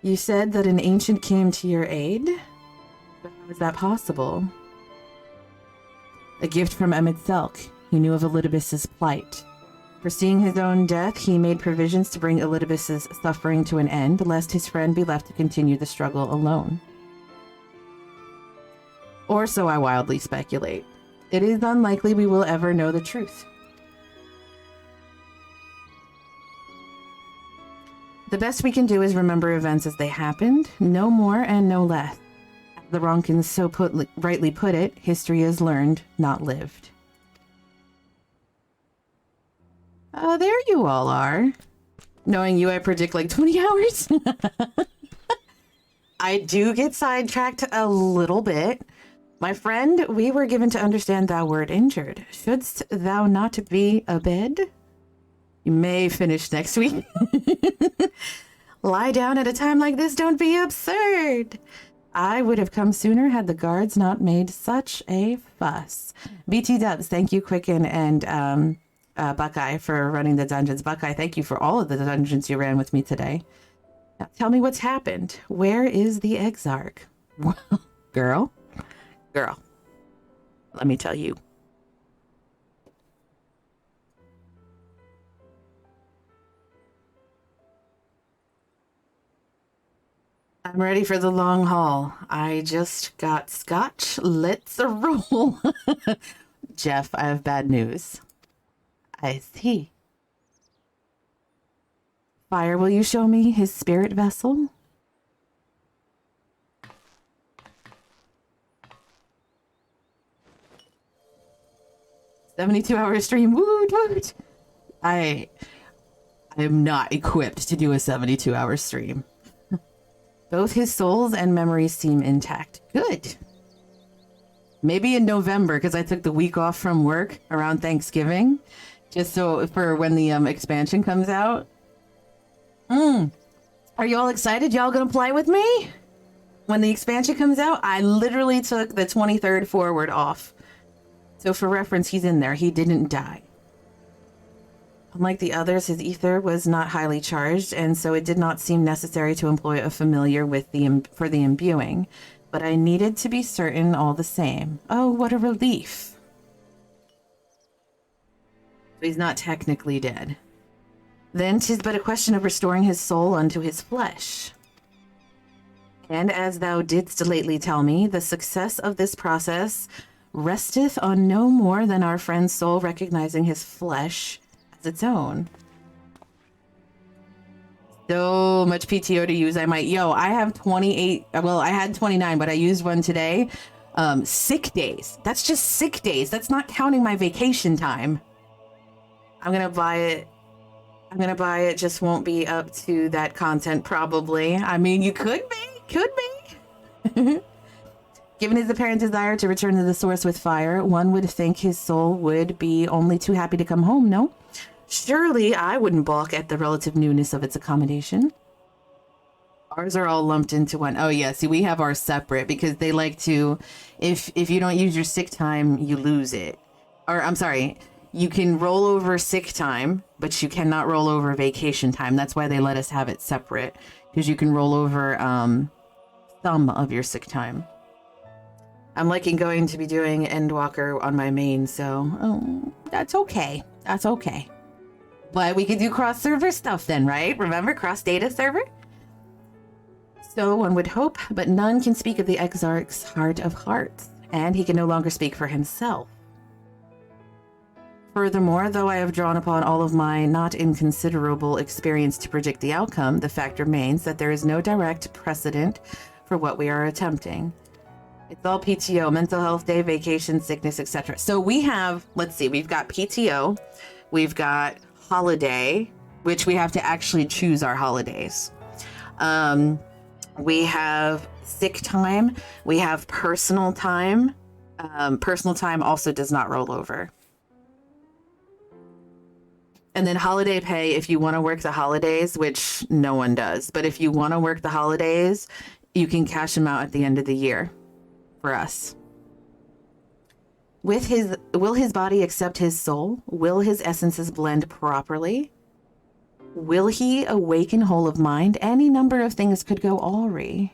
You said that an ancient came to your aid? But how is that possible? A gift from Emet-Selch. He knew of Elidibus's plight. Foreseeing his own death, he made provisions to bring Elidibus's suffering to an end, lest his friend be left to continue the struggle alone. Or so I wildly speculate. It is unlikely we will ever know the truth. The best we can do is remember events as they happened, no more and no less. As the Ronkins so rightly put it, history is learned, not lived. There you all are. Knowing you, I predict like 20 hours. I do get sidetracked a little bit. My friend, we were given to understand thou wert injured. Shouldst thou not be abed? You may finish next week. Lie down at a time like this, don't be absurd. I would have come sooner had the guards not made such a fuss. BT Dubs, thank you, Quicken and Buckeye, for running the dungeons. Buckeye, thank you for all of the dungeons you ran with me today. Now, tell me what's happened. Where is the Exarch? Well, girl, let me tell you. I'm ready for the long haul. I just got scotch. Let's roll. Jeff, I have bad news. I see. Fire, will you show me his spirit vessel? "72-hour stream. Woot woot." I am not equipped to do a 72-hour stream. Both his souls and memories seem intact. Good. Maybe in November, because I took the week off from work around Thanksgiving, just so for when the expansion comes out. Are you all excited? Y'all gonna play with me? When the expansion comes out, I literally took the 23rd forward off. So for reference, he's in there. He didn't die. Unlike the others, his ether was not highly charged, and so it did not seem necessary to employ a familiar with for the imbuing. But I needed to be certain all the same. Oh, what a relief. So he's not technically dead. Then 'tis but a question of restoring his soul unto his flesh. And as thou didst lately tell me, the success of this process resteth on no more than our friend's soul recognizing his flesh as its own. So much PTO to use. I have 28. Well, I had 29, but I used one today. Sick days. That's just sick days. That's not counting my vacation time. I'm going to buy it. Just won't be up to that content probably. I mean, you could be. Given his apparent desire to return to the source with fire, one would think his soul would be only too happy to come home, no? Surely I wouldn't balk at the relative newness of its accommodation. Ours are all lumped into one. Oh yeah, see, we have ours separate because they like to, if you don't use your sick time, you lose it. Or I'm sorry, you can roll over sick time, but you cannot roll over vacation time. That's why they let us have it separate, because you can roll over some of your sick time. I'm going to be doing Endwalker on my main, so that's okay. That's okay. But we could do cross-server stuff then, right? Remember, cross-data server? So one would hope, but none can speak of the Exarch's heart of hearts, and he can no longer speak for himself. Furthermore, though I have drawn upon all of my not inconsiderable experience to predict the outcome, the fact remains that there is no direct precedent for what we are attempting. It's all PTO, mental health day, vacation, sickness, etc. So we have, let's see, we've got PTO, we've got holiday, which we have to actually choose our holidays. We have sick time, we have personal time. Personal time also does not roll over. And then holiday pay, if you want to work the holidays, which no one does, but if you want to work the holidays, you can cash them out at the end of the year for us. Will his body accept his soul? Will his essences blend properly? Will he awaken whole of mind? Any number of things could go awry.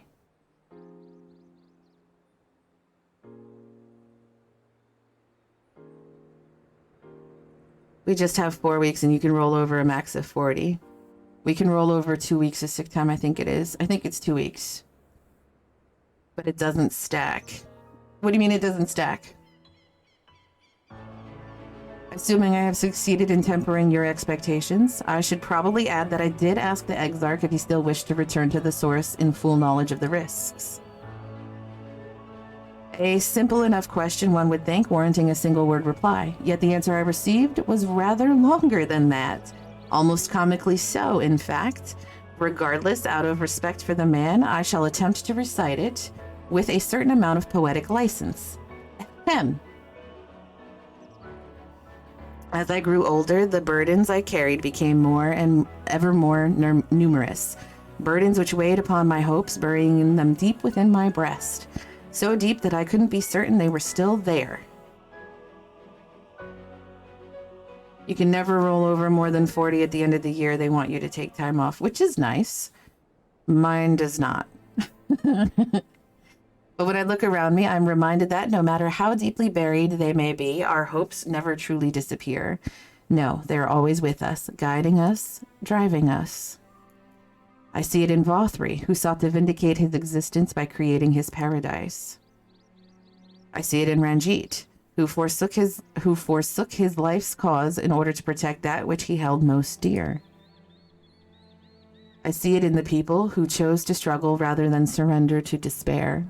We just have 4 weeks and you can roll over a max of 40. We can roll over 2 weeks of sick time, I think it is. I think it's 2 weeks. But it doesn't stack. What do you mean it doesn't stack? Assuming I have succeeded in tempering your expectations, I should probably add that I did ask the Exarch if he still wished to return to the source in full knowledge of the risks. A simple enough question, one would think, warranting a single word reply, yet the answer I received was rather longer than that. Almost comically so, in fact. Regardless, out of respect for the man, I shall attempt to recite it with a certain amount of poetic license. Ahem. As I grew older, the burdens I carried became more and ever more numerous. Burdens which weighed upon my hopes, burying them deep within my breast. So deep that I couldn't be certain they were still there. You can never roll over more than 40 at the end of the year. They want you to take time off, which is nice. Mine does not. But when I look around me, I'm reminded that no matter how deeply buried they may be, our hopes never truly disappear. No, they're always with us, guiding us, driving us. I see it in Vothri, who sought to vindicate his existence by creating his paradise. I see it in Ranjit, who forsook his life's cause in order to protect that which he held most dear. I see it in the people who chose to struggle rather than surrender to despair.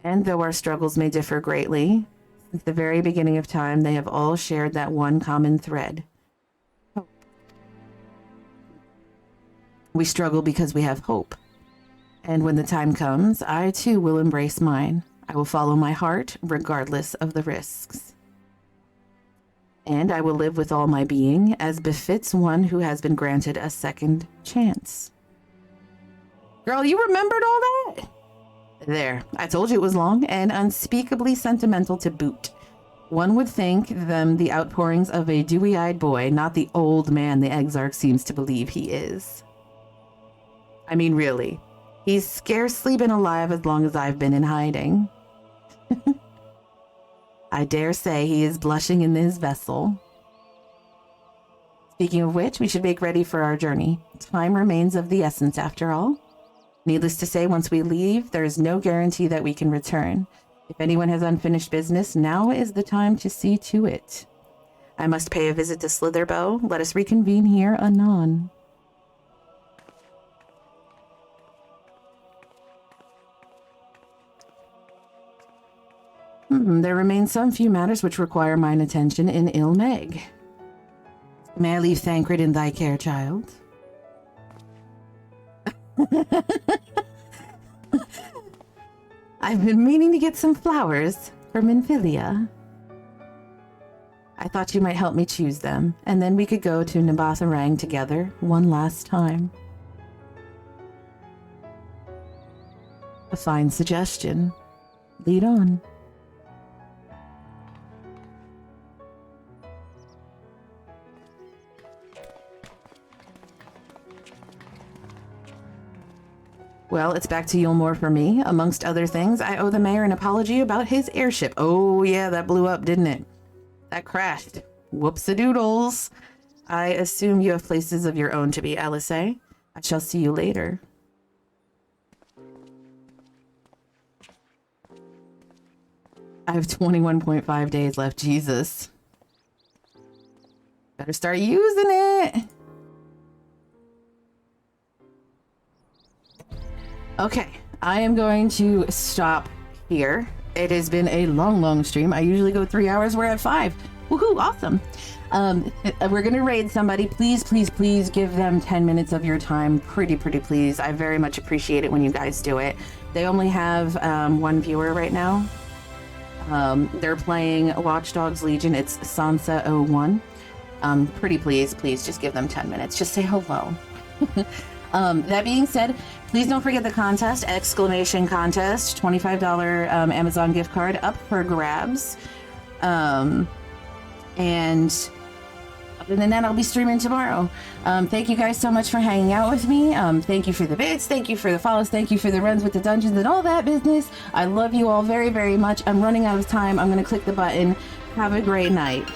And though our struggles may differ greatly, since the very beginning of time, they have all shared that one common thread. Hope. We struggle because we have hope. And when the time comes, I too will embrace mine. I will follow my heart, regardless of the risks. And I will live with all my being, as befits one who has been granted a second chance. Girl, you remembered all that? There, I told you it was long and unspeakably sentimental to boot. One would think them the outpourings of a dewy-eyed boy, not the old man the Exarch seems to believe he is. I mean, really, he's scarcely been alive as long as I've been in hiding. I dare say he is blushing in his vessel. Speaking of which, we should make ready for our journey. Time remains of the essence, after all. Needless to say, once we leave, there is no guarantee that we can return. If anyone has unfinished business, now is the time to see to it. I must pay a visit to Slitherbow. Let us reconvene here anon. There remain some few matters which require mine attention in Ilmeg. May I leave Thancred in thy care, child? I've been meaning to get some flowers for Minfilia. I thought you might help me choose them, and then we could go to Nabatharang together one last time. A fine suggestion. Lead on. Well, it's back to Yulmore for me. Amongst other things, I owe the mayor an apology about his airship. Oh yeah, that blew up, didn't it? That crashed. Whoops-a-doodles. I assume you have places of your own to be, Alice. I shall see you later. I have 21.5 days left. Jesus. Better start using it. Okay, I am going to stop here. It has been a long stream. I usually go 3 hours. We're at 5. Woohoo, awesome. We're gonna raid somebody. Please give them 10 minutes of your time. Pretty please. I very much appreciate it when you guys do it. They only have one viewer right now. They're playing Watch Dogs Legion. It's Sansa01. Pretty please just give them 10 minutes. Just say hello. That being said, please don't forget the contest, exclamation contest, $25 Amazon gift card up for grabs. And other than that, I'll be streaming tomorrow. Thank you guys so much for hanging out with me. Thank you for the bits, thank you for the follows, thank you for the runs with the dungeons and all that business. I love you all very much. I'm running out of time. I'm gonna click the button. Have a great night.